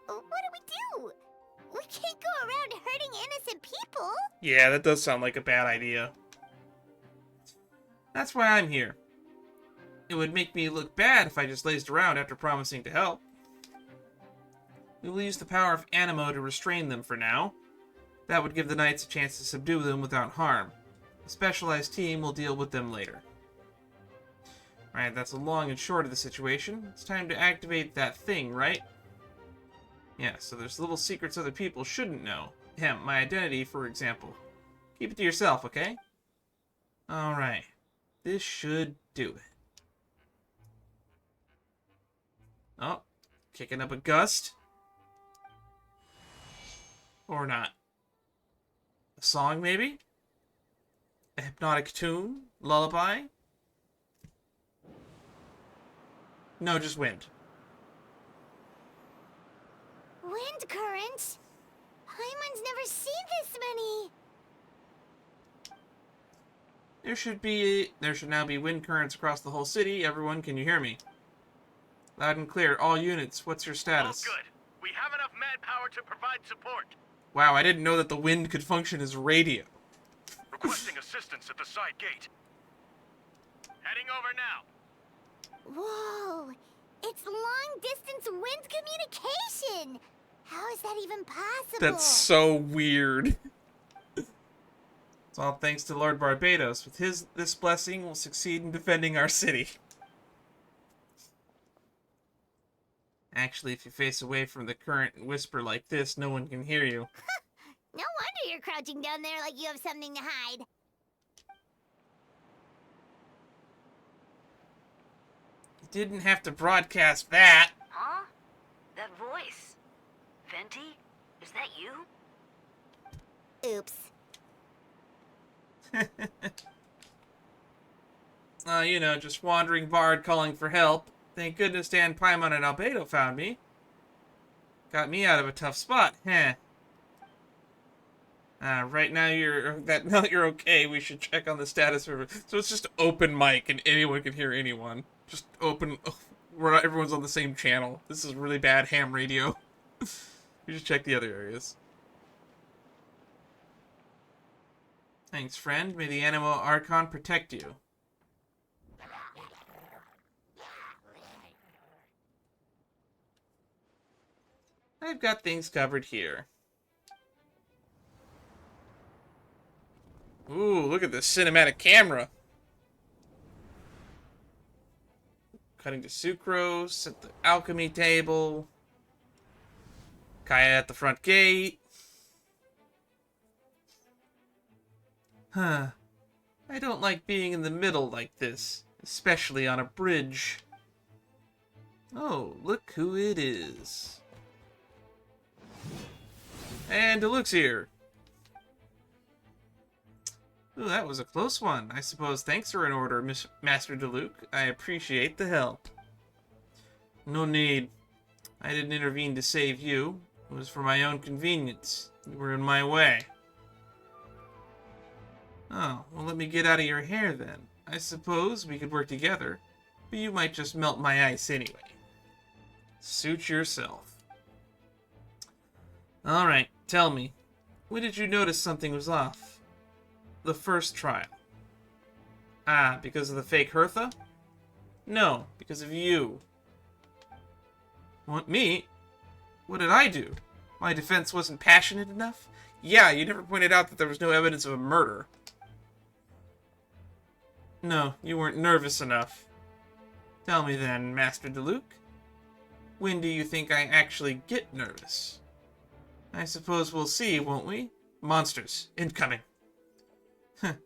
Speaker 2: what do? We can't go around hurting innocent people.
Speaker 1: Yeah, that does sound like a bad idea. That's why I'm here. It would make me look bad if I just lazed around after promising to help. We will use the power of Animo to restrain them for now. That would give the knights a chance to subdue them without harm. A specialized team will deal with them later. Alright, that's the long and short of the situation. It's time to activate that thing, right? Yeah, so there's little secrets other people shouldn't know. My identity, for example. Keep it to yourself, okay? Alright. This should do it. Oh, kicking up a gust. Or not. A song, maybe? A hypnotic tune? Lullaby? No, just wind.
Speaker 2: Wind currents? Paimon's never seen this many.
Speaker 1: There should now be wind currents across the whole city. Everyone, can you hear me? Loud and clear. All units, what's your status?
Speaker 7: All good. We have enough manpower to provide support.
Speaker 1: Wow, I didn't know that the wind could function as radio.
Speaker 7: Requesting assistance at the side gate. Heading over now.
Speaker 2: Whoa! It's long-distance wind communication! How is that even possible?
Speaker 1: That's so weird. It's all thanks to Lord Barbados. With this blessing, we'll succeed in defending our city. Actually, if you face away from the current and whisper like this, no one can hear you.
Speaker 2: No wonder you're crouching down there like you have something to hide.
Speaker 1: You didn't have to broadcast that.
Speaker 10: Huh? That voice. Venti? Is that you?
Speaker 2: Oops.
Speaker 1: You know, just wandering bard calling for help. Thank goodness Dan Paimon and Albedo found me. Got me out of a tough spot, huh? Right now now that you're okay, we should check on the status of it. So it's just open mic and anyone can hear anyone. Just open, everyone's on the same channel. This is really bad ham radio. We should check the other areas. Thanks, friend. May the Animo Archon protect you. I've got things covered here. Ooh, look at this cinematic camera. Cutting to sucrose at the alchemy table. Kaya at the front gate. Huh. I don't like being in the middle like this, especially on a bridge. Oh, look who it is. And Diluc's here. Ooh, that was a close one. I suppose thanks are in order, Master Diluc. I appreciate the help. No need. I didn't intervene to save you. It was for my own convenience. You were in my way. Oh, well, let me get out of your hair then. I suppose we could work together, but you might just melt my ice anyway. Suit yourself. Alright, tell me. When did you notice something was off? The first trial. Ah, because of the fake Hertha? No, because of you. What, me? What did I do? My defense wasn't passionate enough? Yeah, you never pointed out that there was no evidence of a murder. No, you weren't nervous enough. Tell me then, Master Diluc. When do you think I actually get nervous? I suppose we'll see, won't we? Monsters, incoming.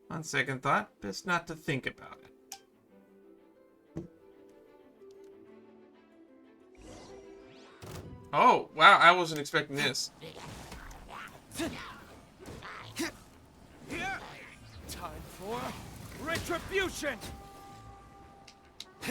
Speaker 1: On second thought, best not to think about it. Oh, wow, I wasn't expecting this.
Speaker 11: Time for retribution!
Speaker 1: There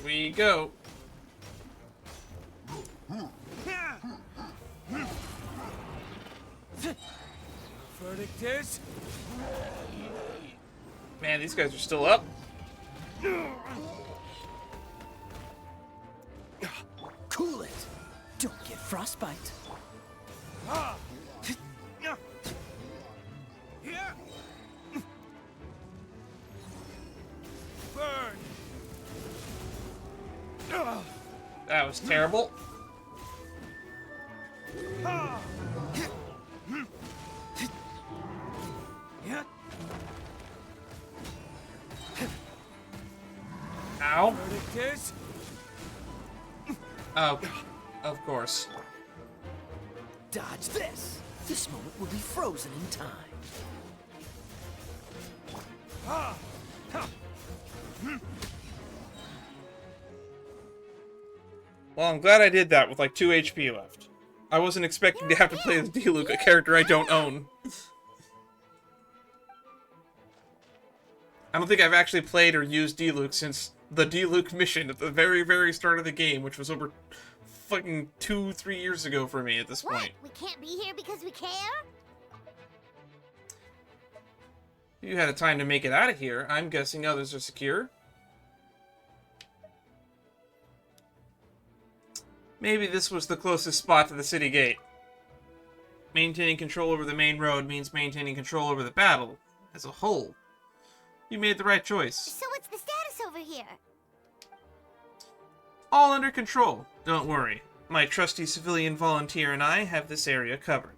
Speaker 1: we go.
Speaker 11: Verdict is...
Speaker 1: Man, these guys are still up.
Speaker 5: Cool it. Don't get frostbite.
Speaker 11: Burn!
Speaker 1: That was terrible. Ow.
Speaker 11: Verdict is...
Speaker 1: Oh, of course.
Speaker 5: Dodge this. This moment will be frozen in time.
Speaker 1: Well, I'm glad I did that with like 2 HP left. I wasn't expecting to have to play as Diluc, a character I don't own. I don't think I've actually played or used Diluc since the Diluc mission at the very, very start of the game, which was over fucking 2-3 years ago for me at this point.
Speaker 2: We can't be here because we care?
Speaker 1: You had a time to make it out of here. I'm guessing others are secure. Maybe this was the closest spot to the city gate. Maintaining control over the main road means maintaining control over the battle as a whole. You made the right choice.
Speaker 2: So what's the status over here?
Speaker 1: All under control. Don't worry. My trusty civilian volunteer and I have this area covered.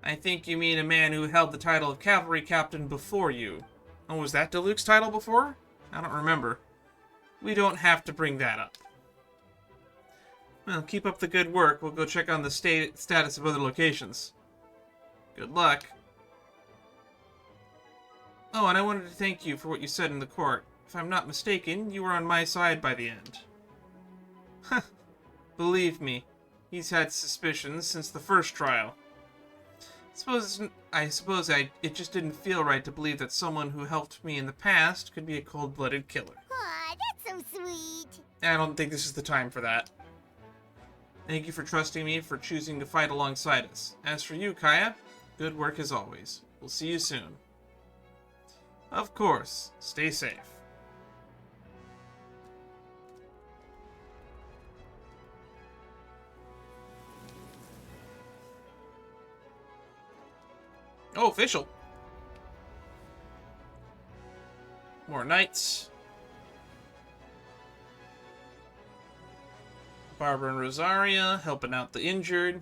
Speaker 1: I think you mean a man who held the title of cavalry captain before you. Oh, was that Diluc's title before? I don't remember. We don't have to bring that up. Well, keep up the good work. We'll go check on the status of other locations. Good luck. Oh, and I wanted to thank you for what you said in the court. If I'm not mistaken, you were on my side by the end. Huh. Believe me, he's had suspicions since the first trial. I suppose it just didn't feel right to believe that someone who helped me in the past could be a cold-blooded killer.
Speaker 2: Aw, that's so sweet.
Speaker 1: I don't think this is the time for that. Thank you for trusting me, for choosing to fight alongside us. As for you, Kaya, good work as always. We'll see you soon. Of course. Stay safe. Oh, official. More knights. Barbara and Rosaria helping out the injured.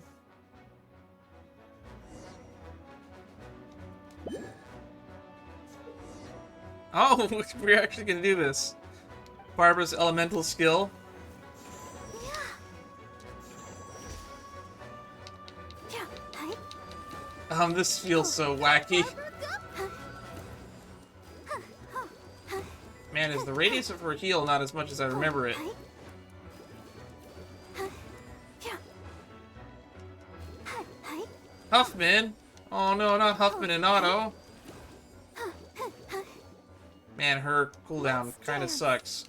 Speaker 1: Oh, we're actually gonna do this. Barbara's elemental skill. This feels so wacky. Man, is the radius of her heal not as much as I remember it? Huffman! Oh no, not Huffman and Otto. Man, her cooldown kind of sucks.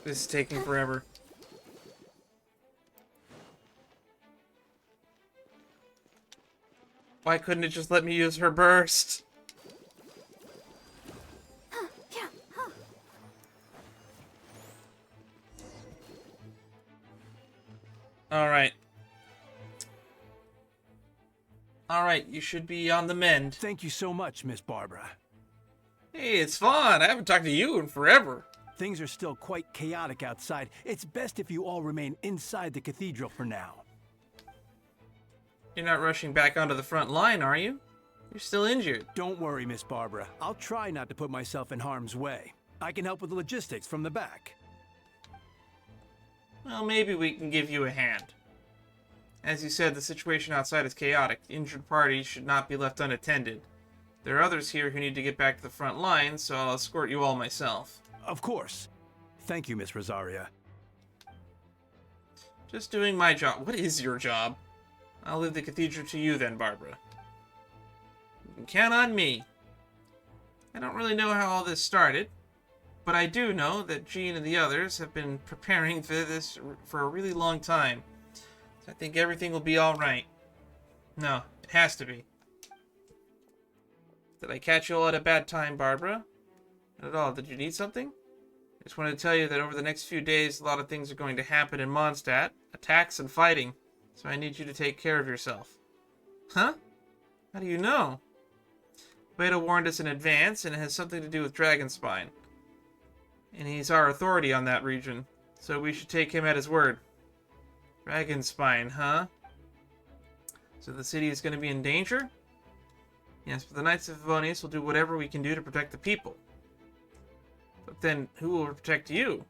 Speaker 1: This is taking forever. Why couldn't it just let me use her burst? Alright. Alright, you should be on the mend.
Speaker 14: Thank you so much, Miss Barbara.
Speaker 1: Hey, it's fun. I haven't talked to you in forever.
Speaker 14: Things are still quite chaotic outside. It's best if you all remain inside the cathedral for now.
Speaker 1: You're not rushing back onto the front line, are you? You're still injured.
Speaker 14: Don't worry, Miss Barbara. I'll try not to put myself in harm's way. I can help with the logistics from the back.
Speaker 1: Well, maybe we can give you a hand. As you said, the situation outside is chaotic. Injured parties should not be left unattended. There are others here who need to get back to the front line, so I'll escort you all myself.
Speaker 14: Of course. Thank you, Miss Rosaria.
Speaker 1: Just doing my job. What is your job? I'll leave the cathedral to you then, Barbara. You can count on me. I don't really know how all this started, but I do know that Jean and the others have been preparing for this for a really long time. So I think everything will be alright. No, it has to be. Did I catch you all at a bad time, Barbara? Not at all. Did you need something? I just wanted to tell you that over the next few days, a lot of things are going to happen in Mondstadt. Attacks and fighting. So I need you to take care of yourself. Huh? How do you know? Beta warned us in advance, and it has something to do with Dragonspine. And he's our authority on that region, so we should take him at his word. Dragonspine, huh? So the city is going to be in danger? Yes, but the Knights of Favonius will do whatever we can do to protect the people. But then, who will protect you?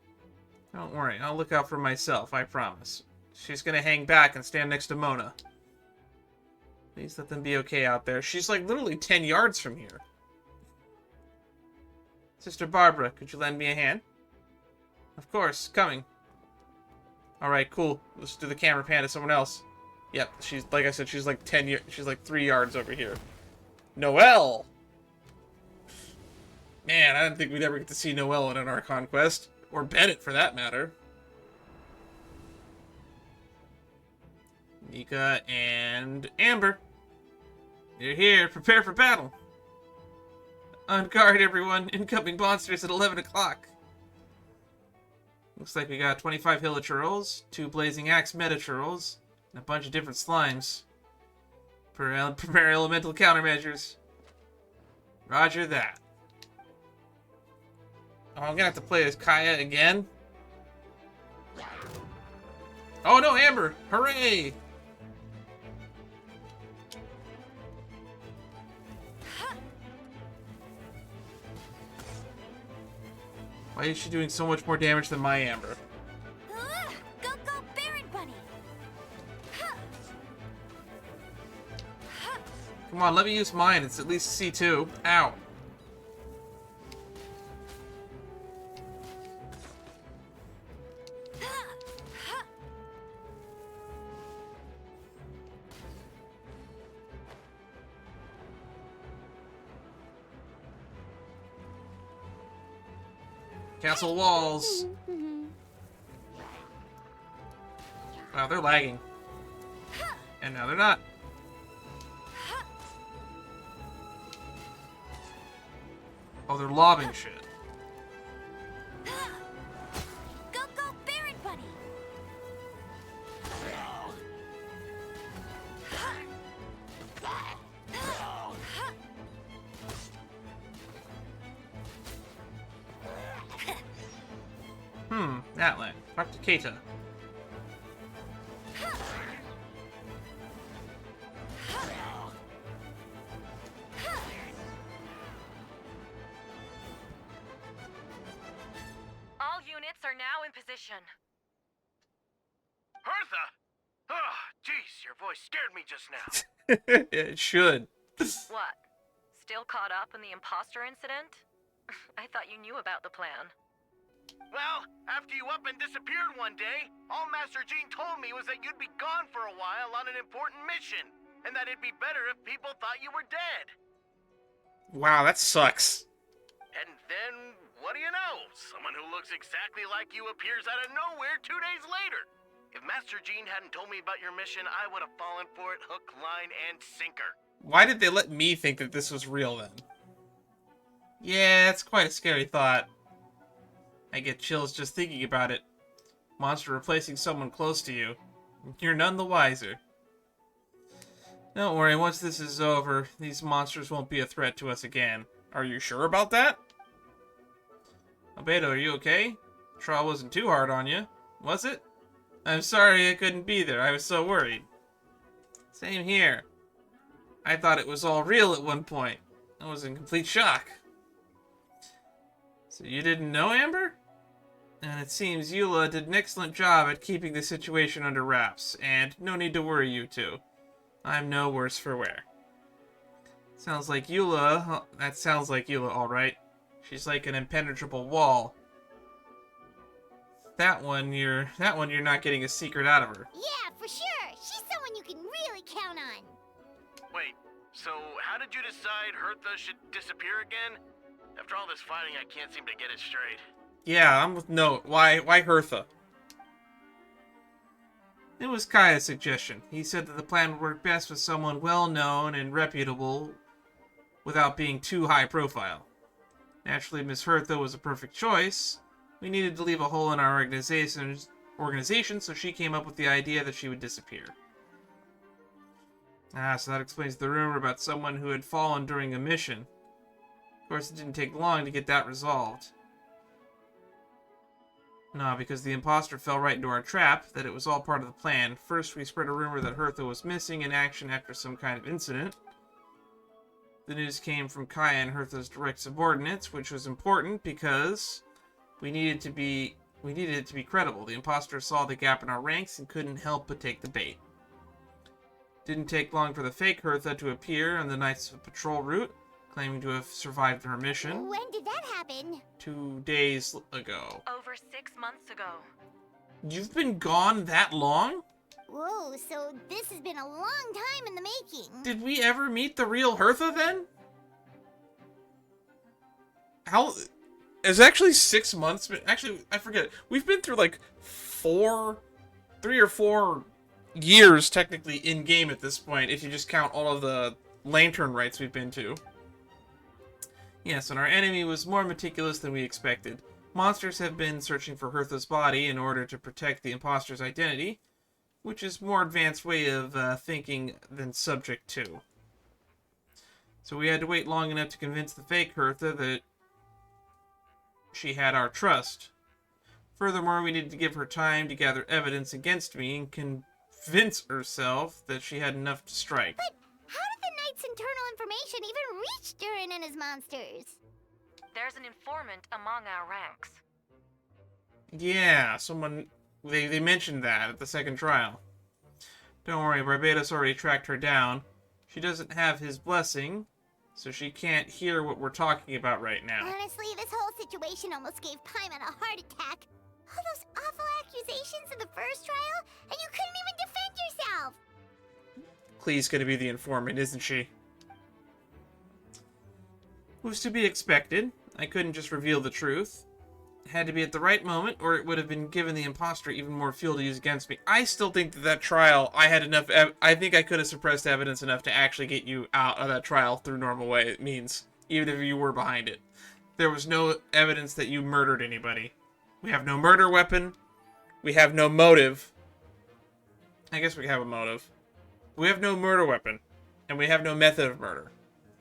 Speaker 1: Don't worry, I'll look out for myself, I promise. She's gonna hang back and stand next to Mona. Please let them be okay out there. She's like literally 10 yards from here. Sister Barbara, could you lend me a hand? Of course, coming. Alright, cool. Let's do the camera pan to someone else. Yep, she's, like I said, she's like 3 yards over here. Noelle! Man, I didn't think we'd ever get to see Noelle in an Archon quest. Or Bennett, for that matter. Nika and Amber. You're here. Prepare for battle. On guard, everyone. Incoming monsters at 11 o'clock. Looks like we got 25 Hilichurls, 2 Blazing Axe Metachurls, and a bunch of different slimes. Prepare elemental countermeasures. Roger that. Oh, I'm gonna have to play as Kaya again. Oh no, Amber! Hooray! Why is she doing so much more damage than my Amber?
Speaker 2: Go, Baron Bunny!
Speaker 1: Come on, let me use mine. It's at least C2. Ow. Castle walls. Wow, they're lagging. And now they're not. Oh, they're lobbing shit.
Speaker 2: Go, Baron Bunny!
Speaker 1: Keita.
Speaker 9: All units are now in position.
Speaker 7: Hertha! Oh, jeez, your voice scared me just now.
Speaker 1: It should.
Speaker 9: What? Still caught up in the imposter incident? I thought you knew about the plan.
Speaker 7: Well, after you up and disappeared one day, all Master Jean told me was that you'd be gone for a while on an important mission, and that it'd be better if people thought you were dead.
Speaker 1: Wow, that sucks.
Speaker 7: And then, what do you know? Someone who looks exactly like you appears out of nowhere 2 days later. If Master Jean hadn't told me about your mission, I would have fallen for it hook, line, and sinker.
Speaker 1: Why did they let me think that this was real then? Yeah, it's quite a scary thought. I get chills just thinking about it. Monster replacing someone close to you. You're none the wiser. Don't worry, once this is over, these monsters won't be a threat to us again. Are you sure about that? Albedo, are you okay? Trial wasn't too hard on you, was it? I'm sorry I couldn't be there, I was so worried. Same here. I thought it was all real at one point. I was in complete shock. So you didn't know, Amber? And it seems Eula did an excellent job at keeping the situation under wraps, and no need to worry, you two. I'm no worse for wear. Sounds like Eula. That sounds like Eula, alright. She's like an impenetrable wall. That one you're not getting a secret out of her.
Speaker 2: Yeah, for sure. She's someone you can really count on.
Speaker 7: Wait, so how did you decide Hertha should disappear again? After all this fighting, I can't seem to get it straight.
Speaker 1: Yeah, I'm with Note. Why Hertha? It was Kaya's suggestion. He said that the plan would work best with someone well-known and reputable without being too high profile. Naturally, Miss Hertha was a perfect choice. We needed to leave a hole in our organization, so she came up with the idea that she would disappear. So that explains the rumor about someone who had fallen during a mission. Of course, it didn't take long to get that resolved. No, because the imposter fell right into our trap, that it was all part of the plan. First, we spread a rumor that Hertha was missing in action after some kind of incident. The news came from Kaya and Hertha's direct subordinates, which was important because we needed it to be credible. The imposter saw the gap in our ranks and couldn't help but take the bait. Didn't take long for the fake Hertha to appear on the Knights of Patrol route, claiming to have survived her mission.
Speaker 2: When did that happen?
Speaker 1: 2 days ago.
Speaker 9: Over 6 months ago.
Speaker 1: You've been gone that long?
Speaker 2: Whoa, so this has been a long time in the making.
Speaker 1: Did we ever meet the real Hertha then? How... It's actually 6 months, but actually, I forget. We've been through like 3 or 4 years technically in-game at this point, if you just count all of the lantern rites we've been to. Yes, and our enemy was more meticulous than we expected. Monsters have been searching for Hertha's body in order to protect the imposter's identity, which is a more advanced way of thinking than subject to. So we had to wait long enough to convince the fake Hertha that she had our trust. Furthermore, we needed to give her time to gather evidence against me and convince herself that she had enough to strike.
Speaker 2: But how did the Knight's internal information even reach Durin and his monsters?
Speaker 9: There's an informant among our ranks.
Speaker 1: Yeah, someone... They mentioned that at the second trial. Don't worry, Barbados already tracked her down. She doesn't have his blessing, so she can't hear what we're talking about right now.
Speaker 2: Honestly, this whole situation almost gave Paimon a heart attack. All those awful accusations in the first trial, and you couldn't even defend yourself!
Speaker 1: Klee's gonna be the informant, isn't she? Was to be expected. I couldn't just reveal the truth. It had to be at the right moment, or it would have been given the imposter even more fuel to use against me. I still think that trial, I had enough... I think I could have suppressed evidence enough to actually get you out of that trial through normal way, it means. Even if you were behind it. There was no evidence that you murdered anybody. We have no murder weapon. We have no motive. I guess we have a motive. We have no murder weapon. And we have no method of murder.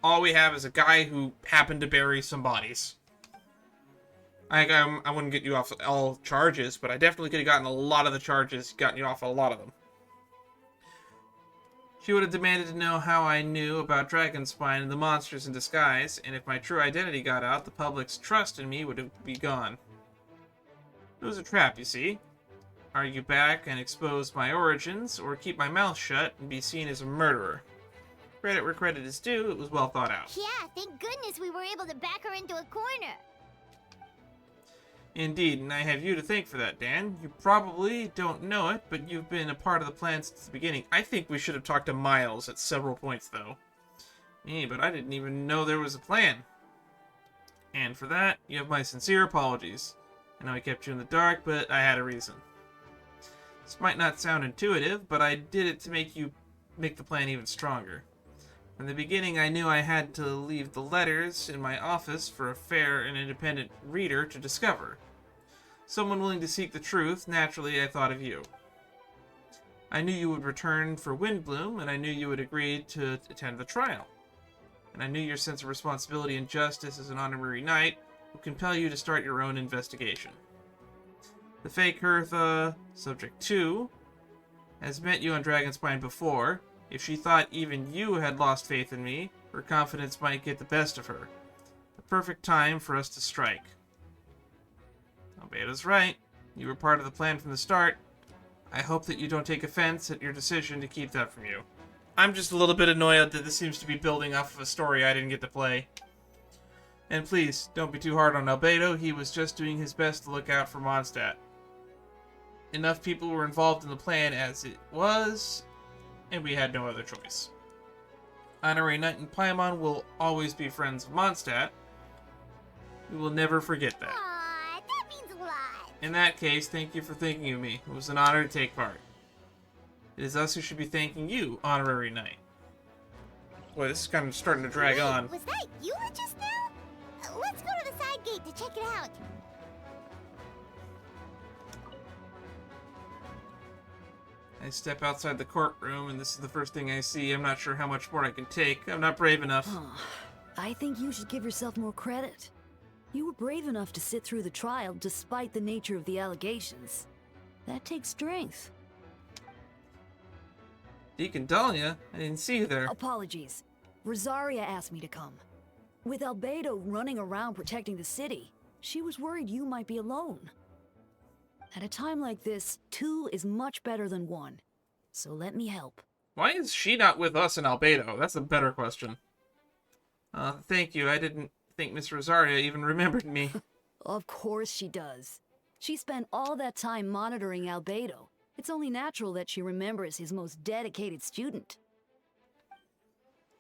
Speaker 1: All we have is a guy who happened to bury some bodies. I wouldn't get you off all charges, but I definitely could have gotten a lot of the charges, gotten you off a lot of them. She would have demanded to know how I knew about Dragonspine and the monsters in disguise, and if my true identity got out, the public's trust in me would be gone. It was a trap, you see. Argue back and expose my origins, or keep my mouth shut and be seen as a murderer. Credit where credit is due, it was well thought out.
Speaker 2: Yeah, thank goodness we were able to back her into a corner.
Speaker 1: Indeed, and I have you to thank for that, Dan. You probably don't know it, but you've been a part of the plan since the beginning. I think we should have talked to Miles at several points, though. Me, but I didn't even know there was a plan. And for that, you have my sincere apologies. I know I kept you in the dark, but I had a reason. This might not sound intuitive, but I did it to make the plan even stronger. From the beginning, I knew I had to leave the letters in my office for a fair and independent reader to discover. Someone willing to seek the truth, naturally I thought of you. I knew you would return for Windbloom, and I knew you would agree to attend the trial. And I knew your sense of responsibility and justice as an honorary knight would compel you to start your own investigation. The fake Hertha, Subject 2, has met you on Dragonspine before. If she thought even you had lost faith in me, her confidence might get the best of her. The perfect time for us to strike. Albedo's right. You were part of the plan from the start. I hope that you don't take offense at your decision to keep that from you. I'm just a little bit annoyed that this seems to be building off of a story I didn't get to play. And please, don't be too hard on Albedo. He was just doing his best to look out for Mondstadt. Enough people were involved in the plan as it was, and we had no other choice. Honorary Knight and Paimon will always be friends of Mondstadt. We will never forget that.
Speaker 2: Aww, that means a lot.
Speaker 1: In that case, thank you for thinking of me. It was an honor to take part. It is us who should be thanking you, Honorary Knight. Boy, this is kind of starting to drag on.
Speaker 2: Was that you just now? Let's go to the side gate to check it out.
Speaker 1: I step outside the courtroom, and this is the first thing I see. I'm not sure how much more I can take. I'm not brave enough.
Speaker 10: I think you should give yourself more credit. You were brave enough to sit through the trial despite the nature of the allegations. That takes strength.
Speaker 1: Deacon Dahlia? I didn't see you there.
Speaker 10: Apologies. Rosaria asked me to come. With Albedo running around protecting the city, she was worried you might be alone. At a time like this, 2 is much better than 1. So let me help.
Speaker 1: Why is she not with us in Albedo? That's a better question. Thank you. I didn't think Miss Rosaria even remembered me.
Speaker 10: Of course she does. She spent all that time monitoring Albedo. It's only natural that she remembers his most dedicated student.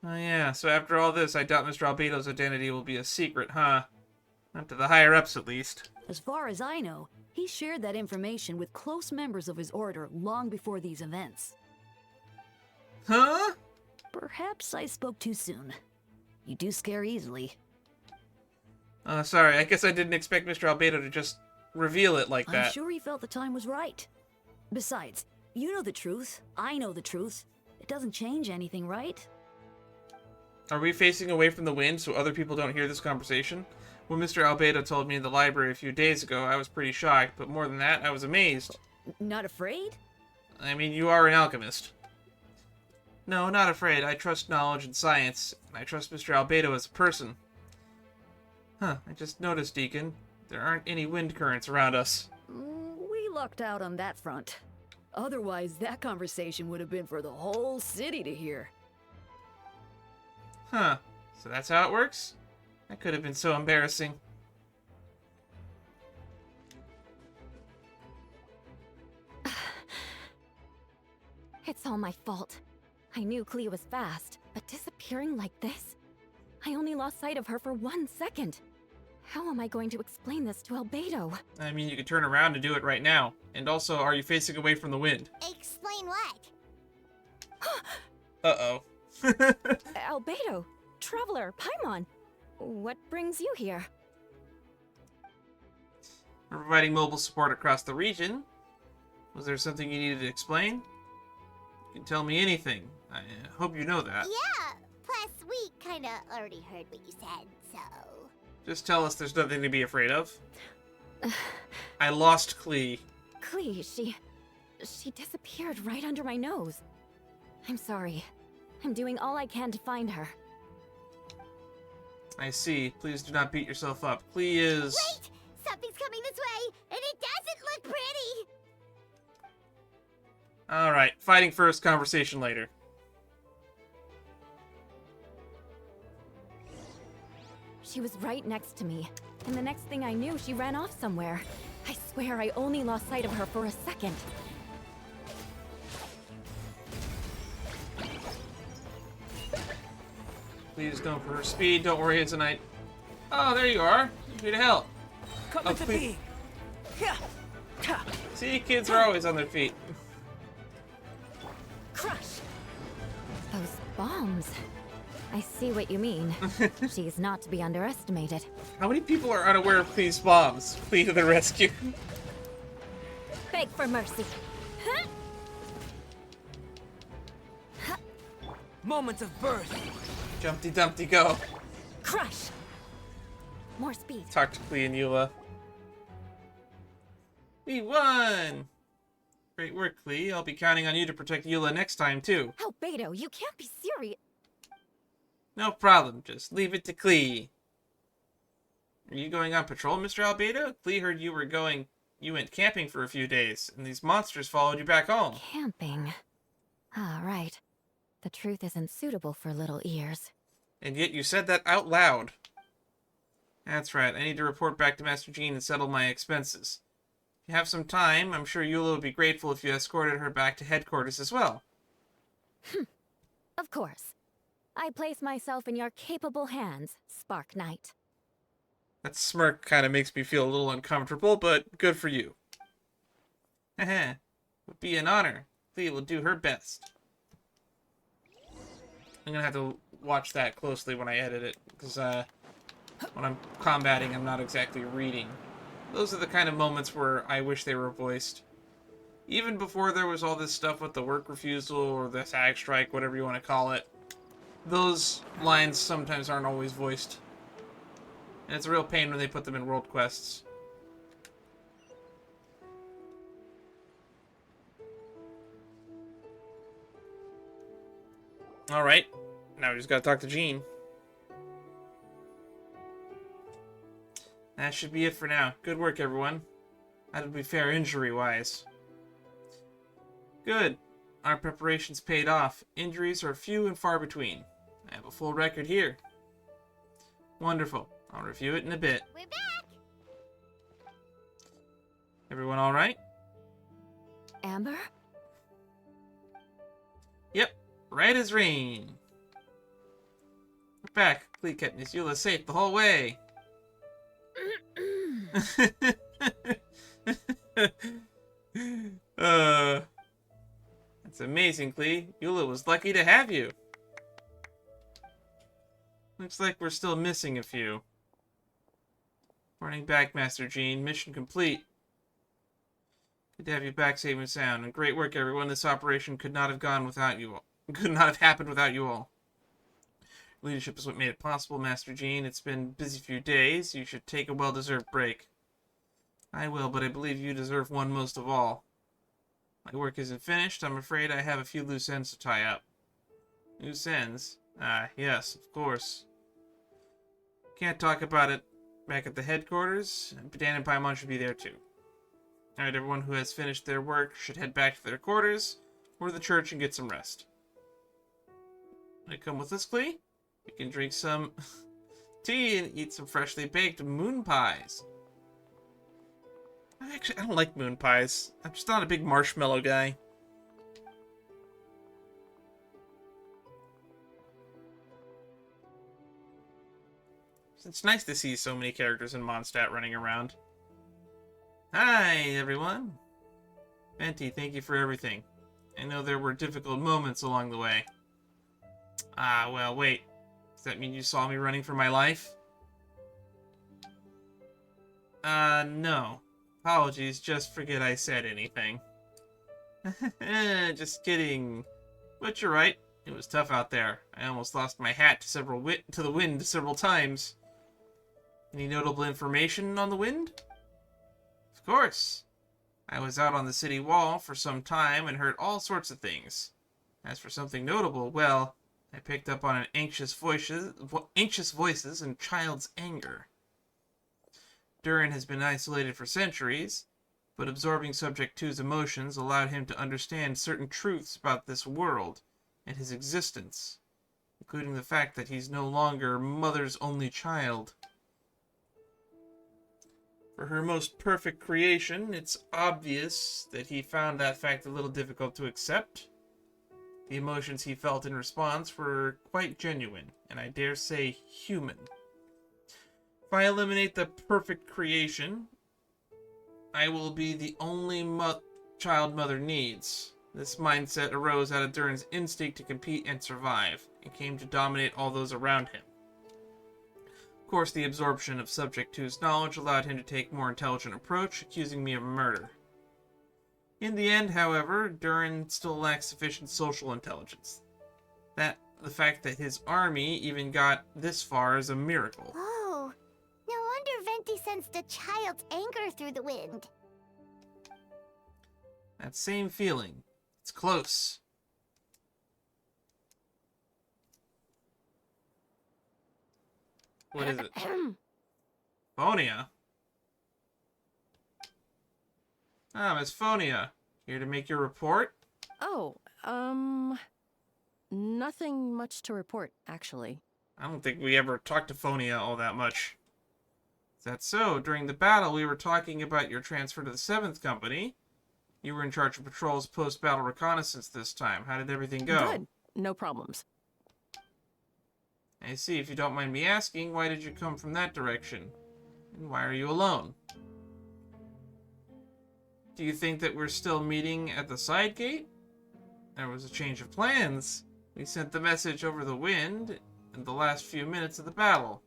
Speaker 1: Oh yeah, so after all this, I doubt Mr. Albedo's identity will be a secret, huh? Not to the higher-ups, at least.
Speaker 10: As far as I know, he shared that information with close members of his order long before these events.
Speaker 1: Huh?
Speaker 10: Perhaps I spoke too soon. You do scare easily.
Speaker 1: Sorry, I guess I didn't expect Mr. Albedo to just reveal it like that.
Speaker 10: I'm sure he felt the time was right. Besides, you know the truth, I know the truth. It doesn't change anything, right?
Speaker 1: Are we facing away from the wind so other people don't hear this conversation? When Mr. Albedo told me in the library a few days ago, I was pretty shocked, but more than that, I was amazed.
Speaker 10: Not afraid?
Speaker 1: I mean, you are an alchemist. No, not afraid. I trust knowledge and science, and I trust Mr. Albedo as a person. Huh, I just noticed, Deacon. There aren't any wind currents around us.
Speaker 10: We lucked out on that front. Otherwise, that conversation would have been for the whole city to hear.
Speaker 1: Huh, so that's how it works? That could have been so embarrassing.
Speaker 12: It's all my fault. I knew Clea was fast, but disappearing like this? I only lost sight of her for 1 second. How am I going to explain this to Albedo?
Speaker 1: I mean, you could turn around and do it right now. And also, are you facing away from the wind?
Speaker 2: Explain what?
Speaker 1: Uh-oh.
Speaker 12: Albedo, Traveler, Paimon, what brings you here?
Speaker 1: We're providing mobile support across the region. Was there something you needed to explain? You can tell me anything. I hope you know that.
Speaker 2: Yeah, plus we kinda already heard what you said, so...
Speaker 1: Just tell us there's nothing to be afraid of. I lost Klee.
Speaker 12: Klee, she disappeared right under my nose. I'm sorry. I'm doing all I can to find her.
Speaker 1: I see. Please do not beat yourself up. Klee is...
Speaker 2: Wait! Something's coming this way, and it doesn't look pretty!
Speaker 1: Alright, fighting first, conversation later.
Speaker 12: She was right next to me, and the next thing I knew, she ran off somewhere. I swear I only lost sight of her for a second.
Speaker 1: Please going for her speed. Don't worry, it's a night. Oh, there you are. Here to help.
Speaker 11: Come
Speaker 1: with me. See, kids are always on their feet.
Speaker 12: Crush! Those bombs. I see what you mean. She's not to be underestimated.
Speaker 1: How many people are unaware of Klee's bombs? Klee to the rescue.
Speaker 12: Beg for mercy.
Speaker 11: Moment of birth.
Speaker 1: Jumpty Dumpty go.
Speaker 12: Crush! More speed.
Speaker 1: Talk to Klee and Eula. We won! Great work, Klee. I'll be counting on you to protect Eula next time, too.
Speaker 12: Albedo, you can't be serious.
Speaker 1: No problem. Just leave it to Klee. Are you going on patrol, Mr. Albedo? Klee heard you went camping for a few days, and these monsters followed you back home.
Speaker 12: Camping. Ah, right. The truth isn't suitable for little ears.
Speaker 1: And yet you said that out loud. That's right. I need to report back to Master Jean and settle my expenses. If you have some time, I'm sure Eula would be grateful if you escorted her back to headquarters as well.
Speaker 12: Of course. I place myself in your capable hands, Spark Knight.
Speaker 1: That smirk kind of makes me feel a little uncomfortable, but good for you. Heh, would be an honor. Klee will do her best. I'm gonna have to watch that closely when I edit it, because when I'm combating, I'm not exactly reading. Those are the kind of moments where I wish they were voiced. Even before there was all this stuff with the work refusal or the SAG strike, whatever you want to call it, those lines sometimes aren't always voiced. And it's a real pain when they put them in world quests. Alright, now we just gotta talk to Jean. That should be it for now. Good work, everyone. That'll be fair injury-wise. Good. Our preparations paid off. Injuries are few and far between. I have a full record here. Wonderful. I'll review it in a bit.
Speaker 2: We're back!
Speaker 1: Everyone alright?
Speaker 12: Amber?
Speaker 1: Yep. Right as rain. We're back. Klee kept Miss Eula safe the whole way. That's amazing, Klee. Eula was lucky to have you. Looks like we're still missing a few. Reporting back, Master Jean. Mission complete. Good to have you back safe and sound. And great work, everyone. This operation could not have gone without you all. Could not have happened without you all. Leadership is what made it possible, Master Jean. It's been a busy few days. You should take a well-deserved break. I will, but I believe you deserve one most of all. My work isn't finished. I'm afraid I have a few loose ends to tie up. Loose ends? Ah, yes, of course. Can't talk about it back at the headquarters. Dan and Paimon should be there too. Alright, everyone who has finished their work should head back to their quarters or the church and get some rest. Wanna come with us, Klee? We can drink some tea and eat some freshly baked moon pies. I don't like moon pies. I'm just not a big marshmallow guy. It's nice to see so many characters in Mondstadt running around. Hi, everyone. Venti, thank you for everything. I know there were difficult moments along the way. Ah, well, wait. Does that mean you saw me running for my life? No. Apologies, just forget I said anything. Just kidding. But you're right. It was tough out there. I almost lost my hat to the wind several times. Any notable information on the wind? Of course. I was out on the city wall for some time and heard all sorts of things. As for something notable, well, I picked up on an anxious voices and child's anger. Durin has been isolated for centuries, but absorbing Subject 2's emotions allowed him to understand certain truths about this world and his existence, including the fact that he's no longer Mother's only child. For her most perfect creation, it's obvious that he found that fact a little difficult to accept. The emotions he felt in response were quite genuine, and I dare say human. If I eliminate the perfect creation, I will be the only child Mother needs. This mindset arose out of Durin's instinct to compete and survive, and came to dominate all those around him. Of course, the absorption of Subject 2's knowledge allowed him to take a more intelligent approach, accusing me of murder. In the end, however, Durin still lacks sufficient social intelligence. The fact that his army even got this far is a miracle.
Speaker 2: Oh, no wonder Venti sensed a child's anger through the wind.
Speaker 1: That same feeling. It's close. What is it? Phonia? Ah, Miss Phonia. Here to make your report?
Speaker 15: Oh, nothing much to report, actually.
Speaker 1: I don't think we ever talked to Phonia all that much. Is that so? During the battle, we were talking about your transfer to the 7th Company. You were in charge of patrols post-battle reconnaissance this time. How did everything go?
Speaker 15: Good. No problems.
Speaker 1: I see. If you don't mind me asking, why did you come from that direction? And why are you alone? Do you think that we're still meeting at the side gate? There was a change of plans. We sent the message over the wind in the last few minutes of the battle.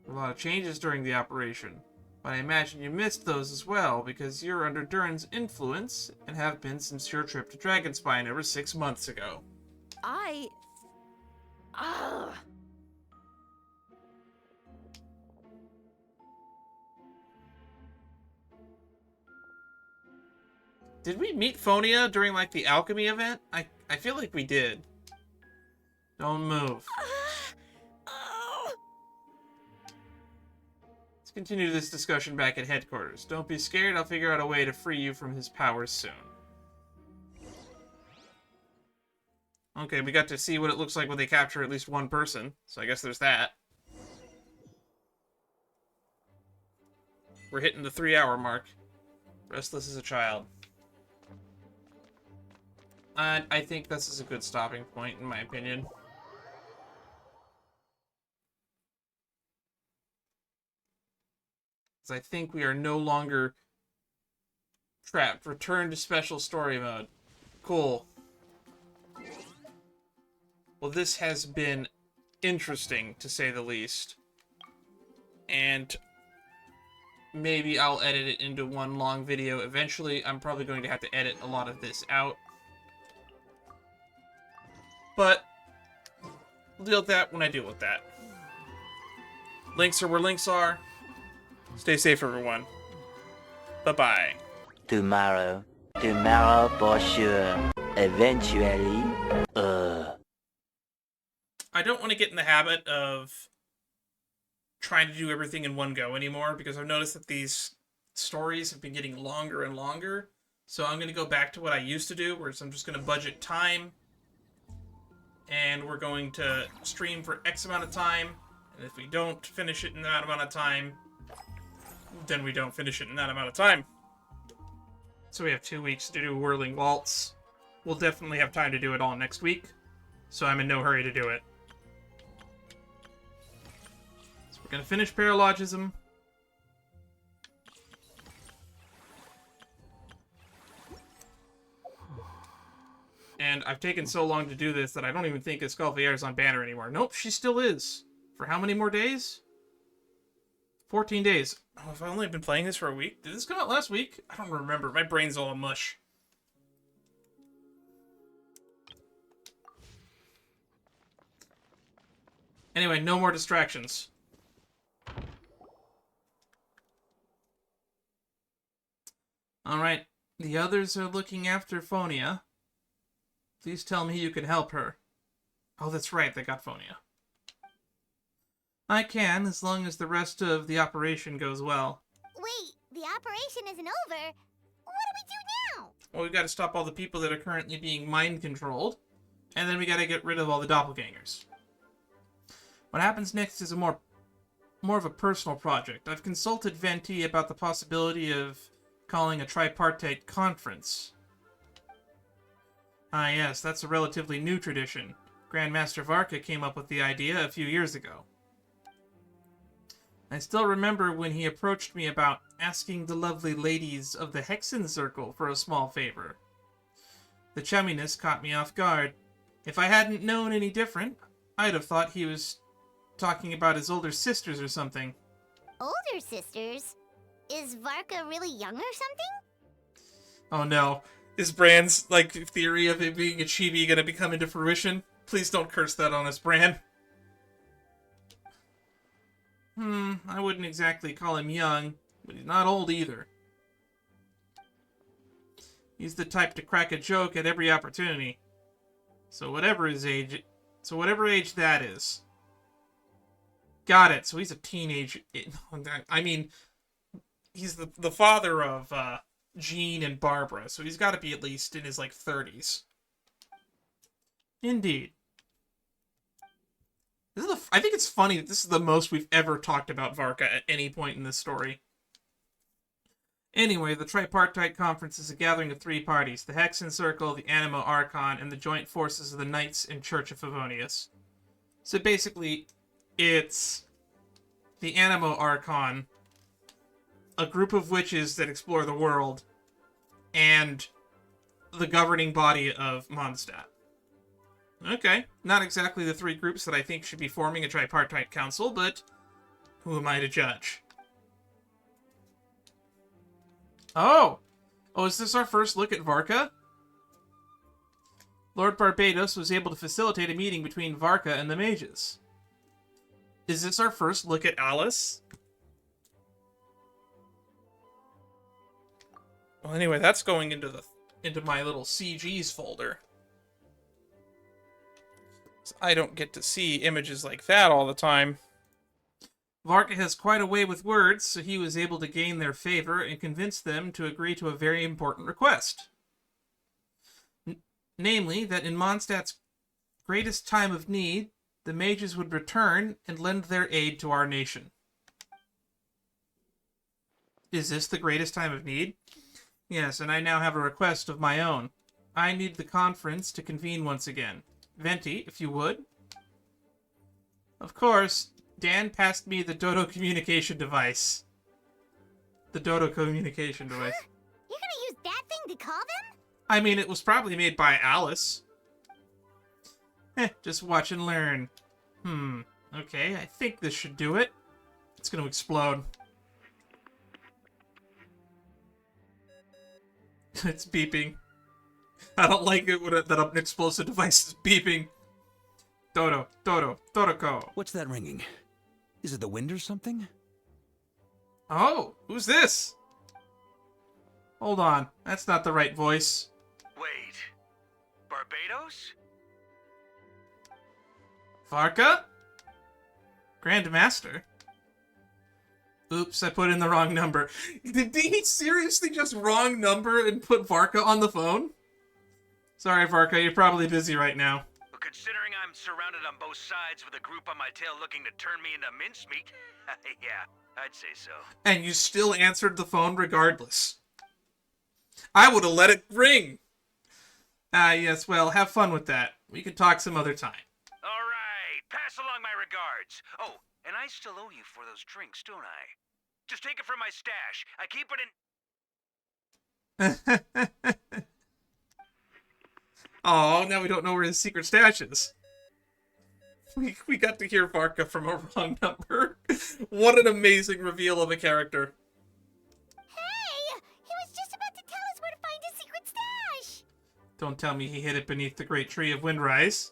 Speaker 1: A lot of changes during the operation, but I imagine you missed those as well, because you're under Durin's influence, and have been since your trip to Dragonspine over 6 months ago. Did we meet Phonia during, like, the alchemy event? I feel like we did. Don't move. Let's continue this discussion back at headquarters. Don't be scared, I'll figure out a way to free you from his powers soon. Okay, we got to see what it looks like when they capture at least one person, so I guess there's that. We're hitting the 3-hour mark. Restless as a child. I think this is a good stopping point, in my opinion. Because I think we are no longer trapped. Return to special story mode. Cool. Well, this has been interesting, to say the least. And maybe I'll edit it into one long video. Eventually, I'm probably going to have to edit a lot of this out. But we'll deal with that when I deal with that. Links are where links are. Stay safe, everyone. Bye-bye.
Speaker 16: Tomorrow for sure. Eventually,
Speaker 1: I don't want to get in the habit of trying to do everything in one go anymore, because I've noticed that these stories have been getting longer and longer. So I'm going to go back to what I used to do, where I'm just going to budget time, and we're going to stream for X amount of time, and if we don't finish it in that amount of time, then we don't finish it in that amount of time. So we have 2 weeks to do Whirling Waltz. We'll definitely have time to do it all next week, so I'm in no hurry to do it. So we're going to finish Paralogism. And I've taken so long to do this that I don't even think Escalvier is on banner anymore. Nope, she still is. For how many more days? 14 days. Oh, have I only been playing this for a week? Did this come out last week? I don't remember. My brain's all mush. Anyway, no more distractions. Alright, the others are looking after Phonia. Please tell me you can help her. Oh, that's right, they got Phonia. I can, as long as the rest of the operation goes well.
Speaker 2: Wait, the operation isn't over. What do we do now?
Speaker 1: Well, we've got to stop all the people that are currently being mind-controlled, and then we got to get rid of all the doppelgangers. What happens next is more of a personal project. I've consulted Venti about the possibility of calling a tripartite conference. Ah yes, that's a relatively new tradition. Grandmaster Varka came up with the idea a few years ago. I still remember when he approached me about asking the lovely ladies of the Hexenzirkel for a small favor. The chumminess caught me off guard. If I hadn't known any different, I'd have thought he was talking about his older sisters or something.
Speaker 2: Older sisters? Is Varka really young or something?
Speaker 1: Oh no. Is Bran's, theory of it being a chibi gonna become into fruition? Please don't curse that on us, Bran. I wouldn't exactly call him young, but he's not old either. He's the type to crack a joke at every opportunity. So whatever age that is. Got it, so he's a teenage... I mean, he's the father of, Jean and Barbara, so he's got to be at least in his, 30s. Indeed. I think it's funny that this is the most we've ever talked about Varka at any point in this story. Anyway, the Tripartite Conference is a gathering of 3 parties, the Hexenzirkel, the Animo Archon, and the joint forces of the Knights and Church of Favonius. So basically, it's the Animo Archon, a group of witches that explore the world, and the governing body of Mondstadt. Okay, not exactly the 3 groups that I think should be forming a tripartite council, but who am I to judge? Oh, is this our first look at Varka? Lord Barbados was able to facilitate a meeting between Varka and the mages. Is this our first look at Alice? Well, anyway, that's going into my little CGs folder. I don't get to see images like that all the time. Varka has quite a way with words, so he was able to gain their favor and convince them to agree to a very important request. Namely, that in Mondstadt's greatest time of need, the mages would return and lend their aid to our nation. Is this the greatest time of need? Yes, and I now have a request of my own. I need the conference to convene once again. Venti, if you would. Of course, Dan passed me the Dodo communication device. The Dodo communication device.
Speaker 2: You're gonna use that thing to call them?
Speaker 1: I mean, it was probably made by Alice. Just watch and learn. Okay, I think this should do it. It's gonna explode. It's beeping. I don't like it when that an explosive device is beeping. Toroko.
Speaker 17: What's that ringing? Is it the wind or something?
Speaker 1: Oh, who's this? Hold on, that's not the right voice.
Speaker 7: Wait, Barbados?
Speaker 1: Varka? Grandmaster? Oops, I put in the wrong number. Did he seriously just wrong number and put Varka on the phone? Sorry, Varka, you're probably busy right now.
Speaker 7: Well, considering I'm surrounded on both sides with a group on my tail looking to turn me into mincemeat, yeah, I'd say so.
Speaker 1: And you still answered the phone regardless. I would have let it ring. Yes, well, have fun with that. We can talk some other time.
Speaker 7: All right, pass along my regards. Oh, and I still owe you for those drinks, don't I? Just take it from my stash. I keep it in...
Speaker 1: Oh, now we don't know where his secret stash is. We got to hear Varka from a wrong number. What an amazing reveal of a character.
Speaker 2: Hey! He was just about to tell us where to find his secret stash!
Speaker 1: Don't tell me he hid it beneath the great tree of Windrise.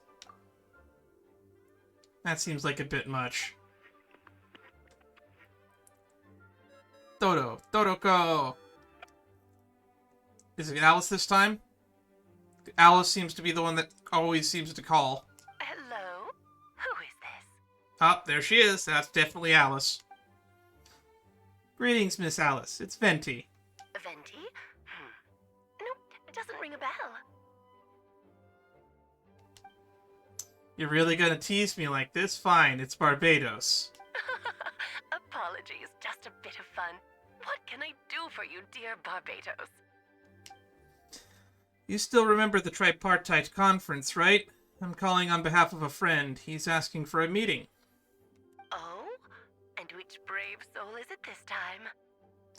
Speaker 1: That seems like a bit much. Toroko. Is it Alice this time? Alice seems to be the one that always seems to call.
Speaker 18: Hello? Who is this?
Speaker 1: Oh, there she is. That's definitely Alice. Greetings, Miss Alice. It's Venti.
Speaker 18: Venti? Nope, it doesn't ring a bell.
Speaker 1: You're really gonna tease me like this? Fine, it's Barbados.
Speaker 18: Apologies, just a bit of fun. What can I do for you, dear Barbados?
Speaker 1: You still remember the tripartite conference, right? I'm calling on behalf of a friend. He's asking for a meeting.
Speaker 18: Oh? And which brave soul is it this time?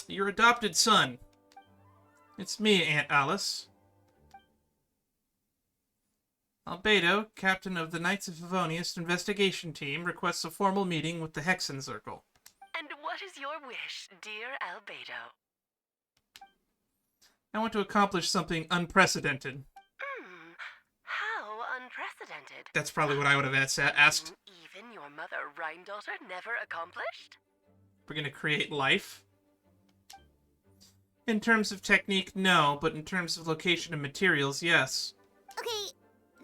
Speaker 1: Your adopted son. It's me, Aunt Alice. Albedo, captain of the Knights of Favonius investigation team, requests a formal meeting with the Hexenzirkel.
Speaker 18: And what is your wish, dear Albedo?
Speaker 1: I want to accomplish something unprecedented.
Speaker 18: How unprecedented?
Speaker 1: That's probably what I would have asked.
Speaker 18: Even your mother Rhine-daughter never accomplished?
Speaker 1: We're gonna create life. In terms of technique, no, but in terms of location and materials, yes.
Speaker 2: Okay,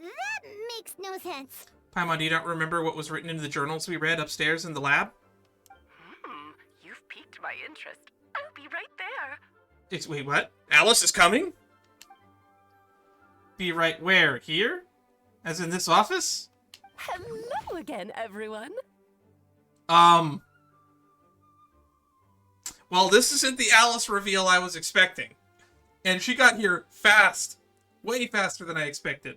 Speaker 2: that makes no sense.
Speaker 1: Paimon, do you not remember what was written in the journals we read upstairs in the lab?
Speaker 18: You've piqued my interest. I'll be right there.
Speaker 1: Wait, what? Alice is coming? Be right where? Here? As in this office?
Speaker 18: Hello again, everyone.
Speaker 1: Well, this isn't the Alice reveal I was expecting. And she got here fast. Way faster than I expected.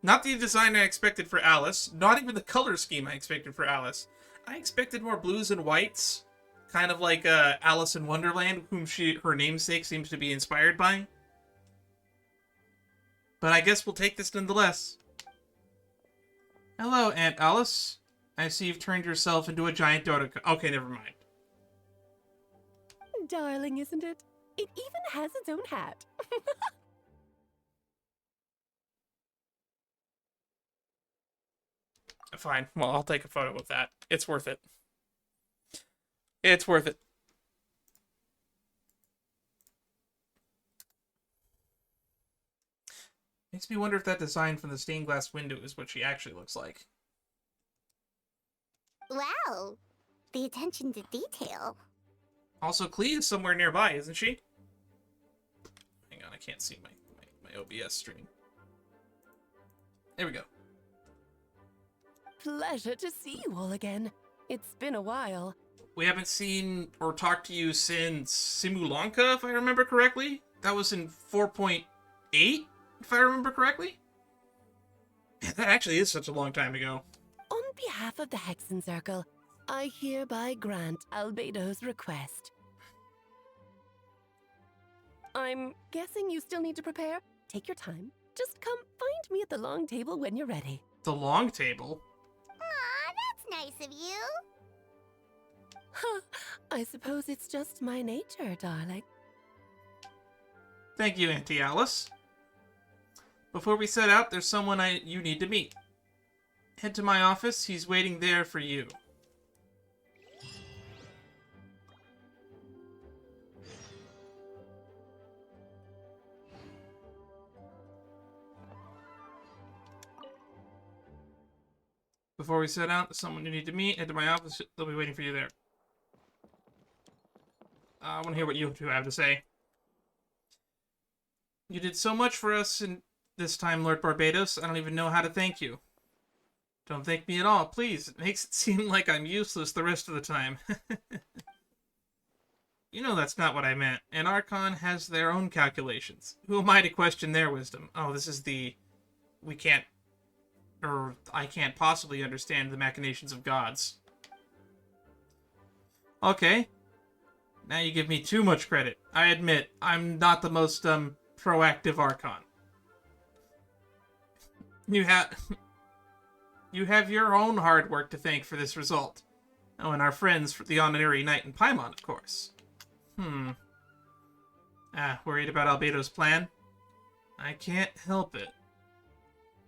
Speaker 1: Not the design I expected for Alice. Not even the color scheme I expected for Alice. I expected more blues and whites. Kind of like Alice in Wonderland, whom her namesake seems to be inspired by. But I guess we'll take this nonetheless. Hello, Aunt Alice. I see you've turned yourself into a giant dodo. Okay, never mind.
Speaker 18: Darling, isn't it? It even has its own hat.
Speaker 1: Fine. Well, I'll take a photo with that. It's worth it. It's worth it. Makes me wonder if that design from the stained glass window is what she actually looks like.
Speaker 2: Wow, the attention to detail.
Speaker 1: Also, Klee is somewhere nearby, isn't she? Hang on, I can't see my OBS stream. There we go.
Speaker 18: Pleasure to see you all again. It's been a while.
Speaker 1: We haven't seen or talked to you since Simulanka, if I remember correctly. That was in 4.8, if I remember correctly. Yeah, that actually is such a long time ago.
Speaker 18: On behalf of the Hexenzirkel, I hereby grant Albedo's request. I'm guessing you still need to prepare? Take your time. Just come find me at the long table when you're ready.
Speaker 1: The long table?
Speaker 2: Aw, that's nice of you.
Speaker 18: Huh, I suppose it's just my nature, darling.
Speaker 1: Thank you, Auntie Alice. Before we set out, there's someone you need to meet. Head to my office. He's waiting there for you. Before we set out, there's someone you need to meet. Head to my office. They'll be waiting for you there. I want to hear what you two have to say. You did so much for us in this time, Lord Barbados. I don't even know how to thank you. Don't thank me at all, please. It makes it seem like I'm useless the rest of the time. You know that's not what I meant. An Archon has their own calculations. Who am I to question their wisdom? Oh, this is the... I can't possibly understand the machinations of gods. Okay. Now you give me too much credit. I admit, I'm not the most, proactive Archon. You have your own hard work to thank for this result. Oh, and our friends, the Honorary Knight and Paimon, of course. Worried about Albedo's plan? I can't help it.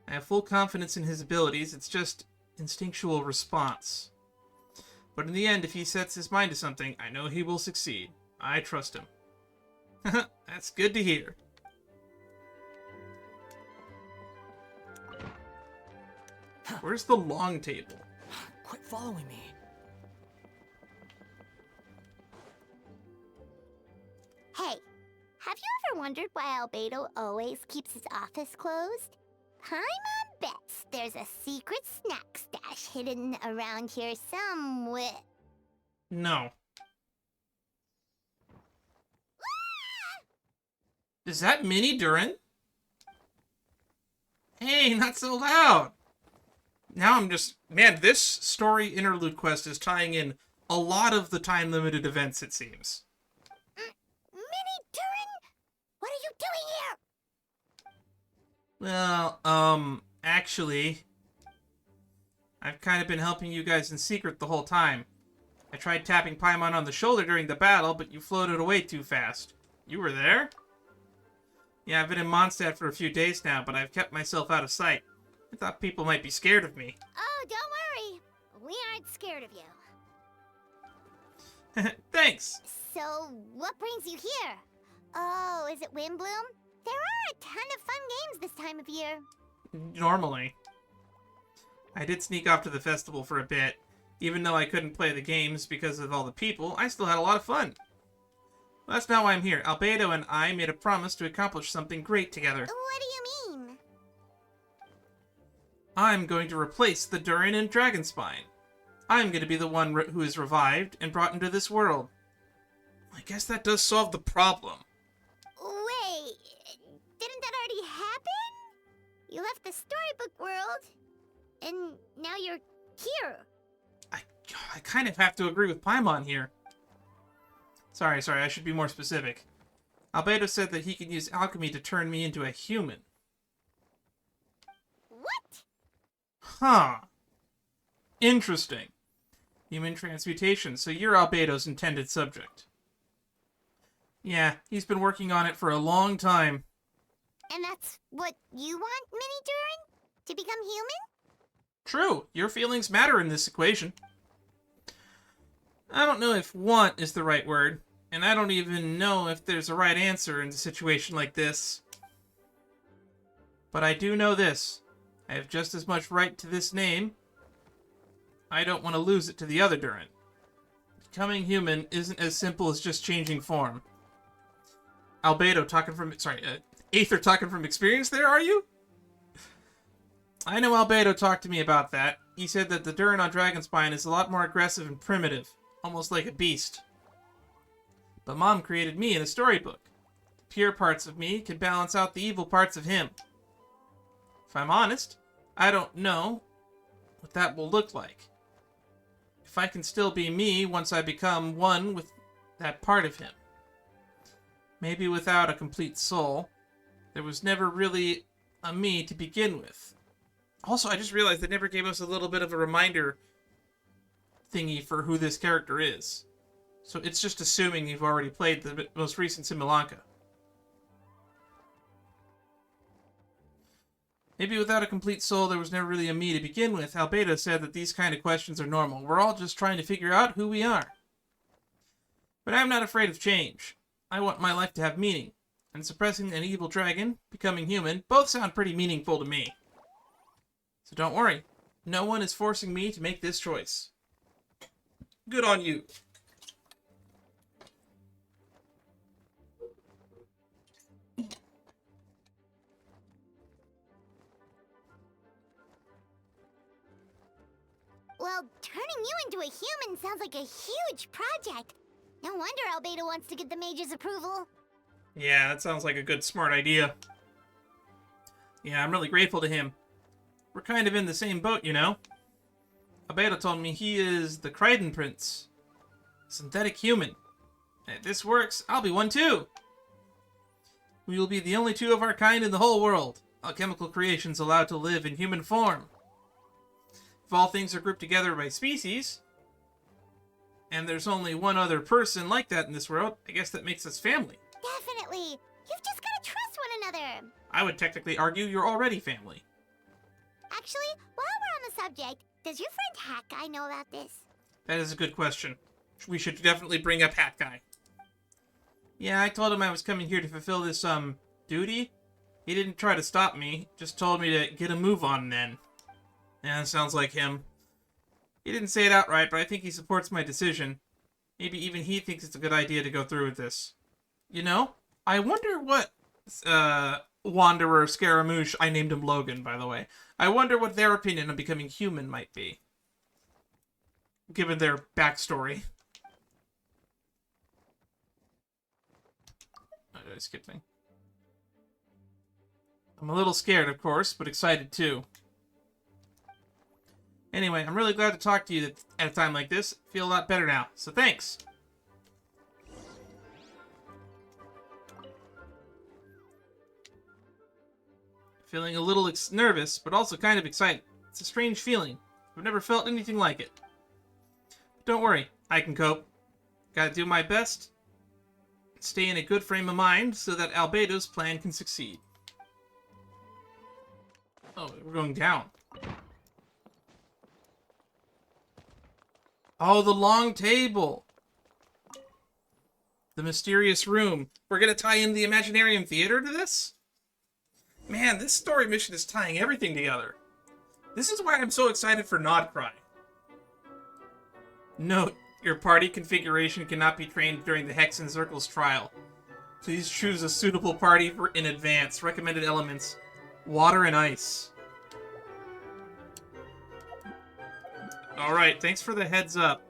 Speaker 1: I have full confidence in his abilities, it's just instinctual response. But in the end, if he sets his mind to something, I know he will succeed. I trust him. That's good to hear. Where's the long table?
Speaker 4: Quit following me.
Speaker 2: Hey, have you ever wondered why Albedo always keeps his office closed? Paimon bets there's a secret snack stash hidden around here somewhere.
Speaker 1: No. Is that Mini Durin? Hey, not so loud! Now I'm just... Man, this story interlude quest is tying in a lot of the time-limited events, it seems.
Speaker 2: Mini Durin? What are you doing here?
Speaker 1: Well, actually... I've kind of been helping you guys in secret the whole time. I tried tapping Paimon on the shoulder during the battle, but you floated away too fast. You were there? Yeah, I've been in Mondstadt for a few days now, but I've kept myself out of sight. I thought people might be scared of me.
Speaker 2: Oh, don't worry. We aren't scared of you.
Speaker 1: Thanks.
Speaker 2: So, what brings you here? Oh, is it Windbloom? There are a ton of fun games this time of year.
Speaker 1: Normally. I did sneak off to the festival for a bit. Even though I couldn't play the games because of all the people, I still had a lot of fun. Well, that's not why I'm here. Albedo and I made a promise to accomplish something great together.
Speaker 2: What do you mean?
Speaker 1: I'm going to replace the Durin and Dragonspine. I'm going to be the one who is revived and brought into this world. I guess that does solve the problem.
Speaker 2: Wait, didn't that already happen? You left the storybook world, and now you're here.
Speaker 1: I kind of have to agree with Paimon here. Sorry, I should be more specific. Albedo said that he can use alchemy to turn me into a human.
Speaker 2: What?
Speaker 1: Huh. Interesting. Human transmutation, so you're Albedo's intended subject. Yeah, he's been working on it for a long time.
Speaker 2: And that's what you want, Mini Durin? To become human?
Speaker 1: True, your feelings matter in this equation. I don't know if want is the right word, and I don't even know if there's a right answer in a situation like this. But I do know this. I have just as much right to this name. I don't want to lose it to the other Durin. Becoming human isn't as simple as just changing form. Albedo talking from... Aether talking from experience there, are you? I know Albedo talked to me about that. He said that the Durin on Dragonspine is a lot more aggressive and primitive. Almost like a beast. But Mom created me in a storybook. Pure parts of me can balance out the evil parts of him. If I'm honest, I don't know what that will look like. If I can still be me once I become one with that part of him. Maybe without a complete soul. There was never really a me to begin with. Also, I just realized they never gave us a little bit of a reminder thingy for who this character is. So it's just assuming you've already played the most recent Simulanka. Maybe without a complete soul, there was never really a me to begin with. Albedo said that these kind of questions are normal. We're all just trying to figure out who we are. But I'm not afraid of change. I want my life to have meaning. And suppressing an evil dragon, becoming human, both sound pretty meaningful to me. So don't worry. No one is forcing me to make this choice. Good on you.
Speaker 2: Well, turning you into a human sounds like a huge project. No wonder Albedo wants to get the mage's approval.
Speaker 1: Yeah, that sounds like a good, smart idea. Yeah, I'm really grateful to him. We're kind of in the same boat, you know? Albedo told me he is the Kryden Prince. Synthetic human. If this works, I'll be one too. We will be the only two of our kind in the whole world. Alchemical creations allowed to live in human form. If all things are grouped together by species, and there's only one other person like that in this world, I guess that makes us family.
Speaker 2: Definitely. You've just gotta trust one another.
Speaker 1: I would technically argue you're already family.
Speaker 2: Actually, while we're on the subject, does your friend Hakai know about this?
Speaker 1: That is a good question. We should definitely bring up Hat Guy. Yeah, I told him I was coming here to fulfill this, duty. He didn't try to stop me, just told me to get a move on then. Yeah, sounds like him. He didn't say it outright, but I think he supports my decision. Maybe even he thinks it's a good idea to go through with this. You know, I wonder what, Wanderer Scaramouche, I named him Logan, by the way. I wonder what their opinion on becoming human might be. Given their backstory. Oh, did I skip thing? I'm a little scared, of course, but excited too. Anyway, I'm really glad to talk to you at a time like this. I feel a lot better now, so thanks! Feeling a little nervous, but also kind of excited. It's a strange feeling. I've never felt anything like it. But don't worry, I can cope. Gotta do my best. Stay in a good frame of mind so that Albedo's plan can succeed. Oh, we're going down. Oh, the long table. The mysterious room. We're gonna tie in the Imaginarium Theater to this? Man, this story mission is tying everything together. This is why I'm so excited for Nodcry. Note, your party configuration cannot be trained during the Hexenzirkel's trial. Please choose a suitable party in advance. Recommended elements: water and ice. Alright, thanks for the heads up.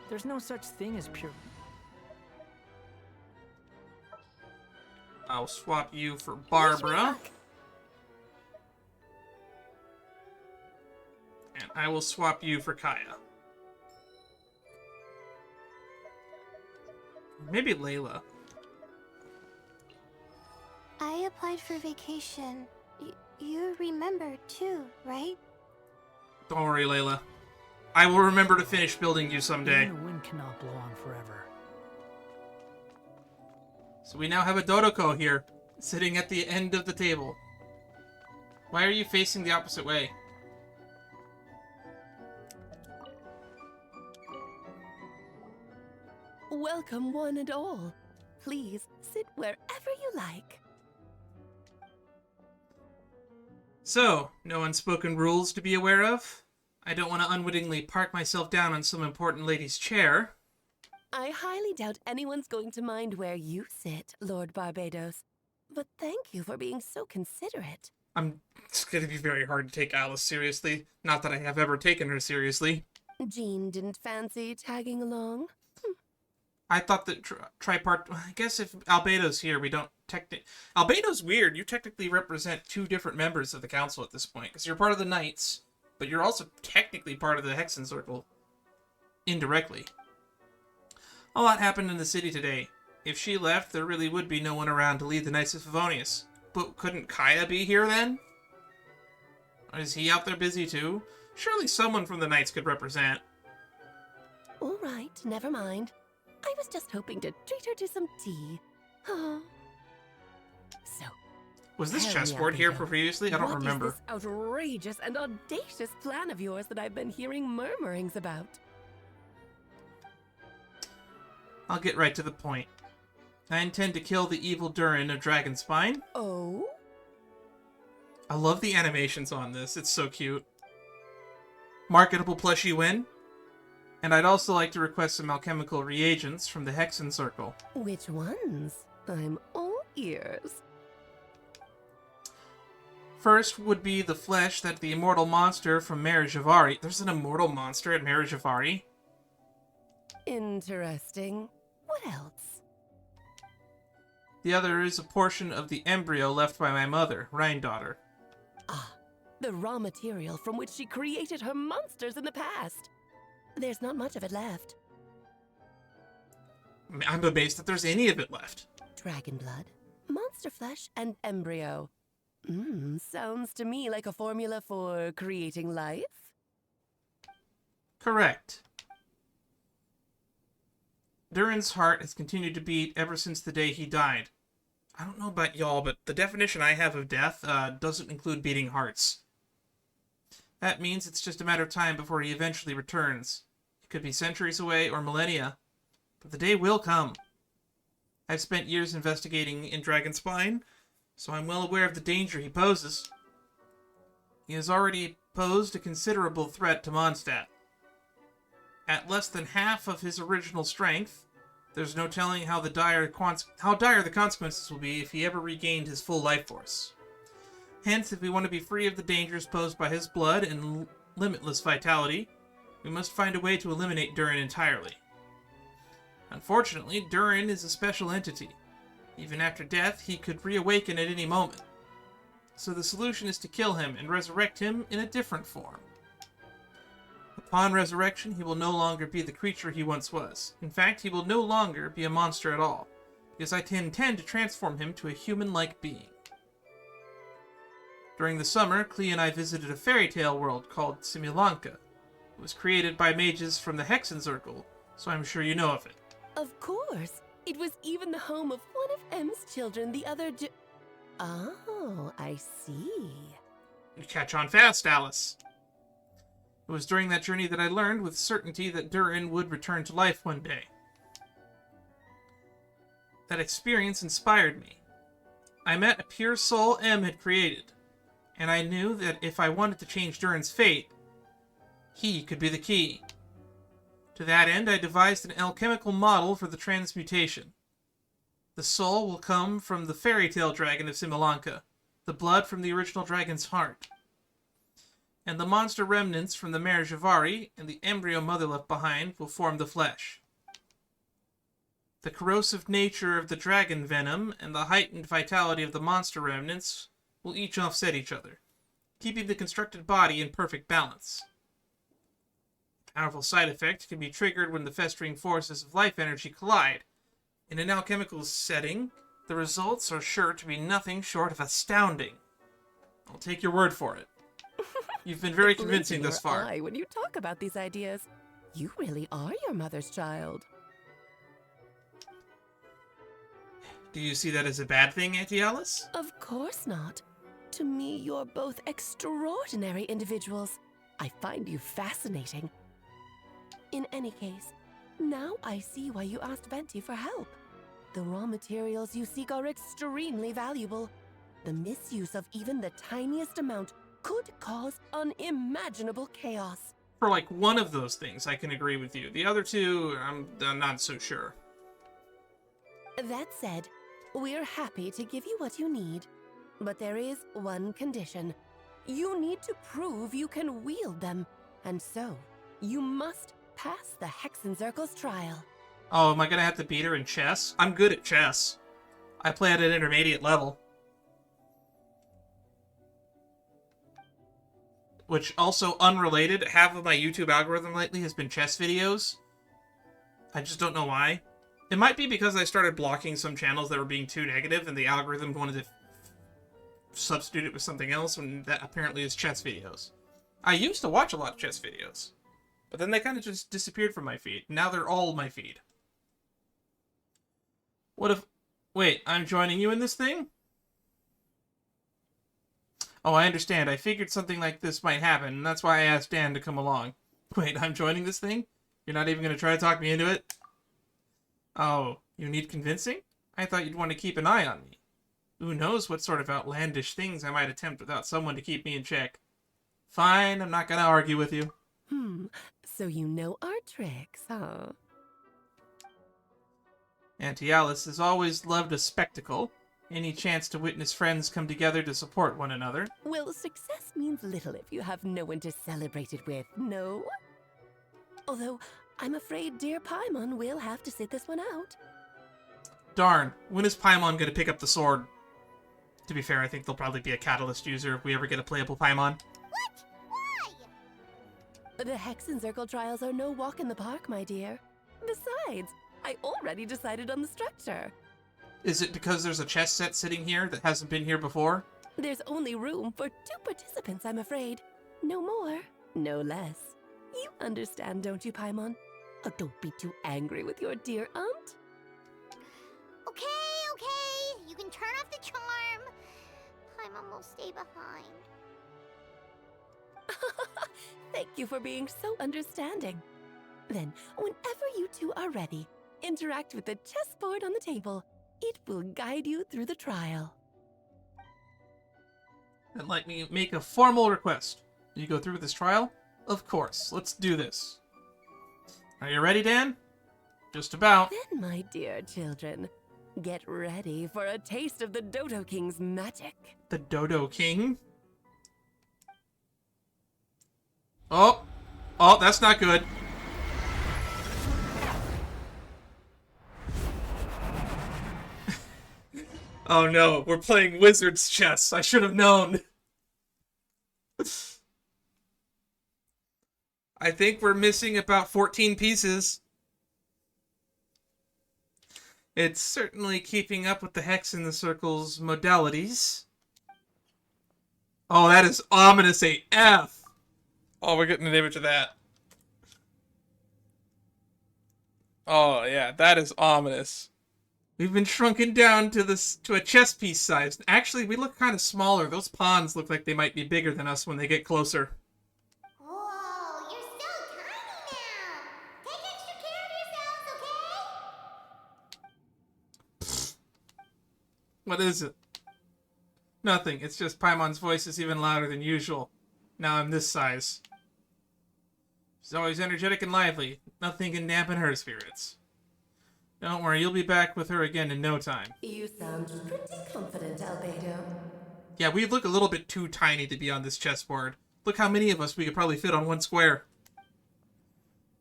Speaker 4: There's no such thing as pure...
Speaker 1: I'll swap you for Barbara. And I will swap you for Kaya. Maybe Layla.
Speaker 2: I applied for vacation. You remember too, right?
Speaker 1: Don't worry, Layla. I will remember to finish building you someday.
Speaker 4: The wind cannot blow on forever.
Speaker 1: So we now have a Dodoko here, sitting at the end of the table. Why are you facing the opposite way?
Speaker 18: Welcome, one and all. Please sit wherever you like.
Speaker 1: So, no unspoken rules to be aware of? I don't want to unwittingly park myself down on some important lady's chair.
Speaker 18: I highly doubt anyone's going to mind where you sit, Lord Barbados. But thank you for being so considerate.
Speaker 1: It's going to be very hard to take Alice seriously. Not that I have ever taken her seriously.
Speaker 18: Jean didn't fancy tagging along?
Speaker 1: I thought that tripart... I guess if Albedo's here, we don't technically... Albedo's weird. You technically represent two different members of the council at this point. Because you're part of the Knights, but you're also technically part of the Hexenzirkel. Indirectly. A lot happened in the city today. If she left, there really would be no one around to lead the Knights of Favonius. But couldn't Kaya be here then? Or is he out there busy too? Surely someone from the Knights could represent.
Speaker 18: All right, never mind. I was just hoping to treat her to some tea. So,
Speaker 1: was this chessboard here previously? I don't remember.
Speaker 18: What is this outrageous and audacious plan of yours that I've been hearing murmurings about?
Speaker 1: I'll get right to the point. I intend to kill the evil Durin of Dragonspine.
Speaker 18: Oh?
Speaker 1: I love the animations on this. It's so cute. Marketable plushie win. And I'd also like to request some alchemical reagents from the Hexenzirkel.
Speaker 18: Which ones? I'm all ears.
Speaker 1: First would be the flesh that the immortal monster from Mare Javari... There's an immortal monster at Mare Javari?
Speaker 18: Interesting. What else?
Speaker 1: The other is a portion of the embryo left by my mother, Rhindaughter.
Speaker 18: Ah, the raw material from which she created her monsters in the past. There's not much of it left.
Speaker 1: I'm amazed that there's any of it left.
Speaker 18: Dragon blood, monster flesh, and embryo. Sounds to me like a formula for creating life.
Speaker 1: Correct. Durin's heart has continued to beat ever since the day he died. I don't know about y'all, but the definition I have of death doesn't include beating hearts. That means it's just a matter of time before he eventually returns. It could be centuries away or millennia, but the day will come. I've spent years investigating in Dragonspine, so I'm well aware of the danger he poses. He has already posed a considerable threat to Mondstadt. At less than half of his original strength, there's no telling how dire the consequences will be if he ever regained his full life force. Hence, if we want to be free of the dangers posed by his blood and limitless vitality, we must find a way to eliminate Durin entirely. Unfortunately, Durin is a special entity. Even after death, he could reawaken at any moment. So the solution is to kill him and resurrect him in a different form. Upon resurrection, he will no longer be the creature he once was. In fact, he will no longer be a monster at all, because I intend to transform him to a human-like being. During the summer, Klee and I visited a fairy tale world called Simulanka. It was created by mages from the Hexenzirkel, so I'm sure you know of it.
Speaker 18: Of course. It was even the home of one of M's children the other Oh, I see.
Speaker 1: You catch on fast, Alice. It was during that journey that I learned with certainty that Durin would return to life one day. That experience inspired me. I met a pure soul M had created, and I knew that if I wanted to change Durin's fate, he could be the key. To that end, I devised an alchemical model for the transmutation. The soul will come from the fairy tale dragon of Simulanka, the blood from the original dragon's heart, and the monster remnants from the Mare Javari and the embryo mother left behind will form the flesh. The corrosive nature of the dragon venom and the heightened vitality of the monster remnants will each offset each other, keeping the constructed body in perfect balance. A powerful side effect can be triggered when the festering forces of life energy collide. In an alchemical setting, the results are sure to be nothing short of astounding. I'll take your word for it. You've been very convincing thus far.
Speaker 18: When you talk about these ideas, you really are your mother's child.
Speaker 1: Do you see that as a bad thing, Auntie Alice?
Speaker 18: Of course not. To me, you're both extraordinary individuals. I find you fascinating. In any case, now I see why you asked Venti for help. The raw materials you seek are extremely valuable. The misuse of even the tiniest amount could cause unimaginable chaos.
Speaker 1: For like one of those things, I can agree with you. The other two, I'm not so sure.
Speaker 18: That said, we're happy to give you what you need. But there is one condition. You need to prove you can wield them. And so, you must pass the Hexenzirkel's trial.
Speaker 1: Oh, am I gonna have to beat her in chess? I'm good at chess. I play at an intermediate level. Which, also unrelated, half of my YouTube algorithm lately has been chess videos. I just don't know why. It might be because I started blocking some channels that were being too negative, and the algorithm wanted to substitute it with something else, and that apparently is chess videos. I used to watch a lot of chess videos, but then they kind of just disappeared from my feed. Now they're all my feed. What if... Wait, I'm joining you in this thing? Oh, I understand. I figured something like this might happen, and that's why I asked Dan to come along. Wait, I'm joining this thing? You're not even going to try to talk me into it? Oh, you need convincing? I thought you'd want to keep an eye on me. Who knows what sort of outlandish things I might attempt without someone to keep me in check. Fine, I'm not going to argue with you.
Speaker 18: So you know our tricks, huh?
Speaker 1: Auntie Alice has always loved a spectacle. Any chance to witness friends come together to support one another.
Speaker 18: Well, success means little if you have no one to celebrate it with, no? Although, I'm afraid dear Paimon will have to sit this one out.
Speaker 1: Darn, when is Paimon going to pick up the sword? To be fair, I think there'll probably be a catalyst user if we ever get a playable Paimon.
Speaker 2: What? Why?
Speaker 18: The Hexenzirkel trials are no walk in the park, my dear. Besides, I already decided on the structure.
Speaker 1: Is it because there's a chess set sitting here that hasn't been here before?
Speaker 18: There's only room for 2 participants, I'm afraid. No more, no less. You understand, don't you, Paimon? Oh, don't be too angry with your dear aunt.
Speaker 2: Okay. You can turn behind.
Speaker 18: Thank you for being so understanding. Then, whenever you two are ready, interact with the chessboard on the table. It will guide you through the trial.
Speaker 1: And let me make a formal request. You go through with this trial? Of course. Let's do this. Are you ready, Dan? Just about.
Speaker 18: Then, my dear children, get ready for a taste of the Dodo King's magic.
Speaker 1: The Dodo King? Oh! Oh, that's not good. Oh no, we're playing wizard's chess. I should have known. I think we're missing about 14 pieces. It's certainly keeping up with the Hexenzirkel's modalities. Oh, that is ominous AF. Oh, we're getting an image of that. Oh, yeah, that is ominous. We've been shrunken down to a chess piece size. Actually, we look kind of smaller. Those pawns look like they might be bigger than us when they get closer.
Speaker 2: Whoa, you're so tiny now. Take extra care of yourselves, okay?
Speaker 1: What is it? Nothing. It's just Paimon's voice is even louder than usual. Now I'm this size. She's always energetic and lively. Nothing can dampen her spirits. Don't worry, you'll be back with her again in no time.
Speaker 18: You sound pretty confident, Albedo.
Speaker 1: Yeah, we look a little bit too tiny to be on this chessboard. Look how many of us we could probably fit on one square.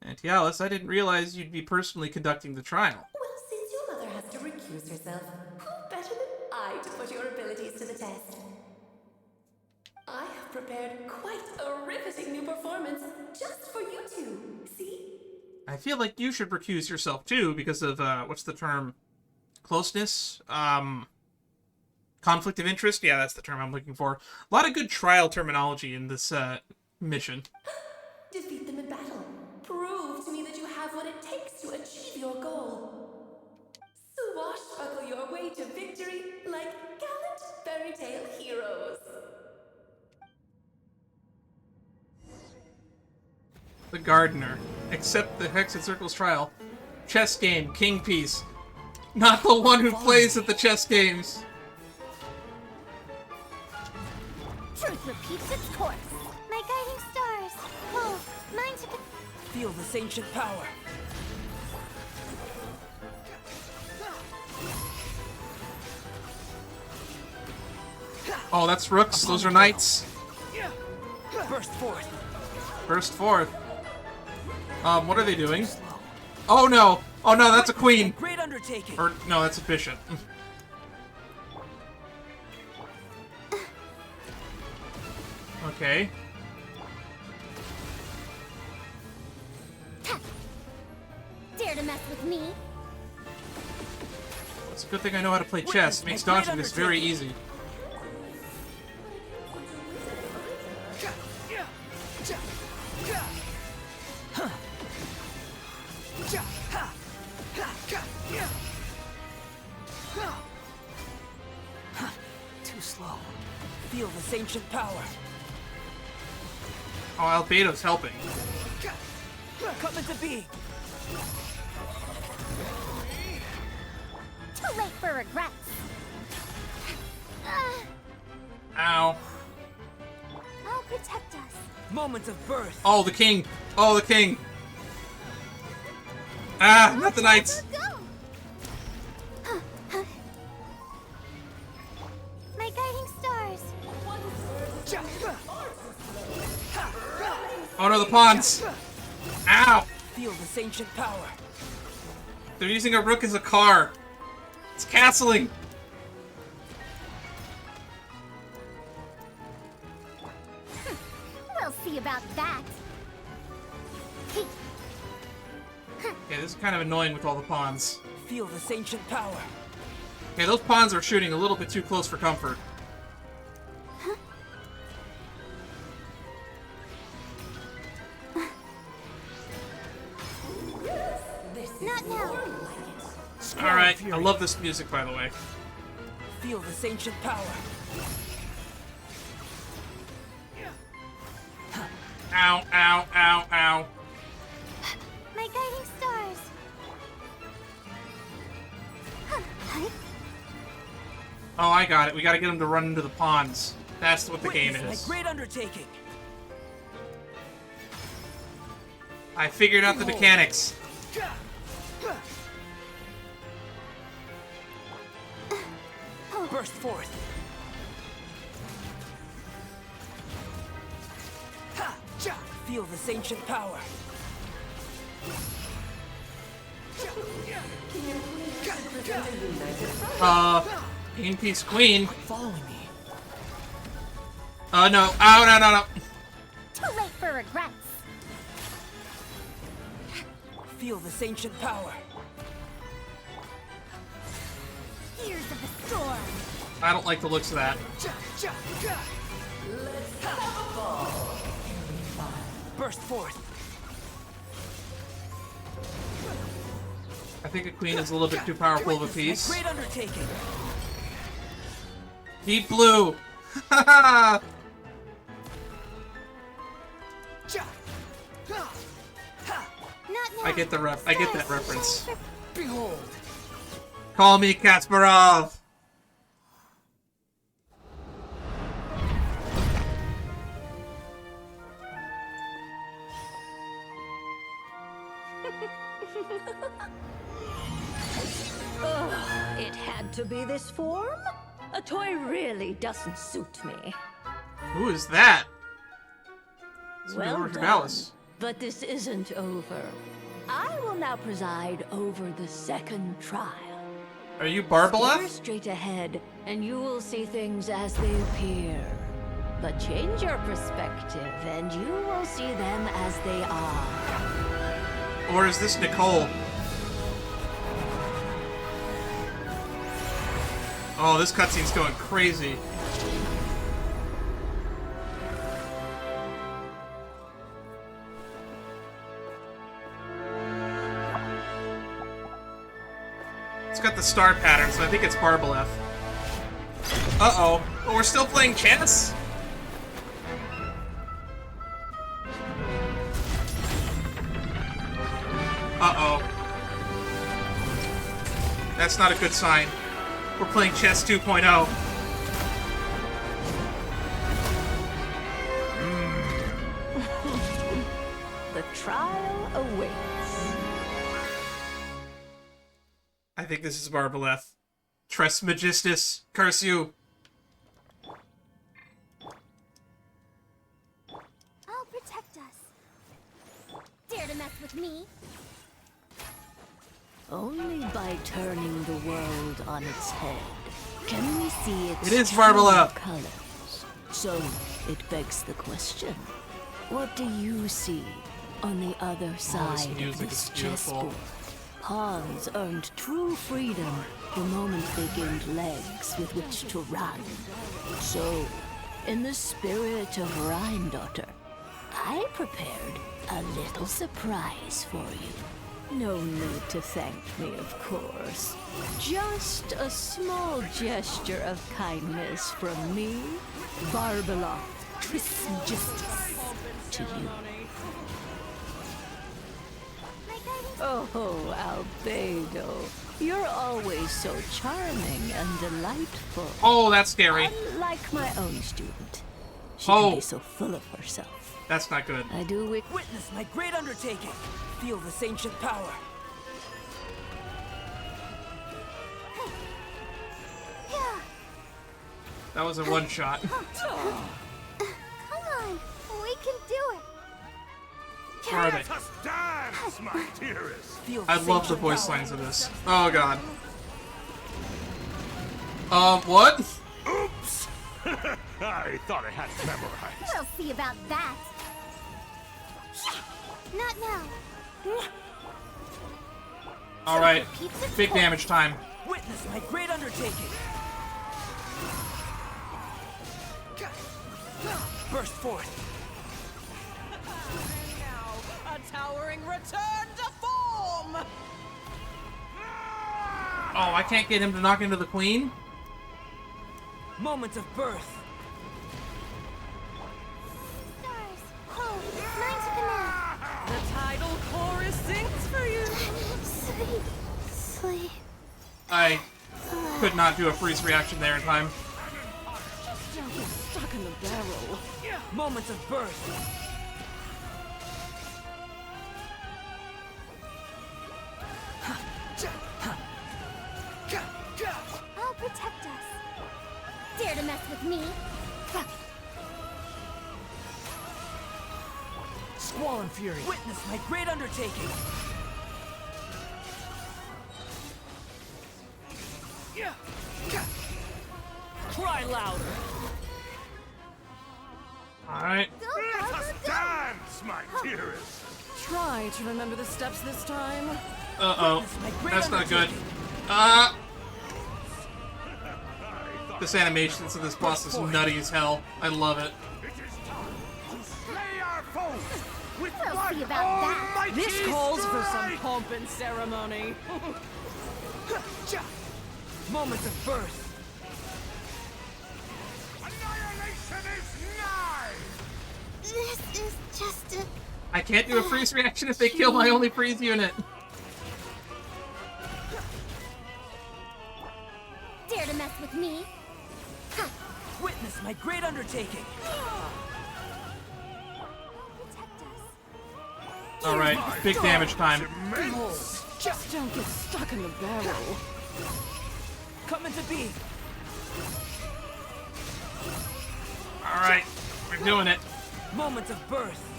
Speaker 1: And Tialis, I didn't realize you'd be personally conducting the trial.
Speaker 18: Well, since your mother has to recuse herself, who better than I to put your abilities to the test? I have prepared quite a riveting new performance just for you two. See?
Speaker 1: I feel like you should recuse yourself too because of, what's the term? Closeness? Conflict of interest? Yeah, that's the term I'm looking for. A lot of good trial terminology in this, mission.
Speaker 18: Defeat them in battle. Prove to me that you have what it takes to achieve your goal. Swashbuckle your way to victory like gallant fairy tale heroes.
Speaker 1: The Gardener. Accept the Hexenzirkel's trial. Chess game, king piece. Not the one who plays at the chess games.
Speaker 2: Truth repeats its course. My guiding stars. Whoa, mine's a...
Speaker 5: Feel this ancient power.
Speaker 1: Oh, that's rooks. Those are knights.
Speaker 5: Burst forth.
Speaker 1: Burst forth. What are they doing? Oh no! Oh no, that's a queen!
Speaker 5: Great undertaking.
Speaker 1: Or, no, that's a bishop. Okay.
Speaker 2: Dare to mess with me?
Speaker 1: It's a good thing I know how to play chess. It makes dodging this very easy.
Speaker 5: Too slow. Feel this ancient power.
Speaker 1: Oh, Albedo's helping.
Speaker 5: Come into being.
Speaker 2: Too late for regrets.
Speaker 1: Ow.
Speaker 2: I'll protect us.
Speaker 5: Moments of birth.
Speaker 1: Oh, the king! Oh, the king! Ah, not the knights!
Speaker 2: My guiding stars.
Speaker 1: Oh no, the pawns! Ow!
Speaker 5: Feel this ancient power.
Speaker 1: They're using a rook as a car. It's castling!
Speaker 2: We'll see about that.
Speaker 1: Okay, this is kind of annoying with all the pawns.
Speaker 5: Feel this ancient power.
Speaker 1: Okay, those pawns are shooting a little bit too close for comfort.
Speaker 2: Not now.
Speaker 1: Alright, I love this music, by the way.
Speaker 5: Feel this ancient power.
Speaker 1: Ow, ow, ow, ow.
Speaker 2: My guiding stars.
Speaker 1: Oh, I got it. We gotta get him to run into the ponds. That's what the game
Speaker 5: Witness
Speaker 1: is.
Speaker 5: my great undertaking.
Speaker 1: I figured out the mechanics.
Speaker 5: Burst forth. Feel this ancient power.
Speaker 1: Pain Peace Queen.
Speaker 5: Following me.
Speaker 1: Oh no. Oh no, no, no.
Speaker 2: Too late for regrets.
Speaker 5: Feel this ancient power.
Speaker 2: Ears of the storm.
Speaker 1: I don't like the looks of that.
Speaker 5: Burst forth.
Speaker 1: I think a queen is a little bit too powerful of a piece.
Speaker 5: Great undertaking.
Speaker 1: Deep blue. Haha. I get the I get that reference.
Speaker 5: Behold.
Speaker 1: Call me Kasparov.
Speaker 19: Ugh, it had to be this form? A toy really doesn't suit me.
Speaker 1: Who is that? It's
Speaker 19: Well
Speaker 1: Lord
Speaker 19: done.
Speaker 1: Caballas.
Speaker 19: But this isn't over. I will now preside over the second trial.
Speaker 1: Are you
Speaker 19: Stare
Speaker 1: Barbala?
Speaker 19: straight ahead, and you will see things as they appear. But change your perspective, and you will see them as they are.
Speaker 1: Or is this Nicole? Oh, this cutscene's going crazy. It's got the star pattern, so I think it's Barbalev. Uh-oh. Oh, we're still playing chess? Uh-oh. That's not a good sign. We're playing chess 2.0.
Speaker 19: The trial awaits.
Speaker 1: I think this is Barbalev. Tres Magistus, curse you.
Speaker 2: I'll protect us. Dare to mess with me?
Speaker 19: Only by turning the world on its head can we see its
Speaker 1: It is
Speaker 19: true
Speaker 1: Barbalev.
Speaker 19: colors. So it begs the question: what do you see on the other side of
Speaker 1: music
Speaker 19: this
Speaker 1: is beautiful.
Speaker 19: chessboard? Pawns earned true freedom the moment they gained legs with which to run. So, in the spirit of Rheindotter, I prepared a little surprise for you. No need to thank me, of course. Just a small gesture of kindness from me, Barbala Trismegistus, to you. Oh, Albedo, you're always so charming and delightful.
Speaker 1: Oh, that's scary.
Speaker 19: Unlike my own student, she
Speaker 1: Oh.
Speaker 19: can be so full of herself.
Speaker 1: That's not good.
Speaker 19: I do
Speaker 5: Witness my great undertaking. Feel this ancient power.
Speaker 1: That was a one-shot.
Speaker 2: Come on, we can do it.
Speaker 1: Where are they?
Speaker 8: Let us dance, my dearest.
Speaker 1: I love the voice lines of this. Oh god. What?
Speaker 8: Oops! I thought I had it memorized.
Speaker 2: We'll see about that. Not now.
Speaker 1: Alright. Big damage time.
Speaker 5: Witness my great undertaking. Burst forth.
Speaker 18: A towering return to form!
Speaker 1: Oh, I can't get him to knock into the queen?
Speaker 5: Moment of birth.
Speaker 2: Stars. Oh, Please.
Speaker 1: I could not do a freeze reaction there in time.
Speaker 18: Don't get stuck in the barrel. Moments of birth.
Speaker 2: I'll protect us. Dare to mess with me?
Speaker 18: Squall and fury. Witness my great undertaking. Cry louder.
Speaker 1: Alright.
Speaker 8: Dance, my dearest.
Speaker 18: Try to remember the steps this time.
Speaker 1: Uh-oh. That's not good. This animations of this boss is nutty as hell. I love it.
Speaker 2: We'll see about that.
Speaker 18: This calls for some pomp and ceremony. Moments of birth.
Speaker 2: This is just a...
Speaker 1: I can't do a freeze reaction if they kill my only freeze unit.
Speaker 2: Dare to mess with me?
Speaker 18: Witness my great undertaking.
Speaker 1: Alright, big damage time.
Speaker 18: Just don't get stuck in the barrel. Come into being.
Speaker 1: Alright, we're doing it.
Speaker 18: Moments of birth.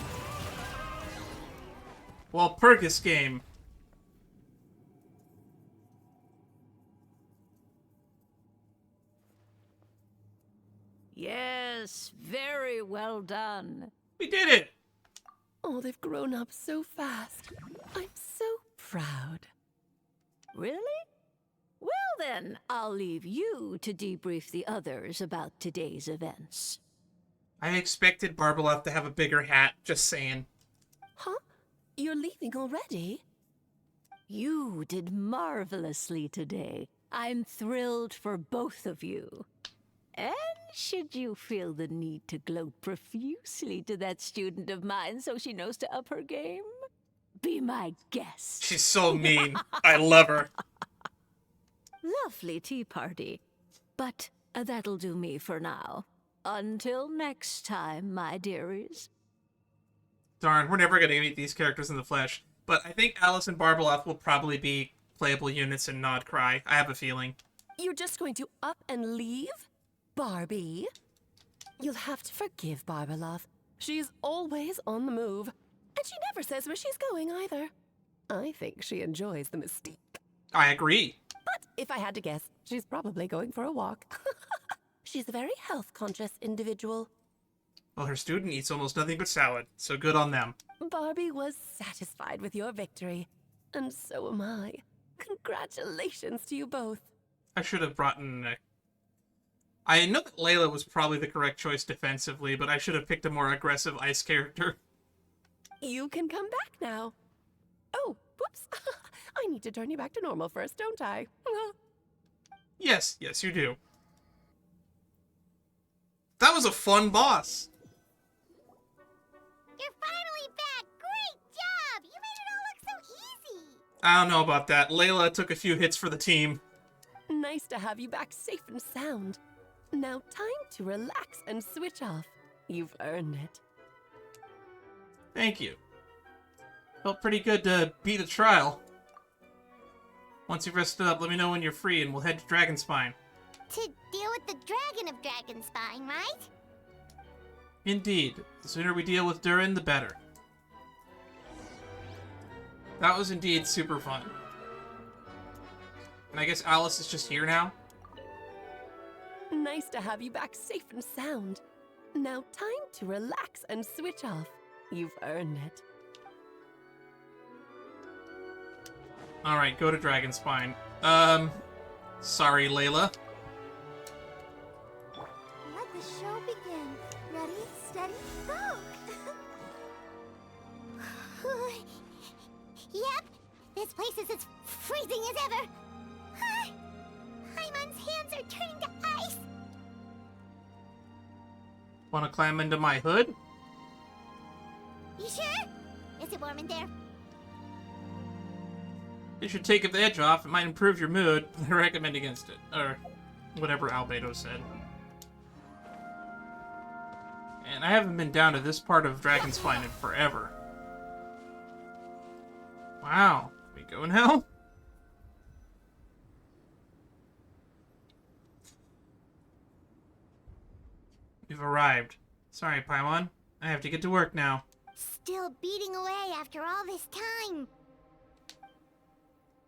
Speaker 1: Well, Pergus game.
Speaker 19: Yes, very well done.
Speaker 1: We did it!
Speaker 18: Oh, they've grown up so fast. I'm so proud.
Speaker 19: Really? Well then, I'll leave you to debrief the others about today's events.
Speaker 1: I expected Barbalov to have a bigger hat, just saying.
Speaker 18: Huh? You're leaving already?
Speaker 19: You did marvelously today. I'm thrilled for both of you. And should you feel the need to gloat profusely to that student of mine so she knows to up her game, be my guest.
Speaker 1: She's so mean. I love her.
Speaker 19: Lovely tea party. But that'll do me for now. Until next time, my dearies.
Speaker 1: Darn, we're never gonna meet these characters in the flesh. But I think Alice and Barbalov will probably be playable units in Nod Cry. I have a feeling.
Speaker 18: You're just going to up and leave? Barbie? You'll have to forgive Barbalov. She's always on the move. And she never says where she's going either. I think she enjoys the mystique.
Speaker 1: I agree.
Speaker 18: But if I had to guess, she's probably going for a walk. She's a very health-conscious individual.
Speaker 1: Well, her student eats almost nothing but salad, so good on them.
Speaker 18: Barbie was satisfied with your victory. And so am I. Congratulations to you both.
Speaker 1: I should have brought in I know that Layla was probably the correct choice defensively, but I should have picked a more aggressive ice character.
Speaker 18: You can come back now. Oh, whoops. I need to turn you back to normal first, don't I?
Speaker 1: Yes, you do. That was a fun boss.
Speaker 2: You're finally back! Great job! You made it all look so easy!
Speaker 1: I don't know about that. Layla took a few hits for the team.
Speaker 18: Nice to have you back safe and sound. Now time to relax and switch off. You've earned it.
Speaker 1: Thank you. Felt pretty good to beat a trial. Once you've rested up, let me know when you're free and we'll head to Dragonspine.
Speaker 2: To deal with the Dragon of Dragonspine, right?
Speaker 1: Indeed. The sooner we deal with Durin, the better. That was indeed super fun. And I guess Alice is just here now?
Speaker 18: Nice to have you back safe and sound. Now time to relax and switch off. You've earned it.
Speaker 1: Alright, go to Dragonspine. Sorry, Layla.
Speaker 2: Let the show begin. Ready, steady, go! Yep, this place is as freezing as ever. Hyman's hands are turning to ice.
Speaker 1: Wanna climb into my hood?
Speaker 2: You sure? Is it warm in there?
Speaker 1: It should take the edge off. It might improve your mood. I recommend against it. Or whatever Albedo said. And I haven't been down to this part of Dragon's Spine in forever. Wow. We go now? We've arrived. Sorry, Paimon. I have to get to work now.
Speaker 2: Still beating away after all this time.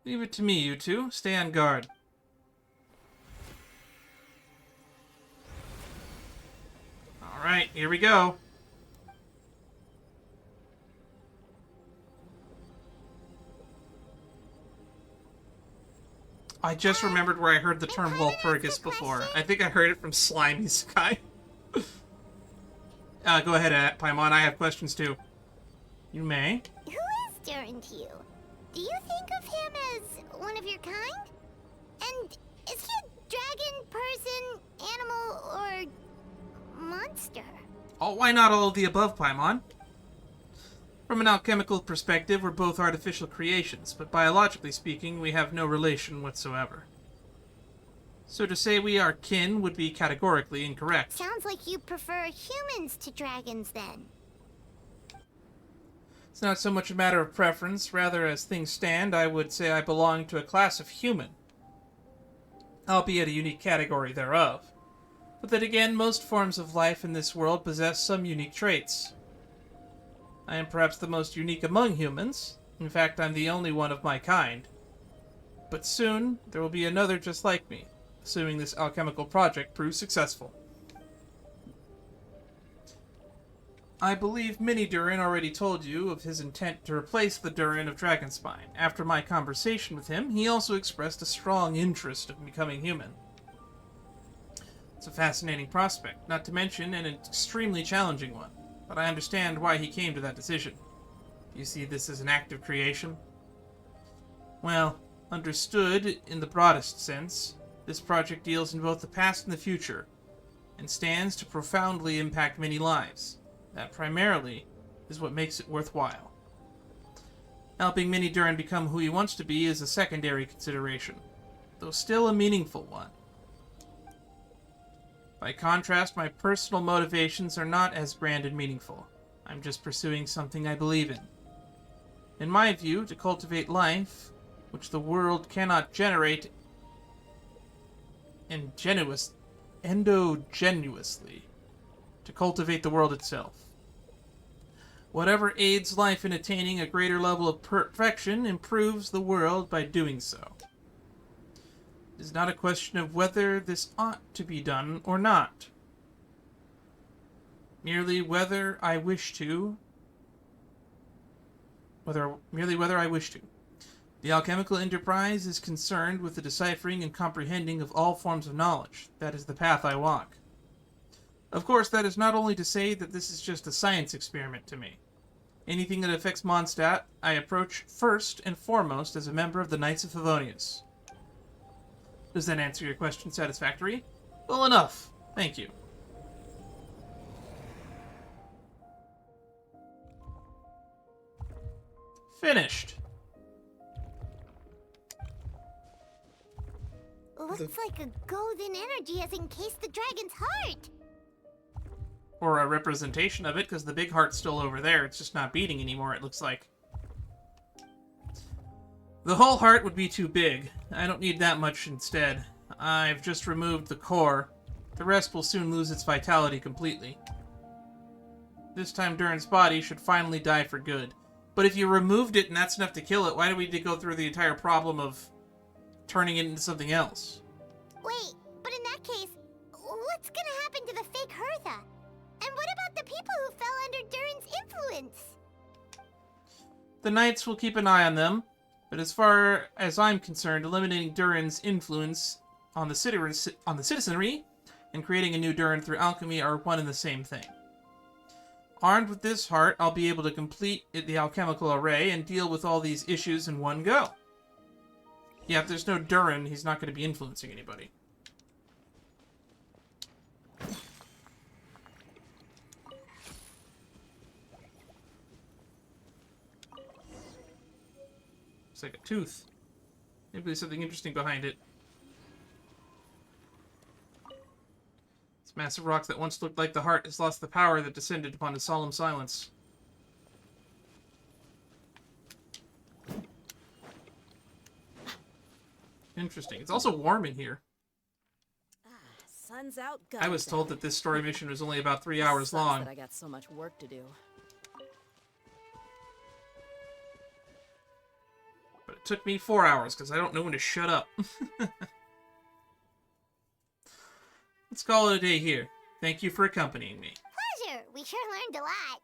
Speaker 1: Leave it to me, you two. Stay on guard. Alright, here we go. I just remembered where I heard the term Walpurgis before. I think I heard it from Slimy Sky. Go ahead, Paimon. I have questions too. You may.
Speaker 2: Who is Durin to you? Do you think of him as one of your kind? And is he a dragon, person, animal, or monster?
Speaker 1: Oh, why not all of the above, Paimon? From an alchemical perspective, we're both artificial creations, but biologically speaking, we have no relation whatsoever. So to say we are kin would be categorically incorrect.
Speaker 2: Sounds like you prefer humans to dragons, then.
Speaker 1: It's not so much a matter of preference, rather as things stand, I would say I belong to a class of human. Albeit a unique category thereof. But then again, most forms of life in this world possess some unique traits. I am perhaps the most unique among humans. In fact, I'm the only one of my kind. But soon, there will be another just like me, assuming this alchemical project proves successful. I believe Mini Durin already told you of his intent to replace the Durin of Dragonspine. After my conversation with him, he also expressed a strong interest in becoming human. It's a fascinating prospect, not to mention an extremely challenging one, but I understand why he came to that decision. Do you see this as an act of creation? Well, understood in the broadest sense, this project deals in both the past and the future, and stands to profoundly impact many lives. That primarily is what makes it worthwhile. Helping Mini Durin become who he wants to be is a secondary consideration, though still a meaningful one. By contrast, my personal motivations are not as grand and meaningful. I'm just pursuing something I believe in. In my view, to cultivate life, which the world cannot generate endogeneously, to cultivate the world itself. Whatever aids life in attaining a greater level of perfection improves the world by doing so. It is not a question of whether this ought to be done or not. Merely whether I wish to. Merely whether I wish to. The alchemical enterprise is concerned with the deciphering and comprehending of all forms of knowledge. That is the path I walk. Of course, that is not only to say that this is just a science experiment to me. Anything that affects Mondstadt, I approach first and foremost as a member of the Knights of Favonius. Does that answer your question satisfactorily? Well enough. Thank you. Finished.
Speaker 2: Looks like a golden energy has encased the dragon's heart.
Speaker 1: Or a representation of it, because the big heart's still over there. It's just not beating anymore, it looks like. The whole heart would be too big. I don't need that much instead. I've just removed the core. The rest will soon lose its vitality completely. This time Durin's body should finally die for good. But if you removed it and that's enough to kill it, why do we need to go through the entire problem of turning it into something else?
Speaker 2: Wait, but in that case, what's gonna happen to the fake Hertha? And what about the people who fell under Durin's influence?
Speaker 1: The Knights will keep an eye on them, but as far as I'm concerned, eliminating Durin's influence on the citizenry and creating a new Durin through alchemy are one and the same thing. Armed with this heart, I'll be able to complete the alchemical array and deal with all these issues in one go. Yeah, if there's no Durin, he's not going to be influencing anybody. It's like a tooth. Maybe there's something interesting behind it. This massive rock that once looked like the heart has lost the power that descended upon a solemn silence. Interesting. It's also warm in here.
Speaker 15: Sun's out,
Speaker 1: I was told that this story mission was only about 3 hours long.
Speaker 15: That I got so much work to do.
Speaker 1: But it took me 4 hours because I don't know when to shut up. Let's call it a day here. Thank you for accompanying me.
Speaker 2: Pleasure. We sure learned a lot.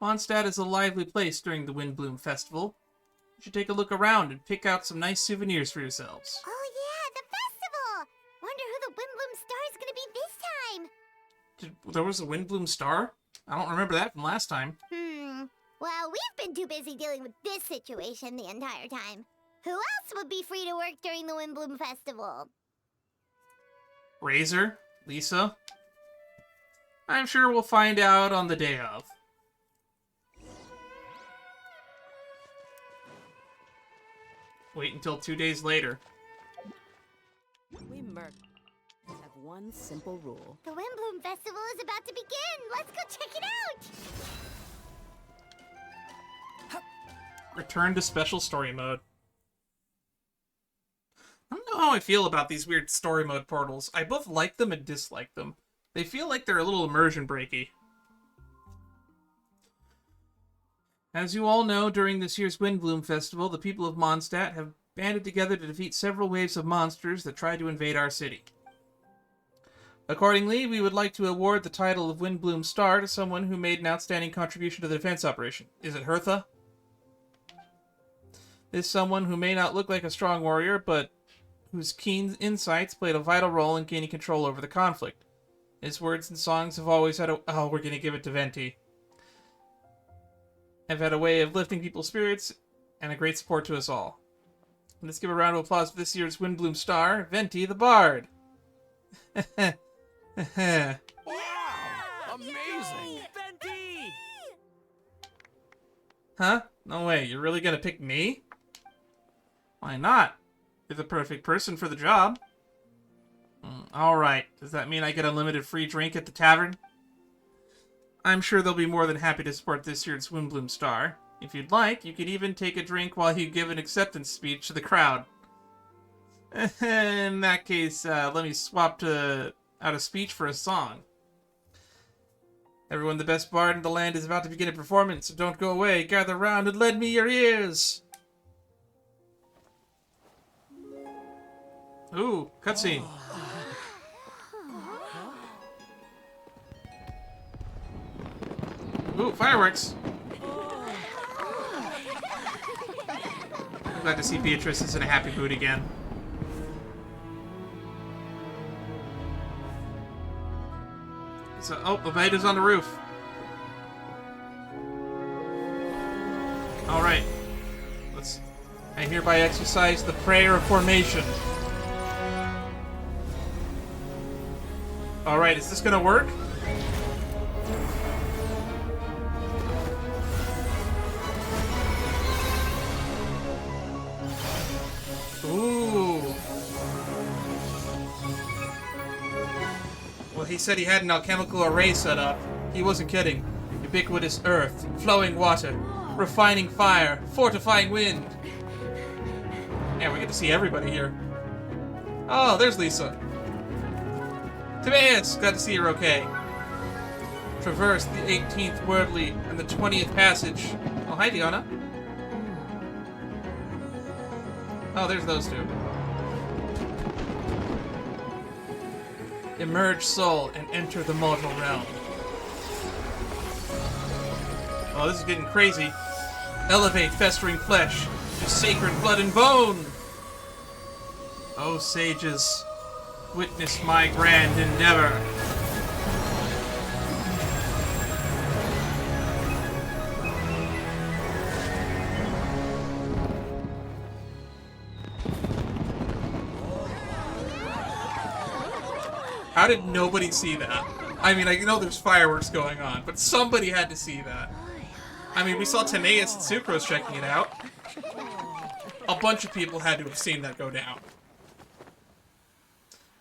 Speaker 1: Mondstadt is a lively place during the Windbloom Festival. You should take a look around and pick out some nice souvenirs for yourselves.
Speaker 2: Oh yeah, the festival! Wonder who the Windbloom Star is gonna be this time.
Speaker 1: There was a Windbloom Star? I don't remember that from last time.
Speaker 2: Well, we've been too busy dealing with this situation the entire time. Who else would be free to work during the Windbloom Festival?
Speaker 1: Razor? Lisa? I'm sure we'll find out on the day of. Wait until 2 days later.
Speaker 15: We merc have one simple rule.
Speaker 2: The Windbloom Festival is about to begin! Let's go check it out!
Speaker 1: Return to special story mode. I don't know how I feel about these weird story mode portals. I both like them and dislike them. They feel like they're a little immersion breaky. As you all know, during this year's Windbloom Festival, the people of Mondstadt have banded together to defeat several waves of monsters that tried to invade our city. Accordingly, we would like to award the title of Windbloom Star to someone who made an outstanding contribution to the defense operation. Is it Hertha? This someone who may not look like a strong warrior, but whose keen insights played a vital role in gaining control over the conflict. His words and songs have always had a... Oh, we're going to give it to Venti. Have had a way of lifting people's spirits and a great support to us all. Let's give a round of applause for this year's Windbloom Star, Venti the Bard.
Speaker 13: Wow! Amazing!
Speaker 15: Venti!
Speaker 1: Huh? No way, you're really going to pick me? Why not? You're the perfect person for the job. Alright, does that mean I get unlimited free drink at the tavern? I'm sure they'll be more than happy to support this year's Windbloom Star. If you'd like, you could even take a drink while you give an acceptance speech to the crowd. In that case, let me swap out a speech for a song. Everyone, the best bard in the land is about to begin a performance, so don't go away. Gather round and lend me your ears. Ooh, cutscene. Ooh, fireworks. I'm glad to see Beatrice is in a happy mood again. So, oh, Albedo's on the roof. Alright. I hereby exercise the prayer of formation. Alright, is this gonna work? Ooh. Well, he said he had an alchemical array set up. He wasn't kidding. Ubiquitous earth, flowing water, refining fire, fortifying wind. Yeah, we get to see everybody here. Oh, there's Lisa. Timaeus, glad to see you're okay. Traverse the 18th worldly and the 20th passage. Oh, hi, Diana. Oh, there's those two. Emerge, soul, and enter the mortal realm. Oh, this is getting crazy. Elevate festering flesh to sacred blood and bone. Oh, sages, witness my grand endeavor. How did nobody see that? I mean, I know there's fireworks going on, but somebody had to see that. I mean, we saw Timaeus and Sucrose checking it out. A bunch of people had to have seen that go down.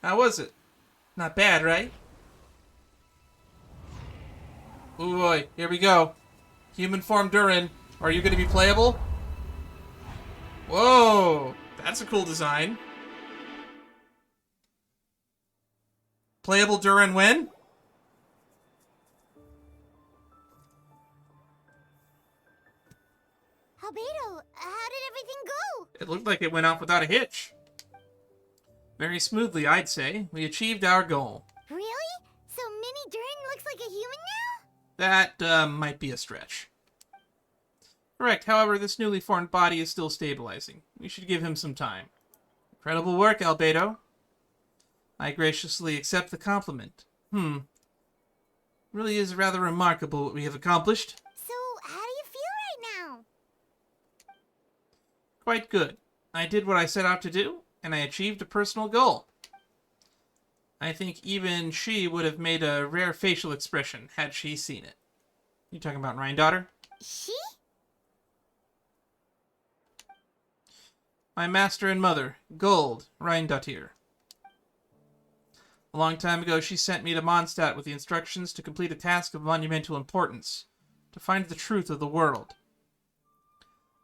Speaker 1: How was it? Not bad, right? Ooh boy, here we go. Human form Durin. Are you going to be playable? Whoa, that's a cool design. Playable Durin when?
Speaker 2: Albedo, how did everything go?
Speaker 1: It looked like it went off without a hitch. Very smoothly, I'd say. We achieved our goal.
Speaker 2: Really? So Mini Durin looks like a human now?
Speaker 1: That might be a stretch. Correct, however, this newly formed body is still stabilizing. We should give him some time. Incredible work, Albedo. I graciously accept the compliment. Really is rather remarkable what we have accomplished.
Speaker 2: So, how do you feel right now?
Speaker 1: Quite good. I did what I set out to do, and I achieved a personal goal. I think even she would have made a rare facial expression had she seen it. You talking about Rhine-daughter?
Speaker 2: She?
Speaker 1: My master and mother, Gold, Rhine-daughter. A long time ago, she sent me to Mondstadt with the instructions to complete a task of monumental importance, to find the truth of the world.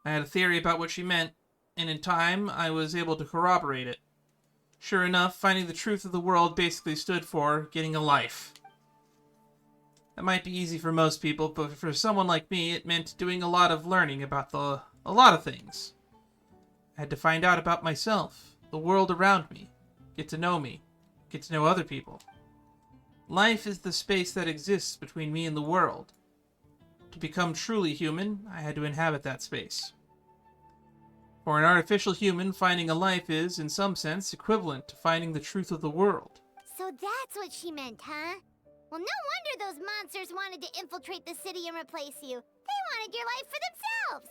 Speaker 1: I had a theory about what she meant, and in time, I was able to corroborate it. Sure enough, finding the truth of the world basically stood for getting a life. That might be easy for most people, but for someone like me, it meant doing a lot of learning about a lot of things. I had to find out about myself, the world around me, get to know other people. Life is the space that exists between me and the world. To become truly human, I had to inhabit that space. For an artificial human, finding a life is, in some sense, equivalent to finding the truth of the world.
Speaker 2: So that's what she meant, huh? Well, no wonder those monsters wanted to infiltrate the city and replace you. They wanted your life for themselves.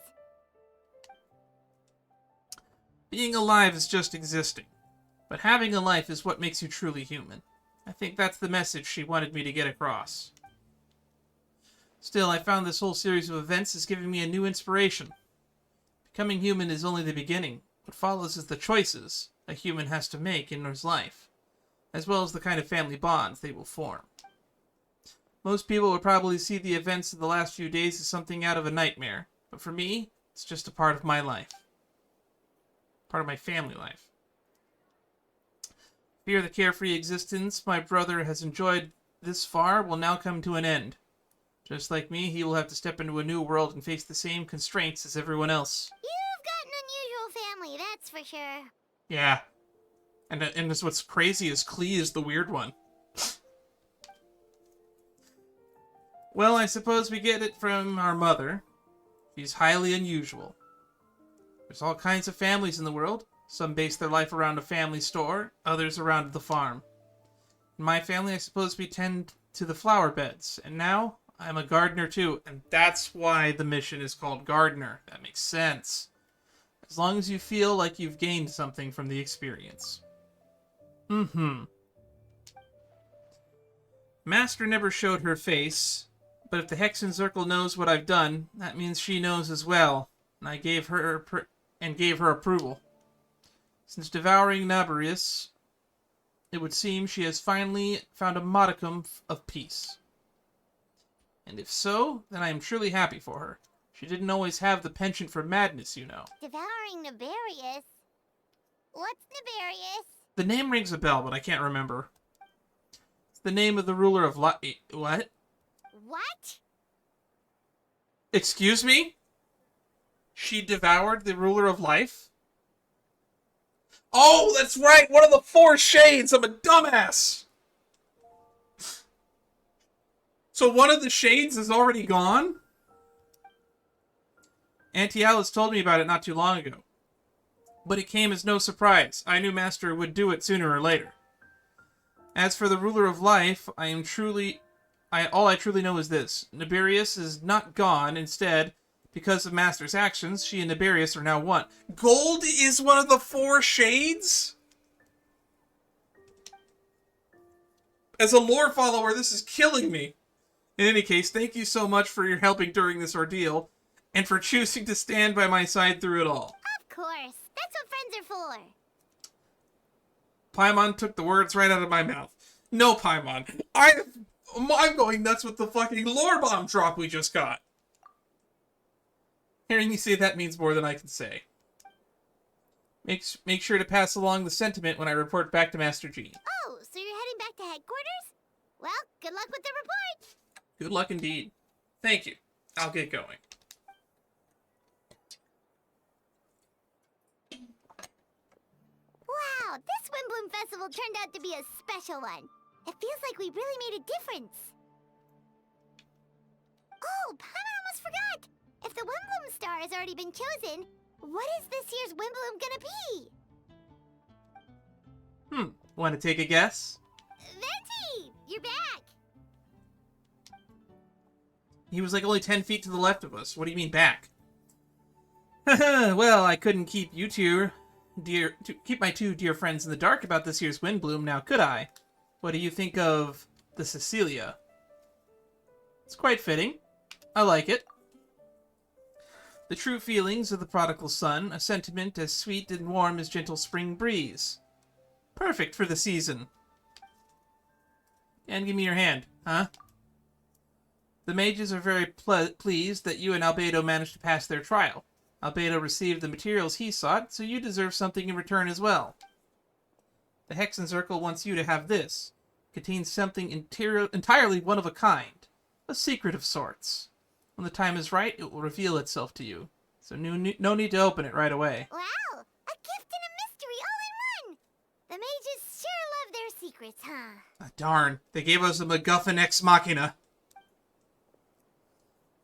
Speaker 1: Being alive is just existing. But having a life is what makes you truly human. I think that's the message she wanted me to get across. Still, I found this whole series of events is giving me a new inspiration. Becoming human is only the beginning. What follows is the choices a human has to make in his life, as well as the kind of family bonds they will form. Most people would probably see the events of the last few days as something out of a nightmare, but for me, it's just a part of my life. Part of my family life. Fear the carefree existence my brother has enjoyed this far will now come to an end. Just like me, he will have to step into a new world and face the same constraints as everyone else.
Speaker 2: You've got an unusual family, that's for sure.
Speaker 1: Yeah. And this, what's crazy is Klee is the weird one. Well, I suppose we get it from our mother. She's highly unusual. There's all kinds of families in the world. Some base their life around a family store, others around the farm. In my family, I suppose we tend to the flower beds, and now I'm a gardener too, and that's why the mission is called Gardener. That makes sense. As long as you feel like you've gained something from the experience. Master never showed her face, but if the Hexenzirkel knows what I've done, that means she knows as well, and I gave her approval. Since devouring Nabarius, it would seem she has finally found a modicum of peace. And if so, then I am truly happy for her. She didn't always have the penchant for madness, you know.
Speaker 2: Devouring Nabarius? What's Nabarius?
Speaker 1: The name rings a bell, but I can't remember. It's the name of the ruler of what?
Speaker 2: What?
Speaker 1: Excuse me? She devoured the ruler of life? Oh, that's right! One of the 4 shades! I'm a dumbass! So one of the shades is already gone? Auntie Alice told me about it not too long ago. But it came as no surprise. I knew Master would do it sooner or later. As for the ruler of life, all I truly know is this. Nabarius is not gone. Instead, because of Master's actions, she and Nabarius are now one. Gold is one of the 4 shades? As a lore follower, this is killing me. In any case, thank you so much for your helping during this ordeal, and for choosing to stand by my side through it all.
Speaker 2: Of course. are for.
Speaker 1: Paimon took the words right out of my mouth. No, Paimon. I'm going nuts with the fucking lore bomb drop we just got. Hearing you say that means more than I can say. Make sure to pass along the sentiment when I report back to Master G.
Speaker 2: Oh, so you're heading back to headquarters? Well, good luck with the report.
Speaker 1: Good luck indeed. Thank you. I'll get going.
Speaker 2: Wow, this Windbloom Festival turned out to be a special one. It feels like we really made a difference. Oh, Paimon almost forgot. If the Windbloom star has already been chosen, what is this year's Windbloom gonna be?
Speaker 1: Want to take a guess?
Speaker 2: Venti, you're back.
Speaker 1: He was like only 10 feet to the left of us. What do you mean back? Well, I couldn't keep you two keep my two dear friends in the dark about this year's Windbloom, now could I? What do you think of the Cecilia? It's quite fitting. I like it. The true feelings of the prodigal son, a sentiment as sweet and warm as gentle spring breeze. Perfect for the season. And give me your hand, huh? The mages are very pleased that you and Albedo managed to pass their trial. Albedo received the materials he sought, so you deserve something in return as well. The Hexenzirkel wants you to have this. Contains something entirely one of a kind. A secret of sorts. When the time is right, it will reveal itself to you. So no need to open it right away.
Speaker 2: Wow, a gift and a mystery all in one. The mages sure love their secrets, huh?
Speaker 1: Ah, darn, they gave us a MacGuffin ex machina.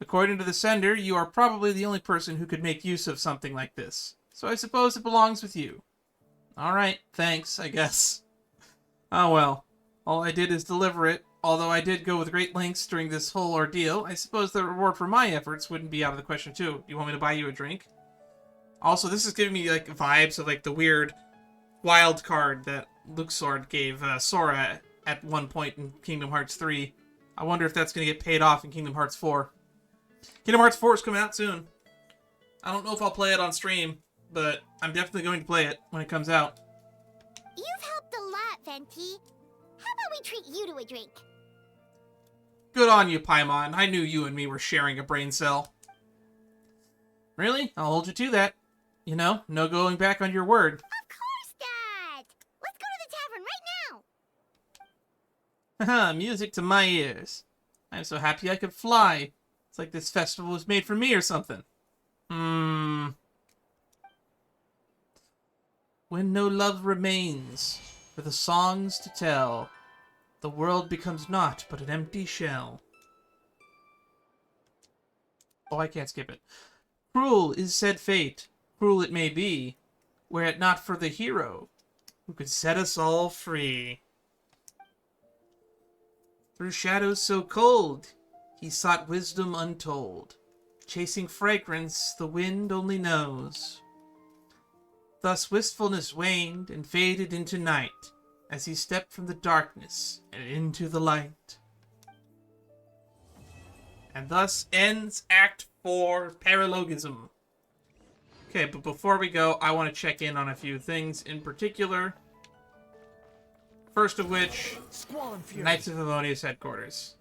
Speaker 1: According to the sender, you are probably the only person who could make use of something like this. So I suppose it belongs with you. Alright, thanks, I guess. Oh well. All I did is deliver it. Although I did go with great lengths during this whole ordeal, I suppose the reward for my efforts wouldn't be out of the question too. You want me to buy you a drink? Also, this is giving me like vibes of like the weird wild card that Luxord gave Sora at one point in Kingdom Hearts 3. I wonder if that's going to get paid off in Kingdom Hearts 4. Kingdom Hearts 4 is coming out soon. I don't know if I'll play it on stream, but I'm definitely going to play it when it comes out.
Speaker 2: You've helped a lot, Venti. How about we treat you to a drink?
Speaker 1: Good on you, Paimon. I knew you and me were sharing a brain cell. Really? I'll hold you to that. You know, no going back on your word.
Speaker 2: Of course, Dad! Let's go to the tavern right now!
Speaker 1: Haha, music to my ears. I'm so happy I could fly. It's like this festival was made for me or something. When no love remains, for the songs to tell, the world becomes naught but an empty shell. Oh, I can't skip it. Cruel is said fate, cruel it may be, were it not for the hero, who could set us all free. Through shadows so cold, he sought wisdom untold, chasing fragrance the wind only knows. Thus wistfulness waned and faded into night, as he stepped from the darkness and into the light. And thus ends Act 4, Paralogism. Okay, but before we go, I want to check in on a few things in particular. First of which, Knights of Favonius headquarters.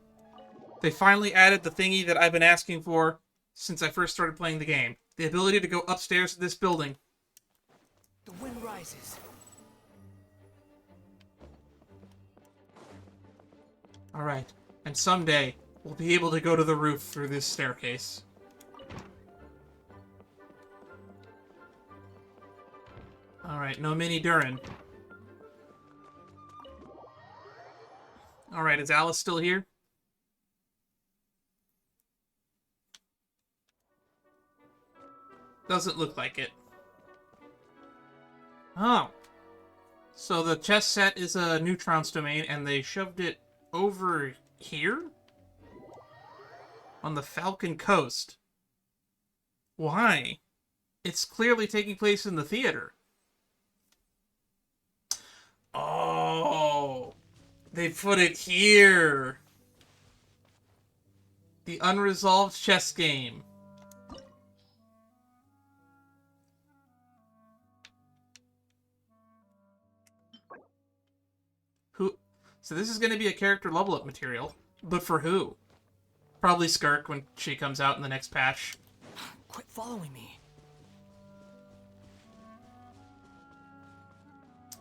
Speaker 1: They finally added the thingy that I've been asking for since I first started playing the game. The ability to go upstairs to this building.
Speaker 17: The wind rises.
Speaker 1: Alright, and someday, we'll be able to go to the roof through this staircase. Alright, no Mini Durin. Alright, is Alice still here? Doesn't look like it. Oh. So the chess set is a Neutron's domain, and they shoved it over here? On the Falcon Coast. Why? It's clearly taking place in the theater. Oh. They put it here. The unresolved chess game. So this is going to be a character level up material. But for who? Probably Skirk when she comes out in the next patch.
Speaker 17: Quit following me.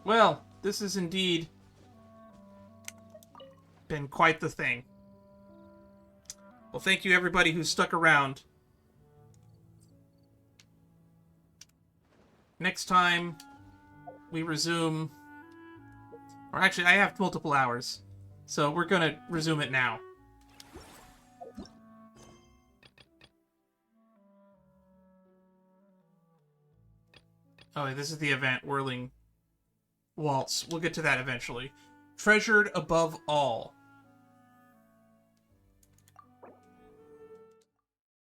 Speaker 1: Well, this has indeed been quite the thing. Well, thank you everybody who stuck around. Next time we resume... Or actually, I have multiple hours. So we're going to resume it now. Oh, this is the event, Whirling Waltz. We'll get to that eventually. Treasured above all.